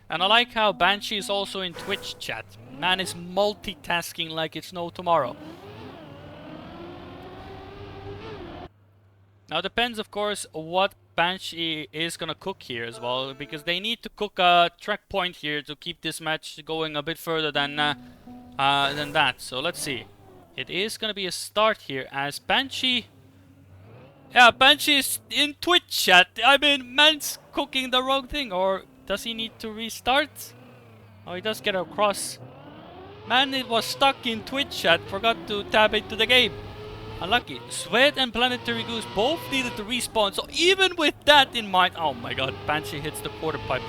And I like how Banshee is also in Twitch chat. Man is multitasking like it's no tomorrow. Now, depends, of course, what Banshee is gonna cook here as well, because they need to cook a track point here to keep this match going a bit further than that. So let's see. It is gonna be a start here as Banshee. Yeah, Banshee is in Twitch chat. I mean, man's cooking the wrong thing, or does he need to restart? Oh, he does get across. Man, it was stuck in Twitch chat. Forgot to tab into the game. Unlucky. Sweat and Planetary Goose both needed to respawn. So even with that in mind... Oh my god, Banshee hits the quarter pipe.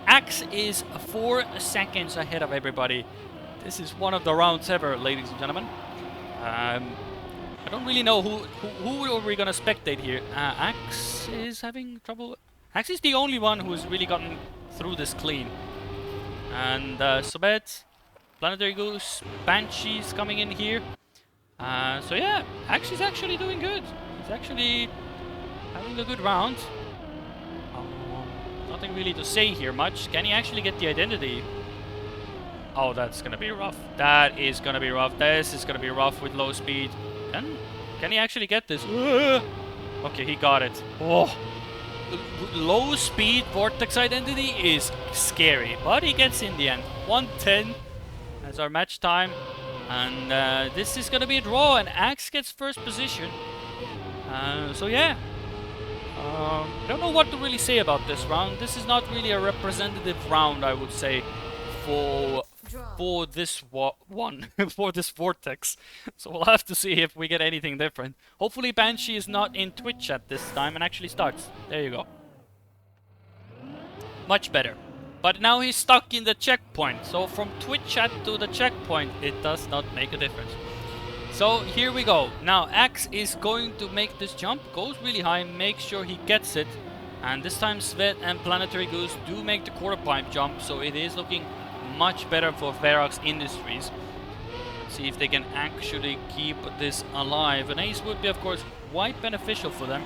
Axe is 4 seconds ahead of everybody. This is one of the rounds ever, ladies and gentlemen. I don't really know who are we gonna spectate here. Axe is having trouble. Axe is the only one who's really gotten through this clean. And Sobet, Planetary Goose, Banshee's coming in here. So yeah, Axe is actually doing good. He's actually having a good round. Nothing really to say here much. Can he actually get the identity? Oh, that's gonna be rough. That is gonna be rough. This is gonna be rough with low speed. Can he actually get this? Okay, he got it. Oh, low speed Vortex identity is scary, but he gets in the end. 110 as our match time. And this is gonna be a draw, and Axe gets first position. So yeah, I don't know what to really say about this round. This is not really a representative round, I would say, for this one, for this Vortex. So we'll have to see if we get anything different. Hopefully Banshee is not in Twitch chat this time and actually starts. There you go. Much better. But now he's stuck in the checkpoint. So from Twitch chat to the checkpoint, it does not make a difference. So here we go. Now Axe is going to make this jump. Goes really high, makes sure he gets it. And this time Svet and Planetary Goose do make the quarter pipe jump. So it is looking much better for Verox Industries. Let's see if they can actually keep this alive. An ace would be, of course, quite beneficial for them.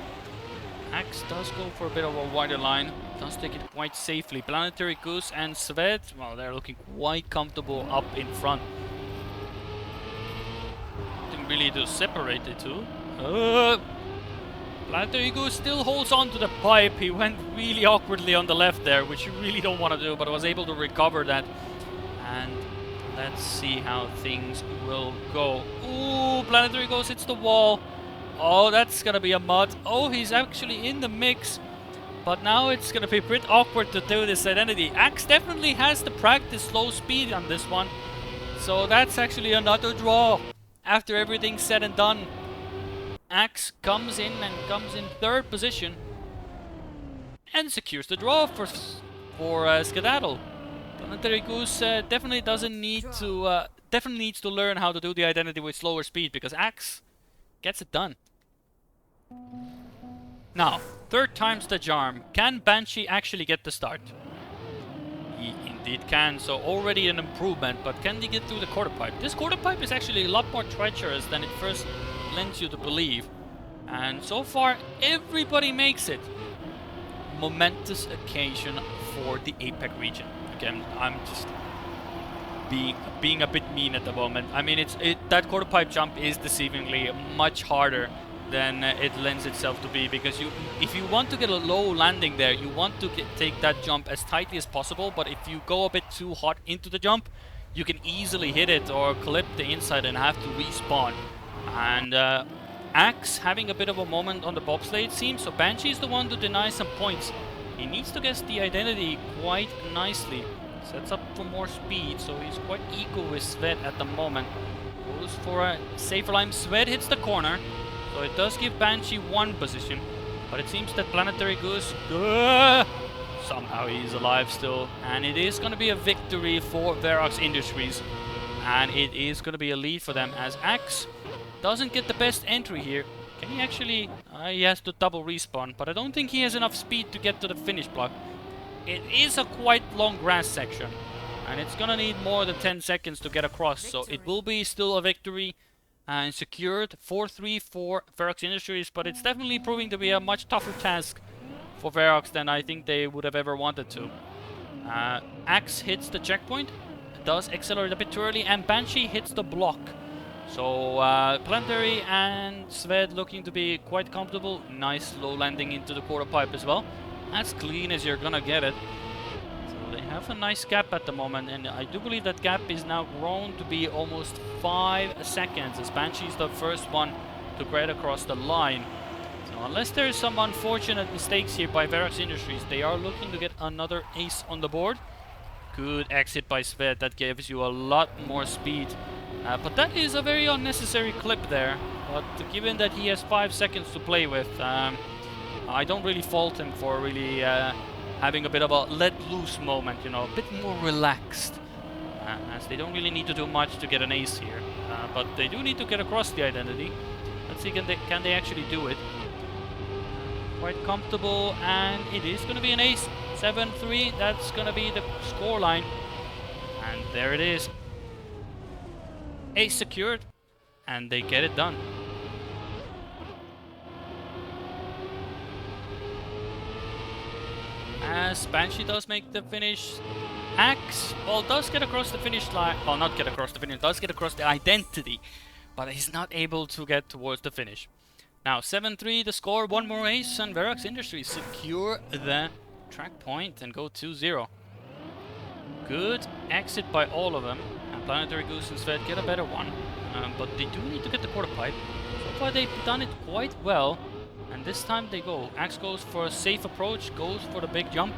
Axe does go for a bit of a wider line. Does take it quite safely. Planetary Goose and Svet, well, they're looking quite comfortable up in front. Nothing really to separate the two. Planetary Goose still holds on to the pipe. He went really awkwardly on the left there, which you really don't want to do, but was able to recover that. And let's see how things will go. Ooh, Planetary Goose hits the wall. Oh, that's gonna be a mud. Oh, he's actually in the mix. But now it's gonna be a bit awkward to do this identity. Axe definitely has to practice low speed on this one. So that's actually another draw. After everything's said and done, Axe comes in and comes in third position. And secures the draw for Skedaddle. Planetary Goose definitely doesn't need to... definitely needs to learn how to do the identity with slower speed, because Axe gets it done. Now, third time's the charm. Can Banshee actually get the start? He indeed can, so already an improvement, but can they get through the quarter pipe? This quarter pipe is actually a lot more treacherous than it first lends you to believe. And so far, everybody makes it. Momentous occasion for the APAC region. Again, I'm just being a bit mean at the moment. I mean, that quarter pipe jump is deceivingly much harder than it lends itself to be, because if you want to get a low landing there, you want to take that jump as tightly as possible, but if you go a bit too hot into the jump, you can easily hit it or clip the inside and have to respawn. And Axe having a bit of a moment on the bobsleigh, it seems, so Banshee is the one to deny some points. He needs to guess the identity quite nicely. Sets up for more speed, so he's quite equal with Svet at the moment. Goes for a safer line. Svet hits the corner, so it does give Banshee one position. But it seems that Planetary Goose... somehow he's alive still. And it is going to be a victory for Verox Industries. and it is going to be a lead for them as Axe doesn't get the best entry here. Can he actually... he has to double respawn, but I don't think he has enough speed to get to the finish block. It is a quite long grass section, and it's gonna need more than 10 seconds to get across, so it will be still a victory and secured 4-3 for Ferox Industries, but it's definitely proving to be a much tougher task for Ferox than I think they would have ever wanted to. Axe hits the checkpoint, does accelerate a bit too early, and Banshee hits the block. So Planetary and Sved looking to be quite comfortable. Nice low landing into the quarter pipe as well. As clean as you're gonna get it. So they have a nice gap at the moment, and I do believe that gap is now grown to be almost 5 seconds, as Banshee's the first one to get across the line. So unless there's some unfortunate mistakes here by Ferox Industries, they are looking to get another ace on the board. Good exit by Sved, that gives you a lot more speed. But that is a very unnecessary clip there. But given that he has 5 seconds to play with, I don't really fault him for really having a bit of a let loose moment, you know, a bit more relaxed. As they don't really need to do much to get an ace here. But they do need to get across the identity. Let's see, can they actually do it? Quite comfortable, and it is going to be an ace. 7-3, that's going to be the scoreline. And there it is. Ace secured, and they get it done. As Banshee does make the finish, Axe, well, does get across the finish line. Well, not get across the finish, does get across the identity, but he's not able to get towards the finish. Now, 7-3 the score, one more ace, and Ferox Industries secure the track point and go 2-0. Good exit by all of them, and Planetary Goose and Sved get a better one, but they do need to get the quarter pipe. So far they've done it quite well, and this time they go. Axe goes for a safe approach, goes for the big jump,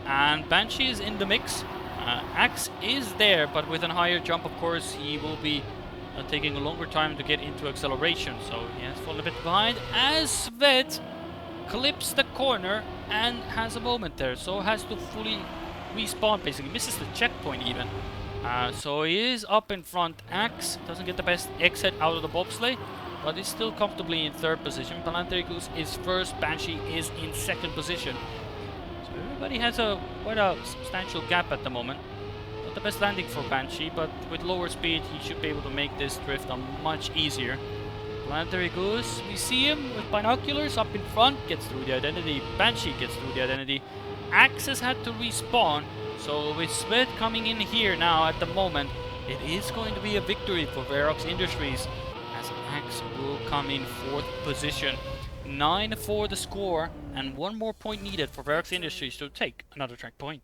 and Banshee is in the mix. Axe is there, but with a higher jump, of course, he will be taking a longer time to get into acceleration, so he has fallen a bit behind as Sved clips the corner and has a moment there, so has to fully respawn, basically misses the checkpoint even. So he is up in front. Axe doesn't get the best exit out of the bobsleigh, but is still comfortably in third position. Planetary Goose is first, Banshee is in second position. So everybody has quite a substantial gap at the moment. Not the best landing for Banshee, but with lower speed he should be able to make this drift much easier. Planetary Goose, we see him with binoculars up in front, gets through the identity. Banshee gets through the identity. Axe has had to respawn, so with Sved coming in here now at the moment, it is going to be a victory for Ferox Industries, as Axe will come in fourth position. 9-4 the score, and one more point needed for Ferox Industries to take another track point.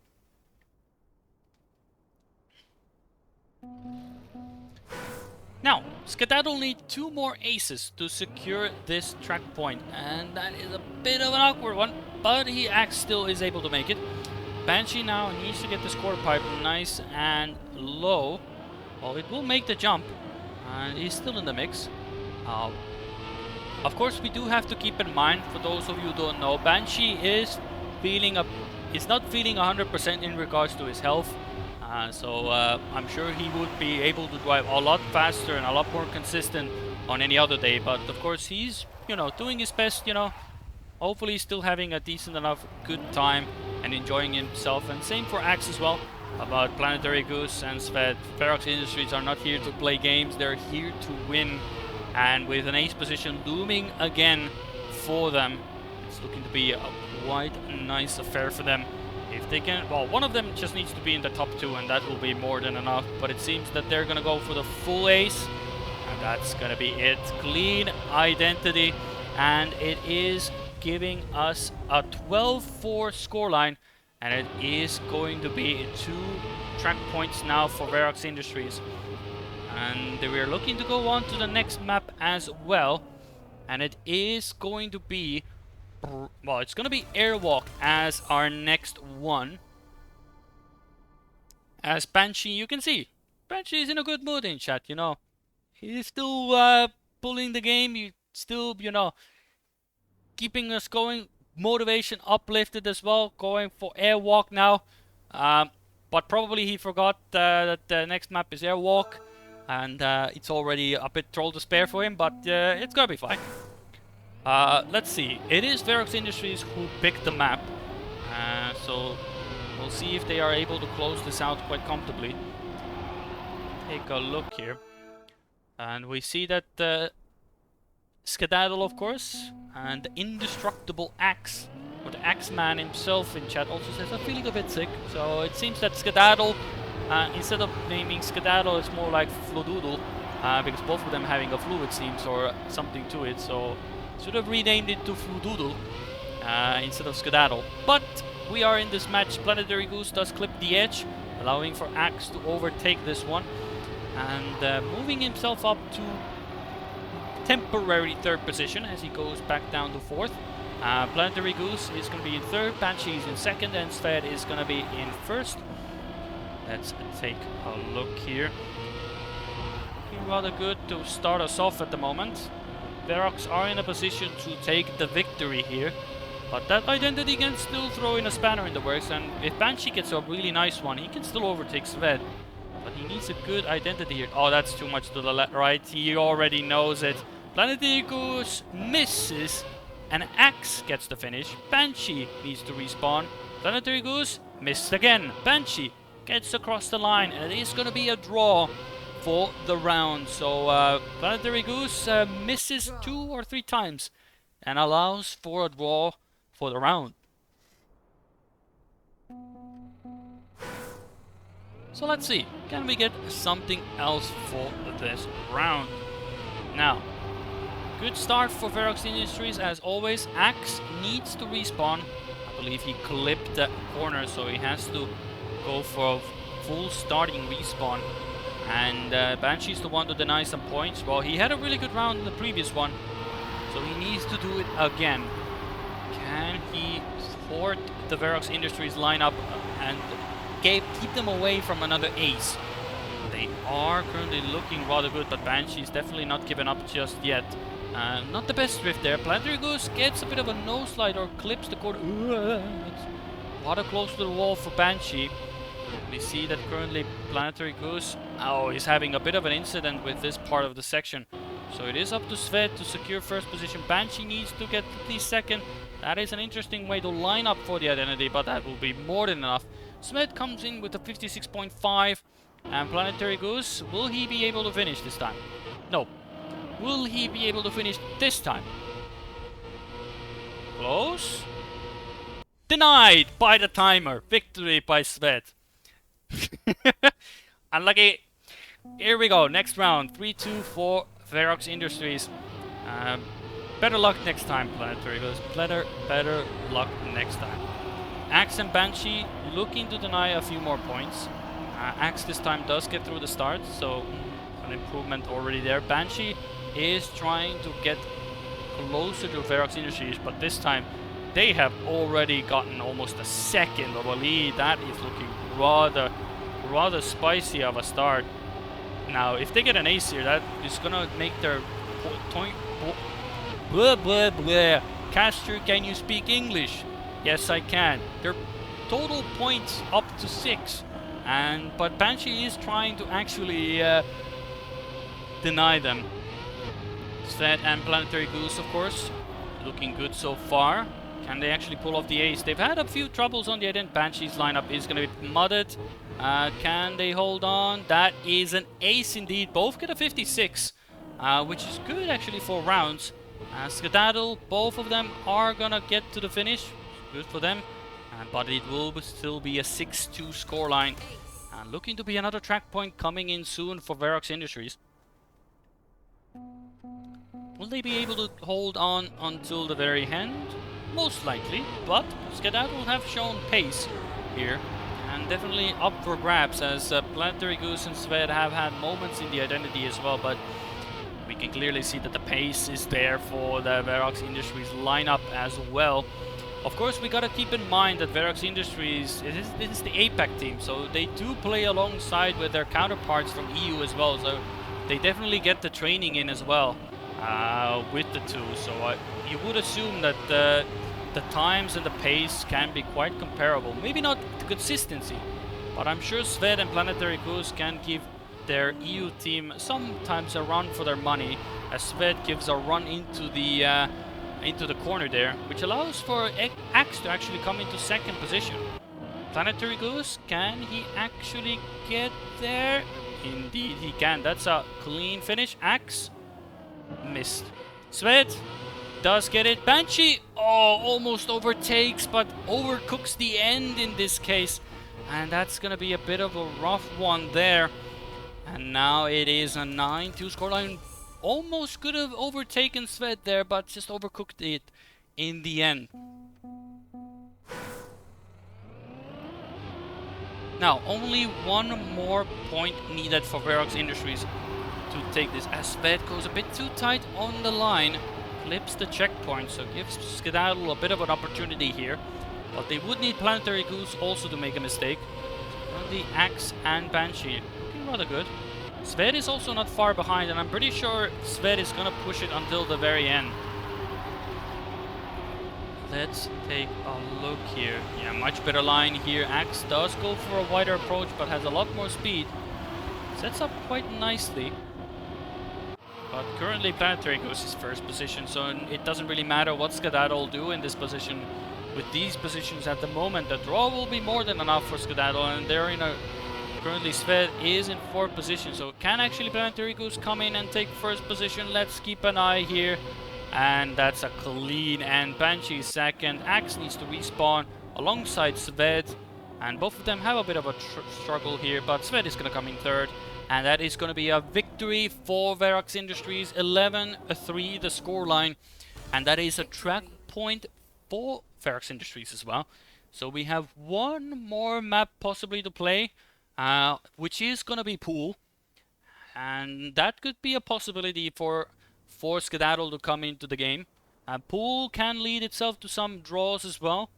Now, Skedaddle need 2 more aces to secure this track point, and that is a bit of an awkward one, but Axe still is able to make it. Banshee now needs to get this quarter pipe nice and low. Well, it will make the jump, and he's still in the mix. Of course, we do have to keep in mind, for those of you who don't know, Banshee is not feeling 100% in regards to his health. So I'm sure he would be able to drive a lot faster and a lot more consistent on any other day. But of course he's, doing his best, Hopefully he's still having a decent enough good time and enjoying himself. And same for Axe as well. About Planetary Goose and Sved. Ferox Industries are not here to play games, they're here to win. And with an ace position looming again for them, it's looking to be a quite nice affair for them. If they can, well, one of them just needs to be in the top 2, and that will be more than enough. But it seems that they're gonna go for the full ace, and that's gonna be it. Clean identity, and it is giving us a 12-4 scoreline, and it is going to be 2 track points now for Ferox Industries. And we are looking to go on to the next map as well, and it is going to be, well, it's going to be Airwalk as our next one. As Banshee, you can see, Banshee is in a good mood in chat, He's still pulling the game, he's still, keeping us going. Motivation uplifted as well, going for Airwalk now. but probably he forgot that the next map is Airwalk, and it's already a bit troll to spare for him, but it's gonna be fine. Let's see. It is Verox Industries who picked the map, so we'll see if they are able to close this out quite comfortably. Take a look here, and we see that Skedaddle, of course, and the indestructible Axe, or the Axeman himself in chat also says, I'm feeling a bit sick. So it seems that Skedaddle, instead of naming Skedaddle, it's more like Flodoodle, because both of them having a flu, it seems, or something to it. So should have renamed it to Flodoodle instead of Skedaddle. But we are in this match. Planetary Goose does clip the edge, allowing for Axe to overtake this one, and moving himself up to temporary third position as he goes back down to fourth. Planetary Goose is going to be in third, Banshee is in second, and Sved is going to be in first. Let's take a look here. Looking rather good to start us off at the moment. Verox are in a position to take the victory here, but that identity can still throw in a spanner in the works, and if Banshee gets a really nice one, he can still overtake Sved. But he needs a good identity here. Oh, that's too much to the right. He already knows it. Planetary Goose misses, and Axe gets the finish. Banshee needs to respawn. Planetary Goose missed again. Banshee gets across the line, and it is going to be a draw for the round. So Planetary Goose misses 2 or 3 times and allows for a draw for the round. So let's see, can we get something else for this round? Now, good start for Verox Industries as always. Axe needs to respawn. I believe he clipped the corner, so he has to go for a full starting respawn. And Banshee's the one to deny some points. Well, he had a really good round in the previous one, so he needs to do it again. Can he thwart the Verox Industries lineup and keep them away from another ace? They are currently looking rather good, but Banshee's definitely not given up just yet. Not the best drift there. Planetary Goose gets a bit of a nose slide or clips the corner. It's rather close to the wall for Banshee. We see that currently Planetary Goose is having a bit of an incident with this part of the section. So it is up to Sved to secure first position. Banshee needs to get at least second. That is an interesting way to line up for the identity, but that will be more than enough. Sved comes in with a 56.5, and Planetary Goose, will he be able to finish this time? No. Will he be able to finish this time? Close. Denied by the timer. Victory by Sved. Unlucky. Here we go. Next round. 3-2 for Verox Industries. Better luck next time, Planetary Goose. Better luck next time. Axe and Banshee looking to deny a few more points. Axe this time does get through the start, so an improvement already there. Banshee is trying to get closer to Verox Industries, but this time they have already gotten almost a second of a lead. That is looking rather spicy of a start. Now, if they get an ace here, that is gonna make their point. Blah blah blah. Caster, can you speak English? Yes, I can. Their total points up to 6, but Banshee is trying to actually deny them. Sved and Planetary Goose, of course, looking good so far. Can they actually pull off the ace? They've had a few troubles on the end. Banshee's lineup is going to be mudded. Can they hold on? That is an ace indeed. Both get a 56, which is good actually for rounds. Skedaddle, both of them are going to get to the finish. Good for them. But it will still be a 6-2 scoreline. Looking to be another track point coming in soon for Verox Industries. Will they be able to hold on until the very end? Most likely, but Skedaddle have shown pace here, and definitely up for grabs, as Planetary Goose and Sved have had moments in the identity as well, but we can clearly see that the pace is there for the Verox Industries lineup as well. Of course, we gotta keep in mind that Verox Industries, this is the APAC team, so they do play alongside with their counterparts from EU as well, so they definitely get the training in as well with the two. So you would assume that the times and the pace can be quite comparable. Maybe not the consistency, But I'm sure Sved and Planetary Goose can give their EU team sometimes a run for their money, as Sved gives a run into the corner there, which allows for Axe to actually come into second position. Planetary Goose, can he actually get there? Indeed he can. That's a clean finish. Axe missed. Sved does get it. Banshee, almost overtakes, but overcooks the end in this case. And that's gonna be a bit of a rough one there. And now it is a 9-2 scoreline. Almost could have overtaken Sved there, but just overcooked it in the end. Now, only one more point needed for Verox Industries to take this, as Sved goes a bit too tight on the line, flips the checkpoint, so gives Skedaddle a bit of an opportunity here. But they would need Planetary Goose also to make a mistake. The Axe and Banshee looking rather good. Sved is also not far behind, and I'm pretty sure Sved is gonna push it until the very end. Let's take a look here. Yeah, much better line here. Axe does go for a wider approach, but has a lot more speed. Sets up quite nicely. But currently Planetary Goose is first position, so it doesn't really matter what Skedaddle do in this position. With these positions at the moment, the draw will be more than enough for Skedaddle, and they're in a... Currently Sved is in fourth position, so can actually Planetary Goose come in and take first position? Let's keep an eye here. And that's a clean, and Banshee second. Axe needs to respawn alongside Sved, and both of them have a bit of a struggle here, but Sved is going to come in third, and that is going to be a victory for Verox Industries. 11-3 the scoreline, and that is a track point for Verox Industries as well. So we have one more map possibly to play, which is going to be Pool, and that could be a possibility for Skedaddle to come into the game. Pool can lead itself to some draws as well.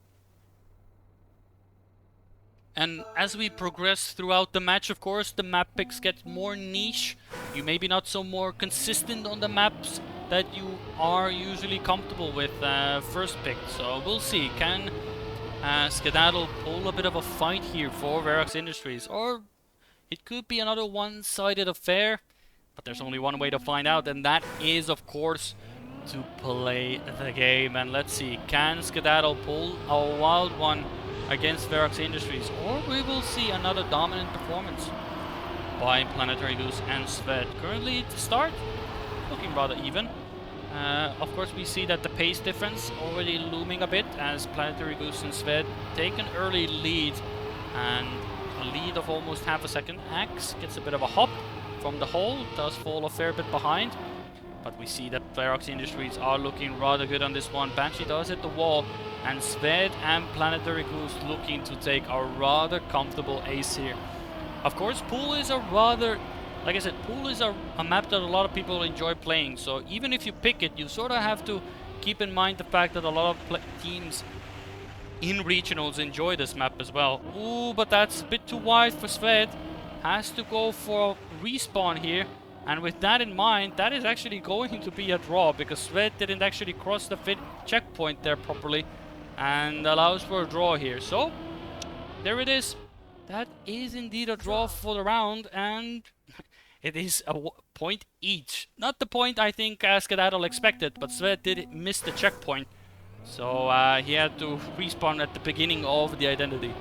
And as we progress throughout the match, of course, the map picks get more niche. You may be not so more consistent on the maps that you are usually comfortable with first pick. So we'll see. Can Skedaddle pull a bit of a fight here for Verox Industries? Or it could be another one-sided affair. But there's only one way to find out, and that is, of course, to play the game. And let's see, can Skedaddle pull a wild one against Verox Industries? Or we will see another dominant performance by Planetary Goose and Sved. Currently, to start, looking rather even. Of course, we see that the pace difference already looming a bit, as Planetary Goose and Sved take an early lead. And a lead of almost half a second. Axe gets a bit of a hop from the hole, does fall a fair bit behind, but we see that Verox Industries are looking rather good on this one. Banshee does hit the wall, and Sved and Planetary Goose looking to take a rather comfortable ace here. Of course, Pool is a rather, like I said, Pool is a map that a lot of people enjoy playing, so even if you pick it, you sort of have to keep in mind the fact that a lot of teams in regionals enjoy this map as well. Ooh, but that's a bit too wide for Sved. Has to go for a respawn here, and with that in mind, that is actually going to be a draw, because Sved didn't actually cross the checkpoint there properly, and allows for a draw here. So there it is. That is indeed a draw for the round, and it is a point each. Not the point I think Skedaddle expected, but Sved did miss the checkpoint, so he had to respawn at the beginning of the identity.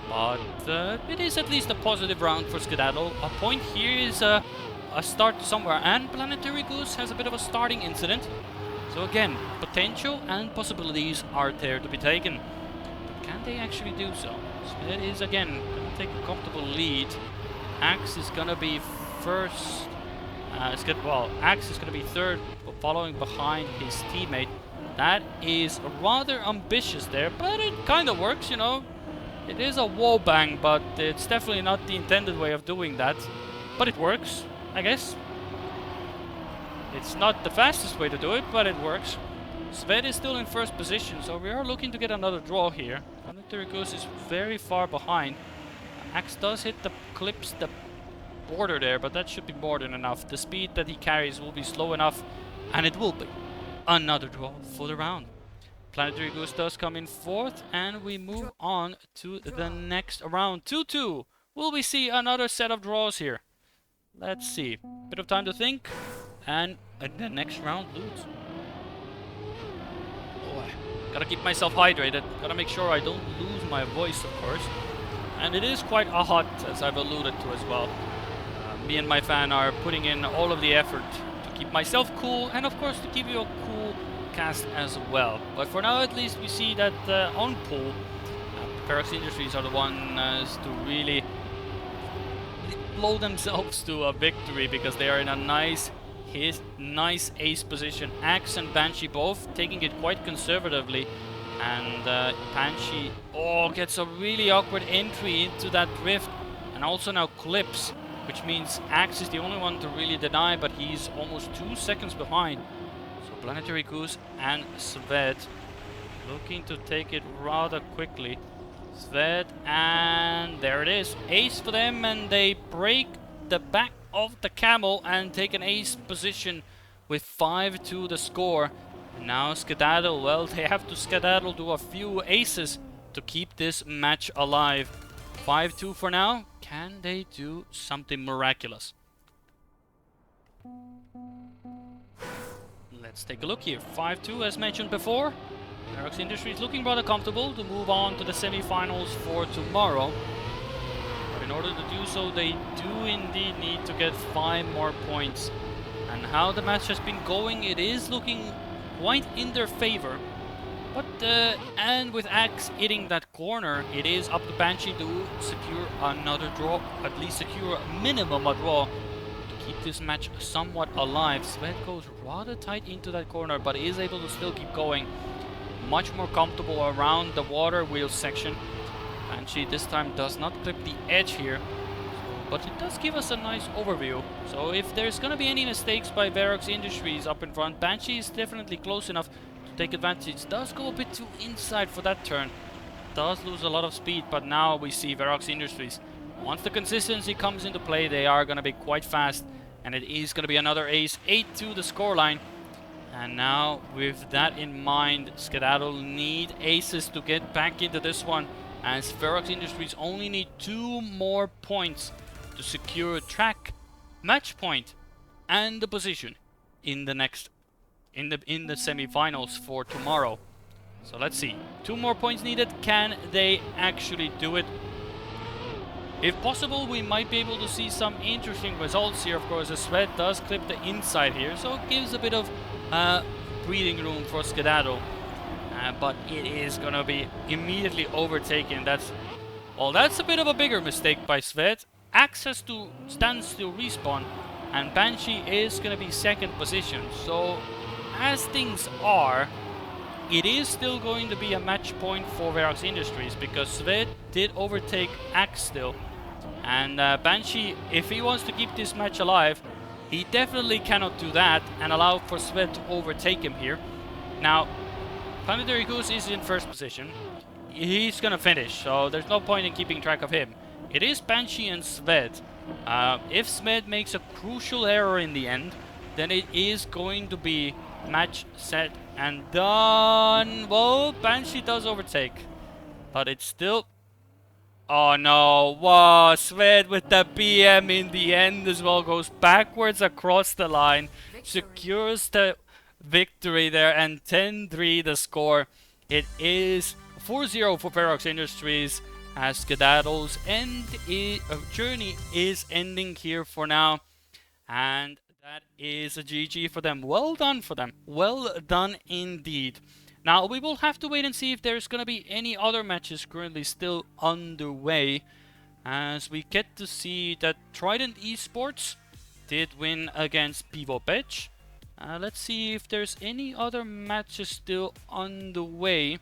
But it is at least a positive round for Skedaddle. A point here is a start somewhere, and Planetary Goose has a bit of a starting incident. So again, potential and possibilities are there to be taken. But can they actually do so? Sved is again going to take a comfortable lead. Axe is going to be first. Axe is going to be third, following behind his teammate. That is rather ambitious there, but it kind of works, you know. It is a wall bang, but it's definitely not the intended way of doing that. But it works, I guess. It's not the fastest way to do it, but it works. Sved is still in first position, so we are looking to get another draw here. Planetary Goose is very far behind. Axe does hit clips the border there, but that should be more than enough. The speed that he carries will be slow enough, and it will be another draw for the round. Planetary Goose does come in fourth, and we move on to the next round. 2-2. Will we see another set of draws here? Let's see. Bit of time to think, and the next round lose. Oh, gotta keep myself hydrated. Gotta make sure I don't lose my voice, of course. And it is quite hot, as I've alluded to as well. Me and my fan are putting in all of the effort to keep myself cool, and of course to keep you a cool cast as well. But for now, at least, we see that on pool, Ferox Industries are the ones to really blow themselves to a victory, because they are in a nice ace position. Axe and Banshee both taking it quite conservatively, and Banshee gets a really awkward entry into that drift, and also now clips, which means Axe is the only one to really deny, but he's almost 2 seconds behind. So Planetary Goose and Sved looking to take it rather quickly. Sved, and there it is. Ace for them, and they break the back of the camel and take an ace position with 5-2 the score. And now Skedaddle, well, they have to Skedaddle to a few aces to keep this match alive. 5-2 for now. Can they do something miraculous? Let's take a look here. 5-2 as mentioned before. Ferox Industries looking rather comfortable to move on to the semi-finals for tomorrow. But in order to do so, they do indeed need to get 5 more points. And how the match has been going, it is looking quite in their favor. But, and with Axe hitting that corner, it is up to Banshee to secure another draw, at least secure minimum a draw, to keep this match somewhat alive. Sved goes rather tight into that corner, but is able to still keep going. Much more comfortable around the water wheel section. Banshee this time does not clip the edge here, but it does give us a nice overview. So if there's gonna be any mistakes by Ferox Industries up in front, Banshee is definitely close enough to take advantage. Does go a bit too inside for that turn. Does lose a lot of speed, but now we see Ferox Industries. Once the consistency comes into play, they are gonna be quite fast, and it is gonna be another ace. 8-2 the scoreline. And now, with that in mind, Skedaddle need aces to get back into this one, as Ferox Industries only need 2 more points to secure a track, match point, and the position in the next in the semi-finals for tomorrow. So let's see. 2 more points needed. Can they actually do it? If possible, we might be able to see some interesting results here. Of course, the Sved does clip the inside here, so it gives a bit of breathing room for Skedaddle. But it is gonna be immediately overtaken. That's a bit of a bigger mistake by Sved. Axe has to stand still respawn, and Banshee is gonna be second position. So as things are, it is still going to be a match point for Ferox Industries, because Sved did overtake Axe still. And Banshee, if he wants to keep this match alive, he definitely cannot do that and allow for Sved to overtake him here. Now, Planetary Goose is in first position. He's gonna finish, so there's no point in keeping track of him. It is Banshee and Sved. If Sved makes a crucial error in the end, then it is going to be match, set, and done. Well, Banshee does overtake, but it's still... Oh no, wow, Sved with the BM in the end as well, goes backwards across the line, secures the victory there, and 10-3 the score. It is 4-0 for Ferox Industries, as Skedaddle's journey is ending here for now, and that is a GG for them. Well done for them, well done indeed. Now, we will have to wait and see if there's going to be any other matches currently still underway, as we get to see that Trident Esports did win against Tmwt. Let's see if there's any other matches still underway.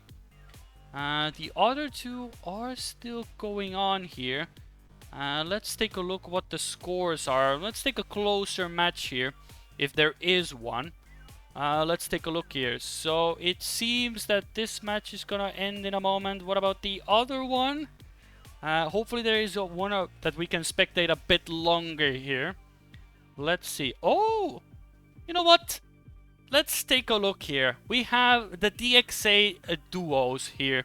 The other 2 are still going on here. Let's take a look what the scores are. Let's take a closer match here, if there is one. Let's take a look here. So it seems that this match is gonna end in a moment. What about the other one? Hopefully there is one that we can spectate a bit longer here. Let's see. Oh! You know what? let's take a look here. We have the DXA duos here.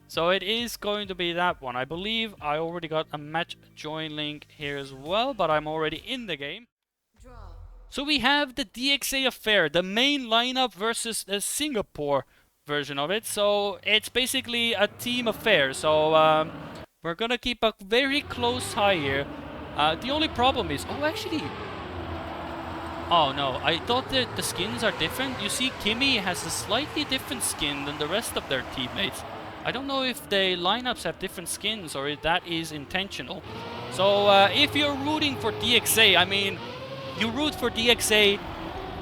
So it is going to be that one. I believe I already got a match join link here as well, but I'm already in the game. Draw. So we have the DXA affair, the main lineup versus the Singapore version of it. So it's basically a team affair. So we're gonna keep a very close eye here. The only problem is, oh actually, oh no, I thought that the skins are different. You see, Kimi has a slightly different skin than the rest of their teammates. I don't know if the lineups have different skins or if that is intentional. So if you're rooting for DXA, I mean, you root for DXA,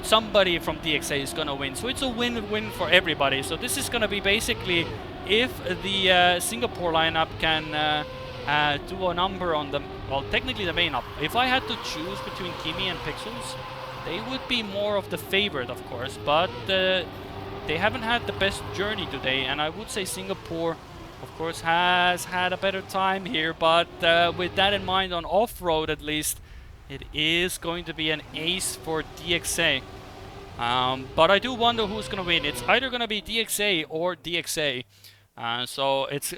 somebody from DXA is gonna win. So it's a win-win for everybody. So this is gonna be basically if the Singapore lineup can do a number on them. Well, technically the main up. If I had to choose between Kimi and Pixels, they would be more of the favorite, of course, but they haven't had the best journey today, and I would say Singapore, of course, has had a better time here, but with that in mind, on off-road at least, it is going to be an ace for DXA. But I do wonder who's going to win. It's either going to be DXA or DXA. So it's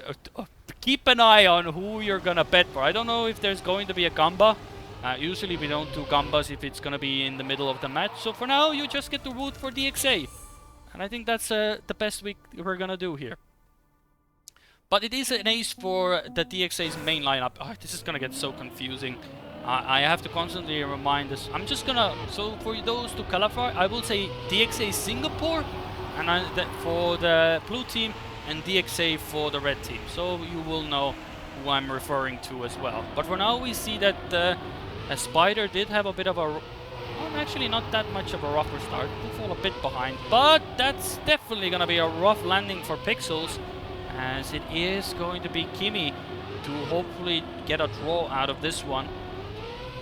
keep an eye on who you're going to bet for. I don't know if there's going to be a Gamba. Usually we don't do Gambas if it's going to be in the middle of the match. So for now, you just get to root for DXA. And I think that's the best we're going to do here. But it is an ace for the DXA's main lineup. Oh, this is going to get so confusing. I have to constantly remind this. I'm just going to... So for those to clarify, I will say DXA Singapore and for the blue team and DXA for the red team. So you will know who I'm referring to as well. But for now, we see that Spider did have a bit of a... Well, actually not that much of a rougher start. We'll fall a bit behind. But that's definitely going to be a rough landing for Pixels, as it is going to be Kimi to hopefully get a draw out of this one.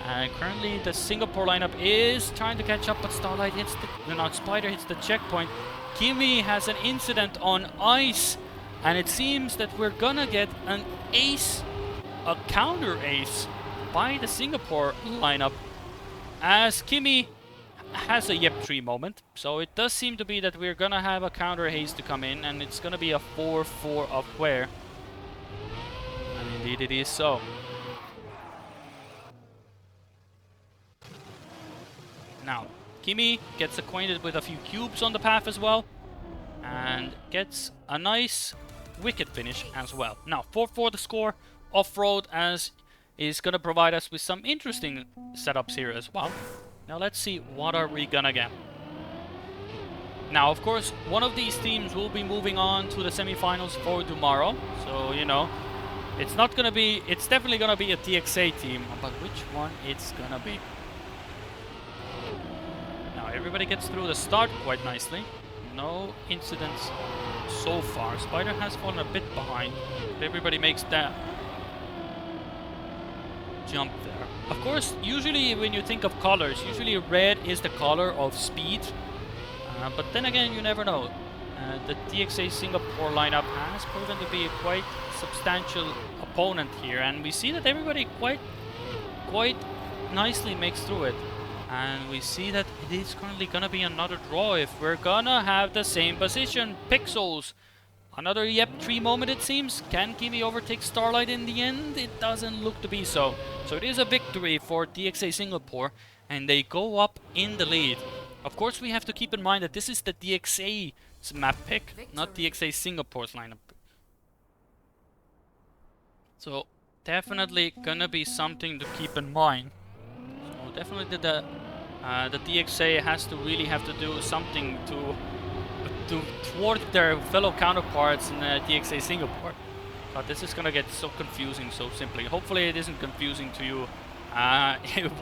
And currently the Singapore lineup is trying to catch up, but Starlight hits the... No, Spider hits the checkpoint. Kimi has an incident on ice, and it seems that we're gonna get an ace, a counter ace, by the Singapore lineup, as Kimi has a Yep 3 moment. So it does seem to be that we're gonna have a counter haze to come in, and it's gonna be a 4-4 up where. And indeed it is so. Now, Kimi gets acquainted with a few cubes on the path as well, and gets a nice wicket finish as well. Now, 4-4 the score, off-road as is gonna provide us with some interesting setups here as well. Now let's see, what are we gonna get? Now, of course, one of these teams will be moving on to the semi-finals for tomorrow. So, you know, it's not gonna be... It's definitely gonna be a TXA team, but which one it's gonna be? Now, everybody gets through the start quite nicely. No incidents so far. Spider has fallen a bit behind, but everybody makes that jump there. Of course, usually when you think of colors, usually red is the color of speed. But then again, you never know. The DXA Singapore lineup has proven to be a quite substantial opponent here, and we see that everybody quite nicely makes through it. And we see that it is currently gonna be another draw if we're gonna have the same position. Pixels, another Yep 3 moment it seems. Can Kimi overtake Starlight in the end? It doesn't look to be so. So it is a victory for DXA Singapore, and they go up in the lead. Of course, we have to keep in mind that this is the DXA's map pick, not DXA Singapore's lineup. So definitely gonna be something to keep in mind. So definitely the DXA has to really have to do something to thwart their fellow counterparts in DXA Singapore. But this is gonna get so confusing so simply. Hopefully it isn't confusing to you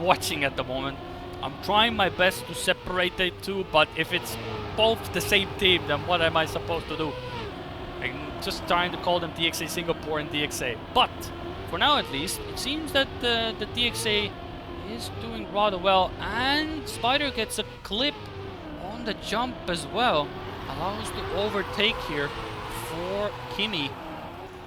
watching at the moment. I'm trying my best to separate the two, but if it's both the same team, then what am I supposed to do? I'm just trying to call them DXA Singapore and DXA. But for now at least, it seems that the DXA is doing rather well, and Spider gets a clip on the jump as well. Allows to overtake here for Kimi.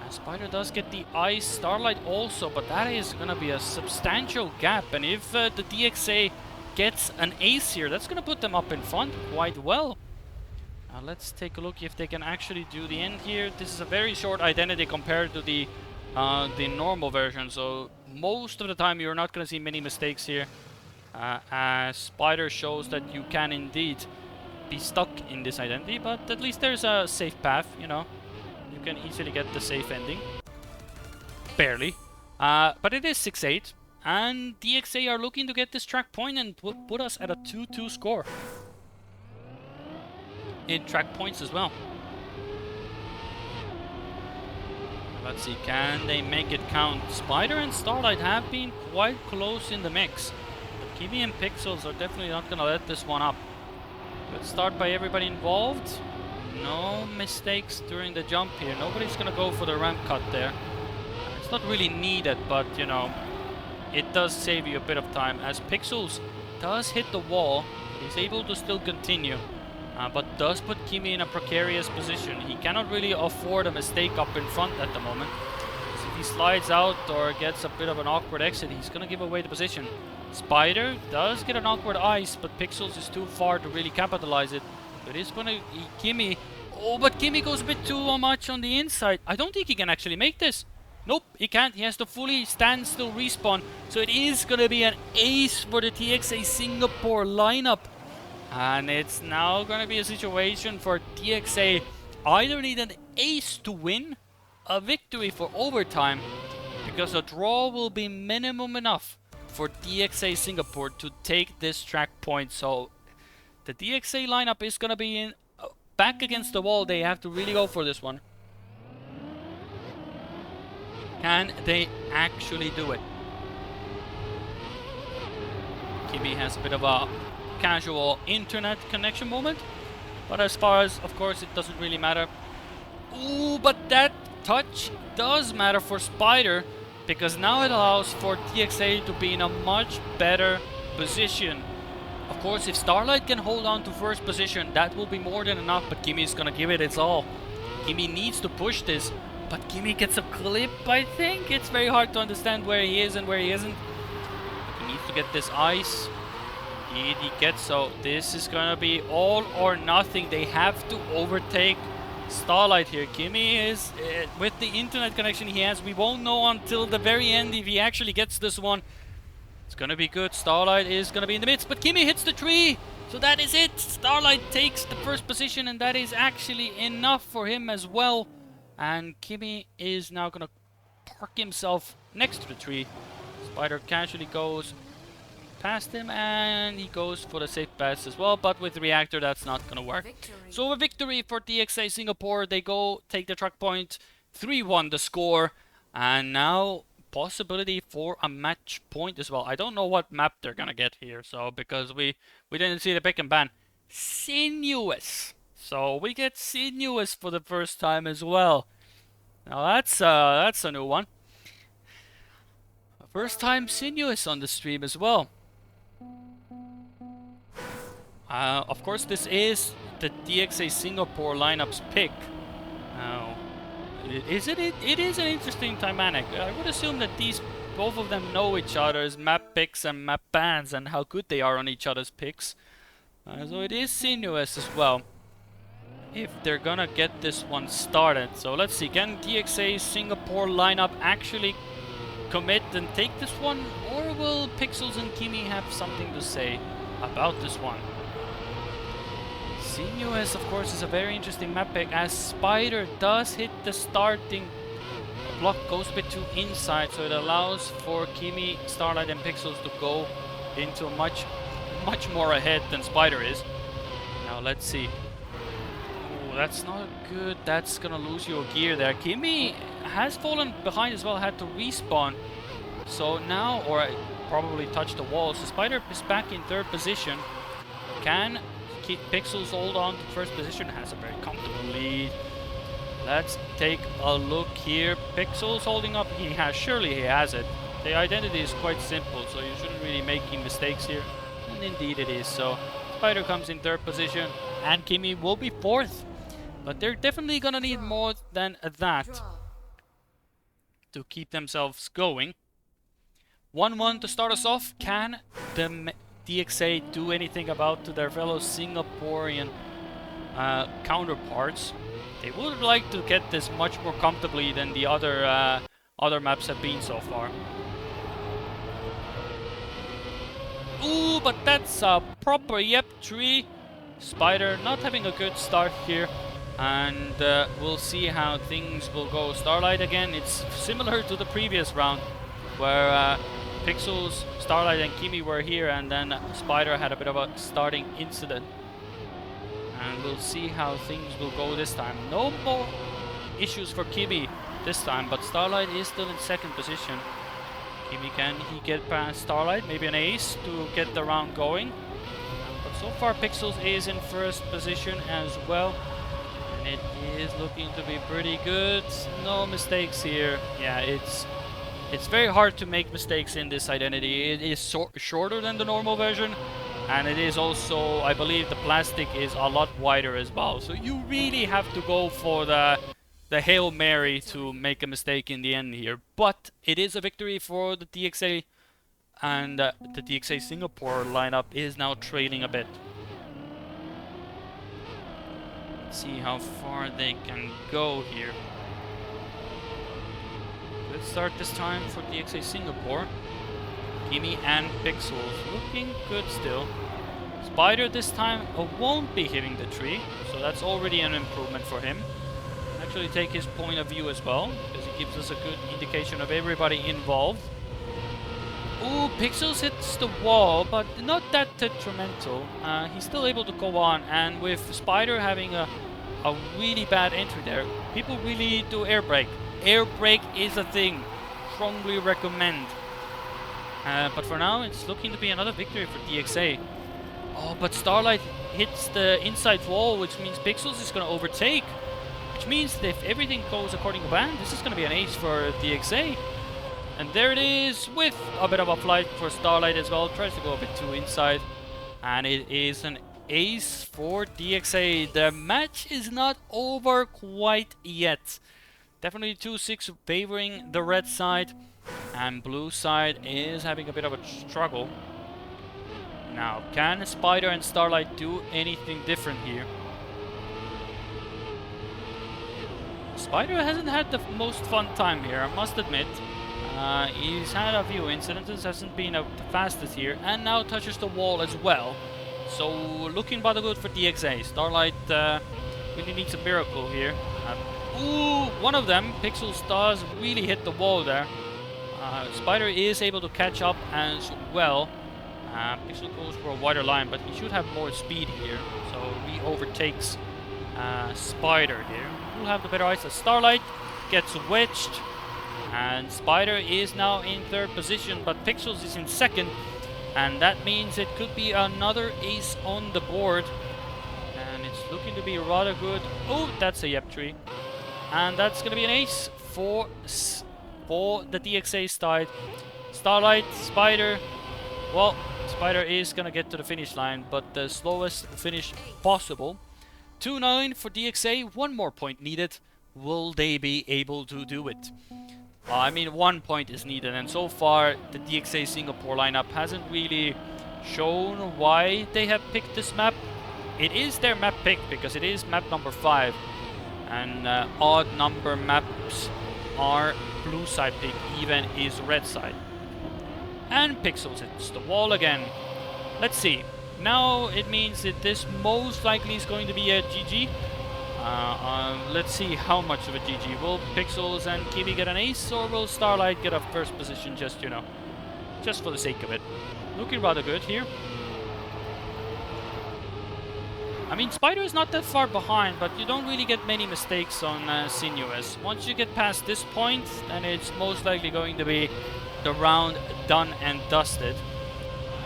And Spider does get the ice, Starlight also, but that is gonna be a substantial gap, and if the DXA gets an ace here. That's going to put them up in front quite well. Now let's take a look if they can actually do the end here. This is a very short identity compared to the normal version, so most of the time you're not going to see many mistakes here. As Spider shows that you can indeed be stuck in this identity, but at least there's a safe path, you know. You can easily get the safe ending. Barely. But it is 6-8, and DXA are looking to get this track point and put us at a 2-2 score. In track points as well. Let's see, can they make it count? Spider and Starlight have been quite close in the mix. But Kimi and Pixels are definitely not going to let this one up. Good start by everybody involved. No mistakes during the jump here. Nobody's going to go for the ramp cut there. It's not really needed, but you know, it does save you a bit of time. As Pixels does hit the wall, he's able to still continue. But does put Kimi in a precarious position. He cannot really afford a mistake up in front at the moment. So if he slides out or gets a bit of an awkward exit, he's going to give away the position. Spider does get an awkward ice, but Pixels is too far to really capitalize it. But it's going to... Kimi... Oh, but Kimi goes a bit too much on the inside. I don't think he can actually make this. Nope, he can't. He has to fully standstill respawn. So it is going to be an ace for the TXA Singapore lineup. And it's now going to be a situation for DXA either need an ace to win, a victory for overtime, because a draw will be minimum enough for DXA Singapore to take this track point. So the DXA lineup is going to be in back against the wall. They have to really go for this one. Can they actually do it? Kimi has a bit of a casual internet connection moment, but as far as, of course, it doesn't really matter. Ooh, but that touch does matter for Spider, because now it allows for TXA to be in a much better position. Of course, if Starlight can hold on to first position, that will be more than enough, but Kimi is gonna give it its all. Kimi needs to push this, but Kimi gets a clip, I think. It's very hard to understand where he is and where he isn't. He needs to get this ice. He gets, so this is gonna be all or nothing. They have to overtake Starlight here. Kimi is, with the internet connection he has, we won't know until the very end if he actually gets this one. It's gonna be good. Starlight is gonna be in the midst, but Kimi hits the tree. So that is it. Starlight takes the first position, and that is actually enough for him as well. And Kimi is now gonna park himself next to the tree. Spider casually goes past him, and he goes for the safe pass as well, but with Reactor that's not gonna work. Victory. So a victory for DXA Singapore. They go take the track point. 3-1 the score, and now possibility for a match point as well. I don't know what map they're gonna get here, so because we didn't see the pick and ban. Sinuous. So we get Sinuous for the first time as well. Now that's a new one. First time Sinuous on the stream as well. Of course, this is the DXA Singapore lineup's pick. Now, it is an interesting dynamic. I would assume that both of them know each other's map picks and map bans and how good they are on each other's picks. So it is Sinuous as well, if they're gonna get this one started. So let's see, can DXA Singapore lineup actually commit and take this one, or will Pixels and Kimi have something to say about this one? Sinuous, of course, is a very interesting map pick, as Spider does hit the starting block, goes a bit too inside, so it allows for Kimi, Starlight and Pixels to go into much more ahead than Spider is. Now let's see. Oh, that's not good. That's gonna lose you a gear there. Kimi has fallen behind as well, had to respawn. So now, or probably touched the wall. So Spider is back in third position. Can Pixels hold on to first position? Has a very comfortable lead. Let's take a look here. Pixels holding up. Surely he has it. The identity is quite simple, so you shouldn't really make any mistakes here. And indeed it is. So Spider comes in third position, and Kimi will be fourth. But they're definitely gonna need more than that to keep themselves going. 1-1 to start us off. Can the DXA do anything about to their fellow Singaporean counterparts. They would like to get this much more comfortably than the other maps have been so far. Ooh, but that's a proper yep tree. Spider not having a good start here, and we'll see how things will go. Starlight again, it's similar to the previous round where Pixels, Starlight and Kimi were here, and then Spider had a bit of a starting incident. And we'll see how things will go this time. No more issues for Kimi this time, but Starlight is still in second position. Kimi, can he get past Starlight? Maybe an ace to get the round going. But so far Pixels is in first position as well. And it is looking to be pretty good. No mistakes here. Yeah, it's very hard to make mistakes in this identity. It is shorter than the normal version. And it is also, I believe the plastic is a lot wider as well. So you really have to go for the Hail Mary to make a mistake in the end here. But it is a victory for the DXA, and the DXA Singapore lineup is now trailing a bit. Let's see how far they can go here. Let's start this time for DXA Singapore. Kimi and Pixels looking good still. Spider this time won't be hitting the tree, so that's already an improvement for him. Actually take his point of view as well, because it gives us a good indication of everybody involved. Ooh, Pixels hits the wall, but not that detrimental. He's still able to go on, and with Spider having a really bad entry there, people really need to air brake. Air brake is a thing. Strongly recommend. But for now, it's looking to be another victory for DXA. Oh, but Starlight hits the inside wall, which means Pixels is going to overtake. Which means that if everything goes according to plan, this is going to be an ace for DXA. And there it is, with a bit of a flight for Starlight as well. Tries to go a bit too inside. And it is an ace for DXA. The match is not over quite yet. Definitely 2-6 favoring the red side. And blue side is having a bit of a struggle. Now, can Spider and Starlight do anything different here? Spider hasn't had the most fun time here, I must admit. He's had a few incidents, hasn't been the fastest here, and now touches the wall as well. So, looking rather good for DXA. Starlight really needs a miracle here. Ooh, one of them, Pixels, does really hit the wall there. Spider is able to catch up as well. Pixel goes for a wider line, but he should have more speed here. So he overtakes Spider here. We'll have the better eyes. Starlight gets wedged, and Spider is now in third position, but Pixels is in second, and that means it could be another ace on the board, and it's looking to be rather good. Oh, that's a yep tree, and that's going to be an ace for the DXA side. Starlight, Spider. Well, Spider is going to get to the finish line, but the slowest finish possible. 2-9 for DXA, one more point needed. Will they be able to do it? I mean, 1 point is needed, and so far the DXA Singapore lineup hasn't really shown why they have picked this map. It is their map pick because it is map number 5, and odd number maps are blue side pick, even is red side. And Pixels hits the wall again. Let's see. Now it means that this most likely is going to be a GG. Let's see how much of a GG. Will Pixels and Kimi get an ace, or will Starlight get a first position just, you know, just for the sake of it? Looking rather good here. I mean, Spider is not that far behind, but you don't really get many mistakes on Sinuous. Once you get past this point, then it's most likely going to be the round done and dusted.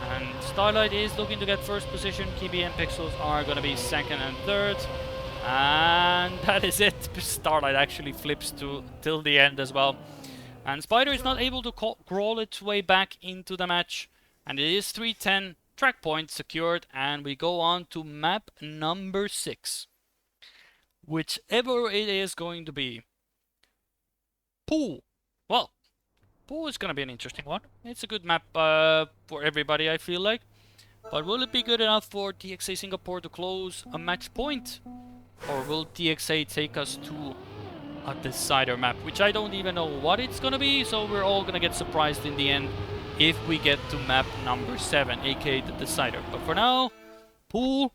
And Starlight is looking to get first position. Kimi and Pixels are going to be second and third. And that is it. Starlight actually flips till the end as well. And Spider is not able to crawl its way back into the match. And it is 3-10. Track point secured. And we go on to map number 6. Whichever it is going to be. Pool. Well, Pool is going to be an interesting one. It's a good map for everybody, I feel like. But will it be good enough for DXA Singapore to close a match point? Or will DXA take us to a decider map, which I don't even know what it's gonna be, so we're all gonna get surprised in the end if we get to map number 7, aka the decider. But for now, pool,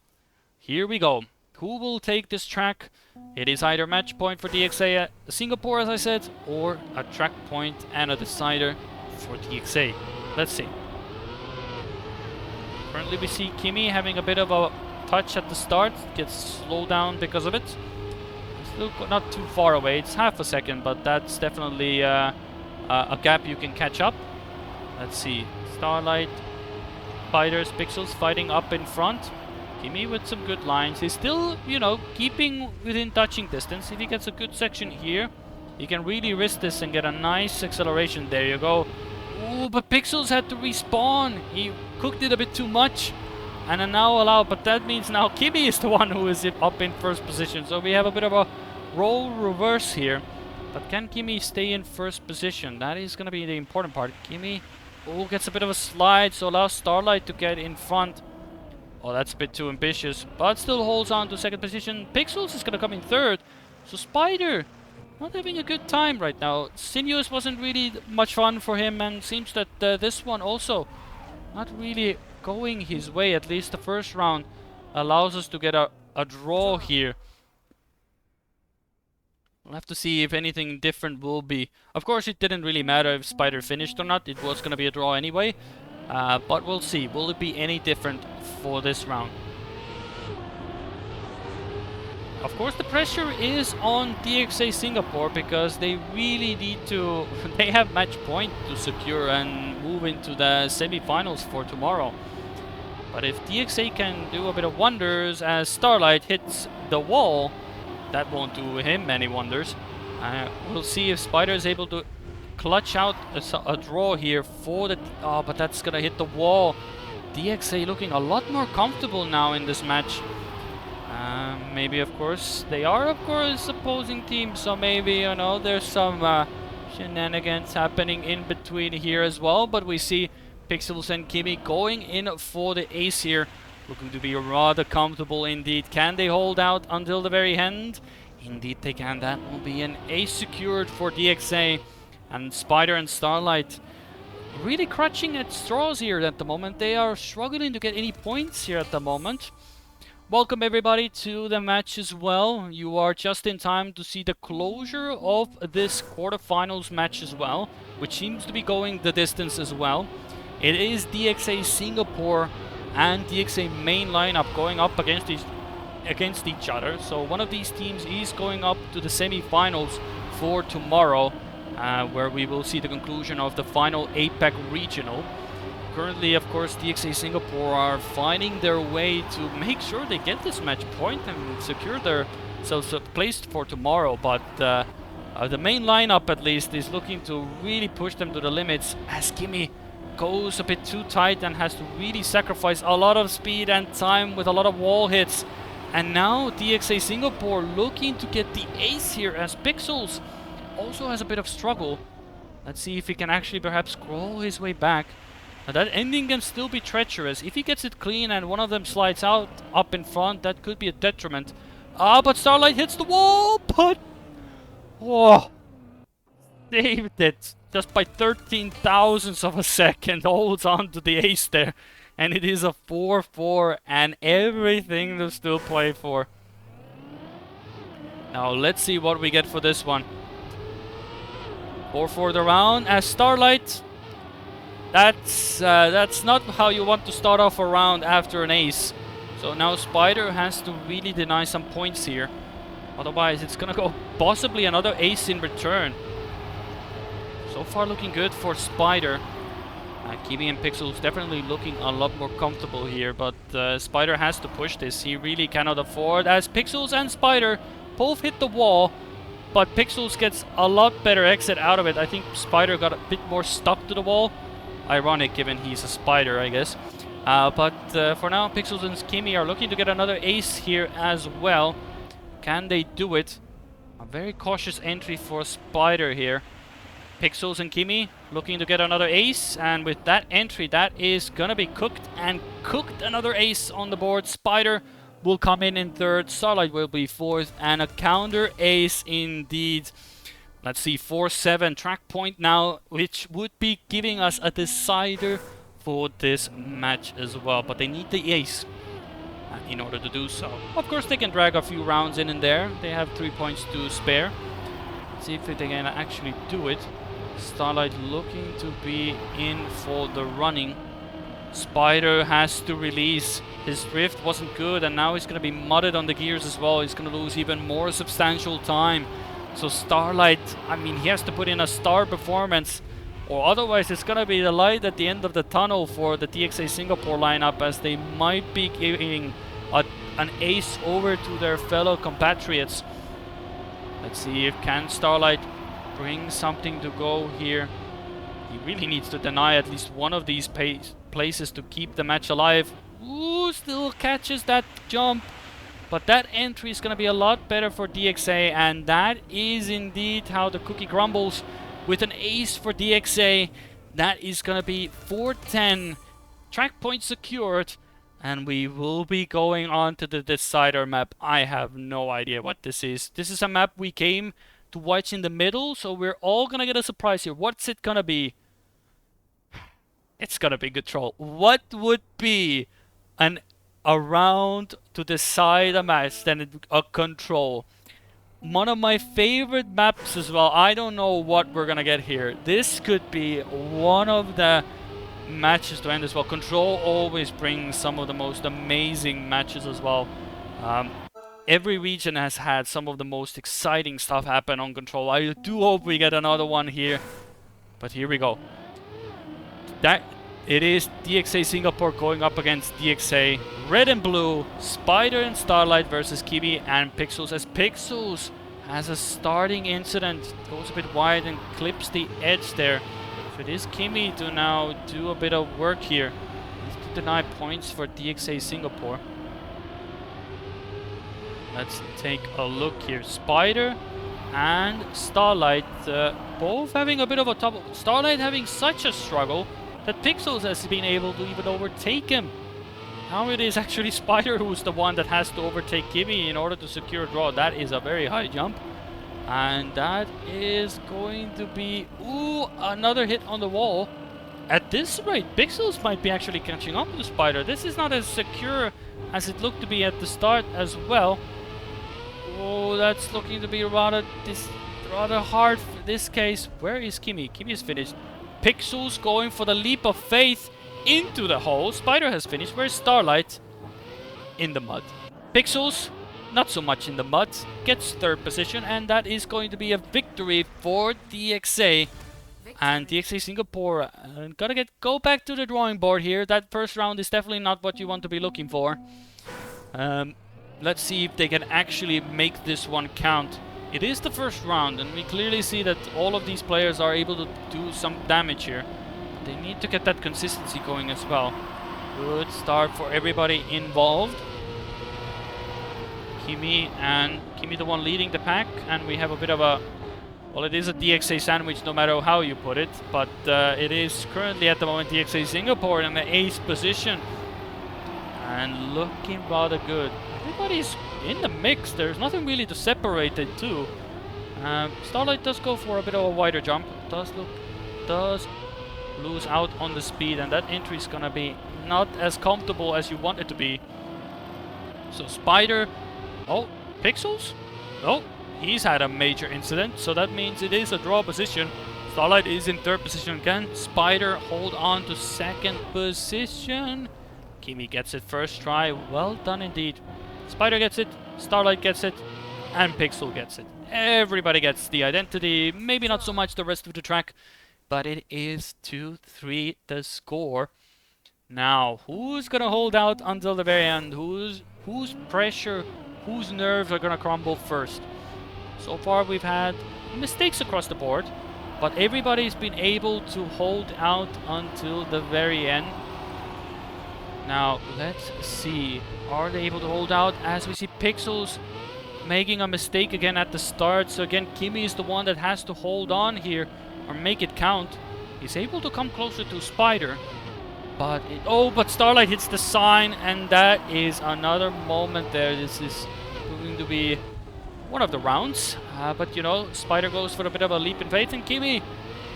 here we go. Who will take this track? It is either match point for DXA Singapore, as I said, or a track point and a decider for DXA. Let's see. Currently we see Kimi having a bit of a touch at the start, gets slowed down because of it. Still not too far away, it's half a second, but that's definitely a gap you can catch up. Let's see, Starlight, Spiders, Pixels fighting up in front. Kimi with some good lines. He's still, you know, keeping within touching distance. If he gets a good section here, he can really risk this and get a nice acceleration. There you go. Ooh, but Pixels had to respawn. He cooked it a bit too much. And are now allowed, but that means now Kimi is the one who is up in first position. So we have a bit of a role reverse here. But can Kimi stay in first position? That is going to be the important part. Kimi gets a bit of a slide, so allows Starlight to get in front. Oh, that's a bit too ambitious, but still holds on to second position. Pixels is going to come in third. So Spider not having a good time right now. Sinuous wasn't really much fun for him, and seems that this one also not really going his way. At least the first round allows us to get a draw here. We'll have to see if anything different will be. Of course, it didn't really matter if Spider finished or not. It was going to be a draw anyway. But we'll see. Will it be any different for this round? Of course, the pressure is on DXA Singapore because they really need to... they have match point to secure and move into the semi-finals for tomorrow. But if DXA can do a bit of wonders as Starlight hits the wall, that won't do him any wonders. We'll see if Spider is able to clutch out a draw here for the... oh, but that's gonna hit the wall. DXA looking a lot more comfortable now in this match. Maybe, of course, they are, of course, opposing teams, so maybe, you know, there's some shenanigans happening in between here as well. But we see Pixels and Kimi going in for the ace here, looking to be rather comfortable indeed. Can they hold out until the very end? Indeed they can. That will be an ace secured for DXA. And Spider and Starlight really clutching at straws here at the moment. They are struggling to get any points here at the moment. Welcome everybody to the match as well. You are just in time to see the closure of this quarterfinals match as well, which seems to be going the distance as well. It is DXA Singapore and DXA main lineup going up against each other. So one of these teams is going up to the semi-finals for tomorrow, where we will see the conclusion of the final APAC Regional. Currently, of course, DXA Singapore are finding their way to make sure they get this match point and secure themselves placed for tomorrow. But the main lineup, at least, is looking to really push them to the limits as Kimi goes a bit too tight and has to really sacrifice a lot of speed and time with a lot of wall hits. And now DXA Singapore looking to get the ace here as Pixels also has a bit of struggle. Let's see if he can actually perhaps crawl his way back. Now that ending can still be treacherous. If he gets it clean and one of them slides out up in front, that could be a detriment. But Starlight hits the wall, but... whoa! Saved it just by 13 thousandths of a second. Holds on to the ace there. And it is a 4-4 and everything to still play for. Now let's see what we get for this one. 4-4 the round as Starlight... That's not how you want to start off a round after an ace. So now Spider has to really deny some points here. Otherwise it's gonna go possibly another ace in return. So far looking good for Spider. Kimi and Pixels definitely looking a lot more comfortable here. But Spider has to push this. He really cannot afford, as Pixels and Spider both hit the wall. But Pixels gets a lot better exit out of it. I think Spider got a bit more stuck to the wall. Ironic given he's a Spider, I guess. But for now, Pixels and Kimi are looking to get another ace here as well. Can they do it? A very cautious entry for Spider here. Pixels and Kimi looking to get another ace, and with that entry, that is gonna be cooked and cooked. Another ace on the board. Spider will come in third, Starlight will be fourth, and a counter ace indeed. Let's see, 4-7 track point now, which would be giving us a decider for this match as well, but they need the ace in order to do so. Of course, they can drag a few rounds in and there. They have 3 points to spare. Let's see if they can actually do it. Starlight looking to be in for the running. Spider has to release. His drift wasn't good, and now he's going to be mudded on the gears as well. He's going to lose even more substantial time. So Starlight, I mean, he has to put in a star performance, or otherwise it's going to be the light at the end of the tunnel for the DXA Singapore lineup, as they might be giving an ace over to their fellow compatriots. Let's see if can Starlight bring something to go here. He really needs to deny at least one of these places to keep the match alive. Ooh, still catches that jump. But that entry is going to be a lot better for DXA, and that is indeed how the cookie crumbles with an ace for DXA. That is going to be 4-10. Track point secured, and we will be going on to the decider map. I have no idea what this is. This is a map we came to watch in the middle, so we're all going to get a surprise here. What's it going to be? It's going to be Control. What would be a round to decide a match than a Control? One of my favorite maps as well. I don't know what we're gonna get here. This could be one of the matches to end as well. Control always brings some of the most amazing matches as well. Every region has had some of the most exciting stuff happen on Control. I do hope we get another one here. But here we go. It is DXA Singapore going up against DXA Red and Blue, Spider and Starlight versus Kimi and Pixels, as Pixels has a starting incident, goes a bit wide and clips the edge there. So it is Kimi to now do a bit of work here. Needs to deny points for DXA Singapore. Let's take a look here. Spider and Starlight both having a bit of a trouble. Starlight having such a struggle that Pixels has been able to even overtake him. Now it is actually Spider who's the one that has to overtake Kimi in order to secure a draw. That is a very high jump. And that is going to be... Ooh, another hit on the wall. At this rate, Pixels might be actually catching up to Spider. This is not as secure as it looked to be at the start as well. Oh, that's looking to be rather hard for this case. Where is Kimi? Kimi is finished. Pixels going for the leap of faith into the hole. Spider has finished. Where's Starlight? In the mud. Pixels, not so much in the mud, gets third position, and that is going to be a victory for DXA. And DXA Singapore gotta go back to the drawing board here. That first round is definitely not what you want to be looking for. Let's see if they can actually make this one count. It is the first round, and we clearly see that all of these players are able to do some damage here. They need to get that consistency going as well. Good start for everybody involved. Kimi the one leading the pack, and we have a bit of a... Well, it is a DXA sandwich no matter how you put it, but it is currently at the moment DXA Singapore in the ace position. And looking rather good. Everybody's in the mix. There's nothing really to separate the two. Starlight does go for a bit of a wider jump. Does lose out on the speed, and that entry is gonna be not as comfortable as you want it to be. So Spider... Oh, Pixels? Oh, he's had a major incident, so that means it is a draw position. Starlight is in third position again. Spider hold on to second position. Kimi gets it first try. Well done indeed. Spider gets it, Starlight gets it, and Pixel gets it. Everybody gets the identity. Maybe not so much the rest of the track, but it is 2-3 the score. Now, who's gonna hold out until the very end? Whose pressure, whose nerves are gonna crumble first? So far we've had mistakes across the board, but everybody's been able to hold out until the very end. Now, let's see. Are they able to hold out? As we see Pixels making a mistake again at the start. So again, Kimi is the one that has to hold on here. or make it count. He's able to come closer to Spider. But but Starlight hits the sign, and that is another moment there. This is going to be one of the rounds. But you know, Spider goes for a bit of a leap in faith, and Kimi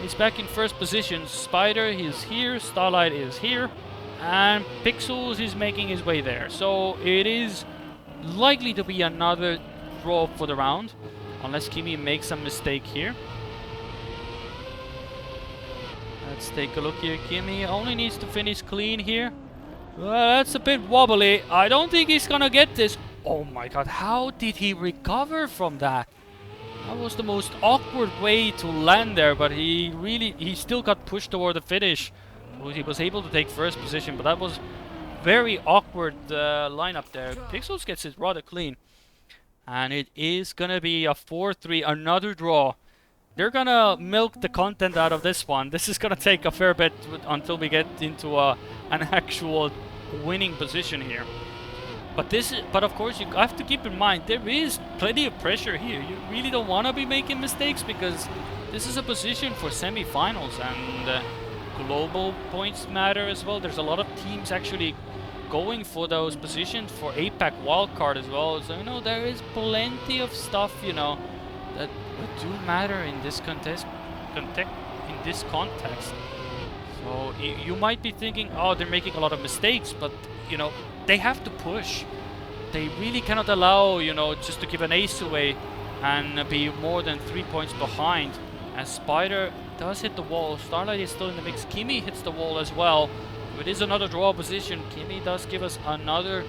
is back in first position. Spider is here, Starlight is here, and Pixels is making his way there. So it is likely to be another draw for the round, unless Kimi makes a mistake here. Let's take a look here. Kimi only needs to finish clean here. That's a bit wobbly. I don't think he's gonna get this. Oh my god, how did he recover from that? That was the most awkward way to land there, but he still got pushed toward the finish. So he was able to take first position, but that was very awkward lineup there. Pixels gets it rather clean. And it is gonna be a 4-3, another draw. They're gonna milk the content out of this one. This is gonna take a fair bit until we get into an actual winning position here. But of course you have to keep in mind there is plenty of pressure here. You really don't want to be making mistakes because this is a position for semi-finals, and global points matter as well. There's a lot of teams actually going for those positions for APAC wildcard as well. So you know there is plenty of stuff that do matter in this context. So you might be thinking, oh, they're making a lot of mistakes, but you know they have to push. They really cannot allow just to give an ace away and be more than 3 points behind. As Spider does hit the wall, Starlight is still in the mix. Kimi hits the wall as well. It is another draw position. Kimi does give us another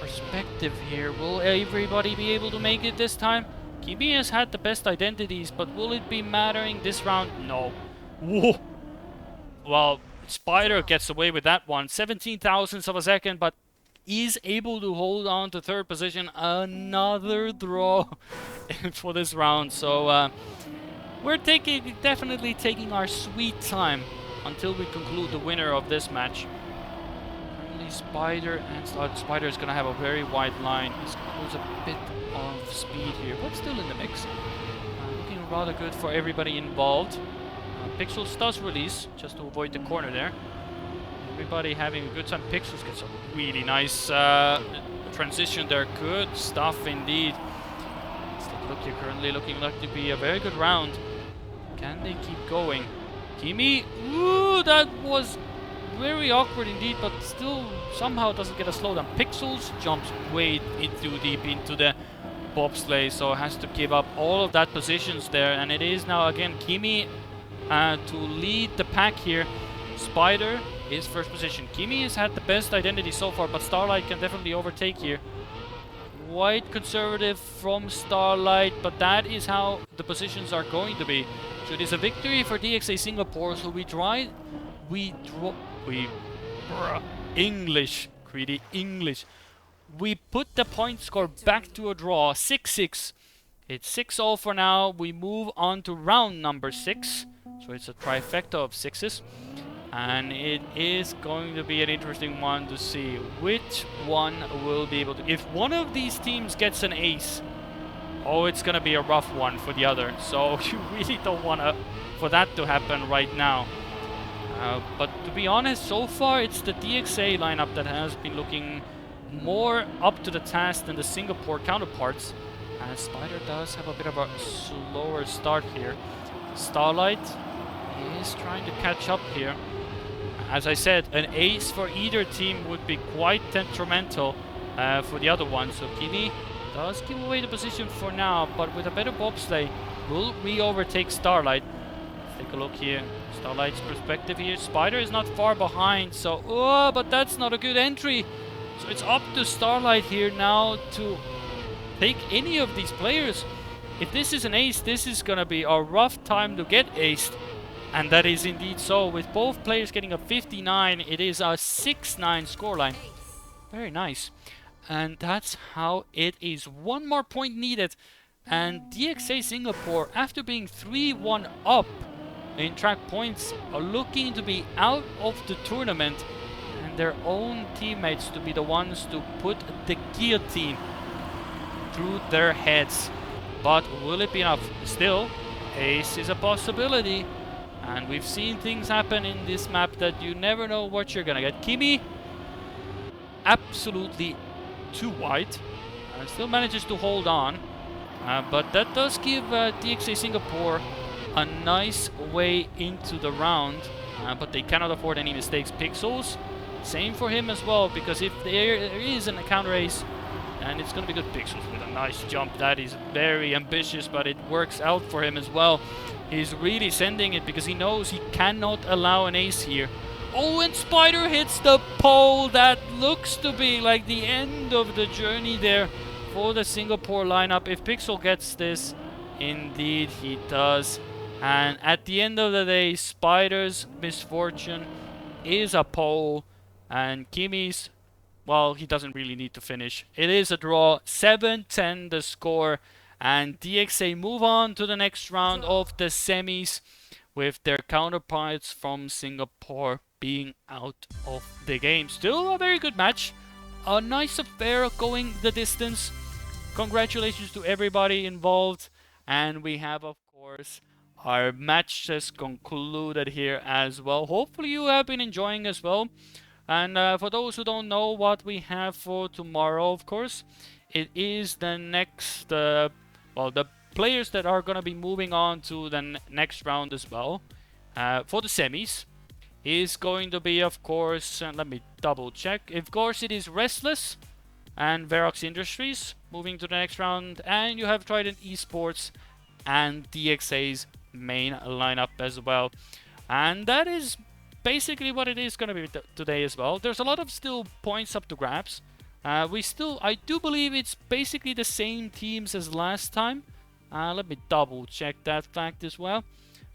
perspective here. Will everybody be able to make it this time? Kimi has had the best identities, but will it be mattering this round? No. Whoa. Well, Spider gets away with that one. 17 thousandths of a second, but is able to hold on to third position. Another draw for this round. So we're definitely taking our sweet time until we conclude the winner of this match. Currently Spider and Spider is going to have a very wide line. He's going to lose a bit of speed here, but still in the mix. Looking rather good for everybody involved. Pixels does release just to avoid the corner there. Everybody having a good time. Pixels gets a really nice transition there. Good stuff indeed. Let's take a look here. Currently looking like to be a very good round. Can they keep going? Kimi, ooh, that was very awkward indeed, but still somehow doesn't get a slowdown. Pixels jumps way too deep into the bobsleigh, so has to give up all of that positions there. And it is now again Kimi to lead the pack here. Spider is first position. Kimi has had the best identity so far, but Starlight can definitely overtake here. Quite conservative from Starlight, but that is how the positions are going to be. So it is a victory for DXA Singapore. So we put the point score back to a draw, 6-6. It's 6-0 for now. We move on to round number 6. So it's a trifecta of 6s. And it is going to be an interesting one to see which one will be able to... If one of these teams gets an ace, oh, it's going to be a rough one for the other. So you really don't want for that to happen right now. But to be honest, so far it's the DXA lineup that has been looking more up to the task than the Singapore counterparts. And Spider does have a bit of a slower start here. Starlight is trying to catch up here. As I said, an ace for either team would be quite detrimental for the other one. So Kimi does give away the position for now, but with a better bobsleigh, will we overtake Starlight? Let's take a look here. Starlight's perspective here. Spider is not far behind, so... Oh, but that's not a good entry. So it's up to Starlight here now to take any of these players. If this is an ace, this is going to be a rough time to get aced. And that is indeed so. With both players getting a 59, it is a 6-9 scoreline. Very nice. And that's how it is. One more point needed. And DXA Singapore, after being 3-1 up in track points, are looking to be out of the tournament. And their own teammates to be the ones to put the guillotine through their heads. But will it be enough? Still, ace is a possibility. And we've seen things happen in this map that you never know what you're gonna get. Kimi, absolutely too wide. Still manages to hold on. But that does give DXA Singapore a nice way into the round. But they cannot afford any mistakes. Pixels, same for him as well, because if there is a counter ace, and it's going to be good. Pixels with a nice jump. That is very ambitious, but it works out for him as well. He's really sending it because he knows he cannot allow an ace here. Oh, and Spider hits the pole. That looks to be like the end of the journey there for the Singapore lineup. If Pixel gets this, indeed he does. And at the end of the day, Spider's misfortune is a pole, and Kimi's, well, he doesn't really need to finish. It is a draw, 7-10 the score, and DXA move on to the next round of the semis with their counterparts from Singapore being out of the game. Still a very good match, a nice affair going the distance. Congratulations to everybody involved, and we have, of course, our match just concluded here as well. Hopefully you have been enjoying as well. And for those who don't know what we have for tomorrow, of course, it is the next, well, the players that are going to be moving on to the next round as well. For the semis, is going to be, of course, let me double check. Of course, it is Restless and Verox Industries moving to the next round. And you have Trident Esports and DXA's main lineup as well. And that is basically what it is going to be today as well. There's a lot of still points up to grabs. I do believe it's basically the same teams as last time. Let me double check that fact as well.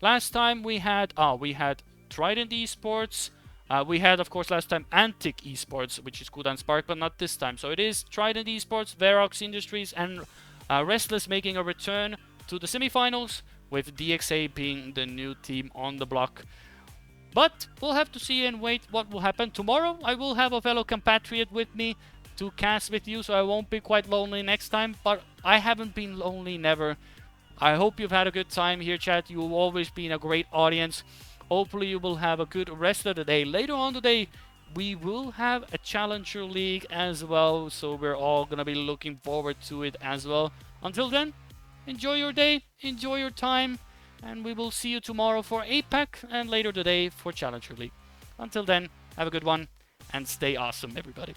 Last time we had Trident Esports. We had, of course, last time Antic Esports, which is Kudan Spark, but not this time. So it is Trident Esports, Verox Industries, and Restless making a return to the semifinals, with DXA being the new team on the block. But we'll have to see and wait what will happen. Tomorrow I will have a fellow compatriot with me to cast with you, so I won't be quite lonely next time. But I haven't been lonely, never. I hope you've had a good time here, chat. You've always been a great audience. Hopefully you will have a good rest of the day. Later on today, we will have a Challenger League as well, so we're all going to be looking forward to it as well. Until then, enjoy your day, enjoy your time, and we will see you tomorrow for APAC and later today for Challenger League. Until then, have a good one and stay awesome, everybody.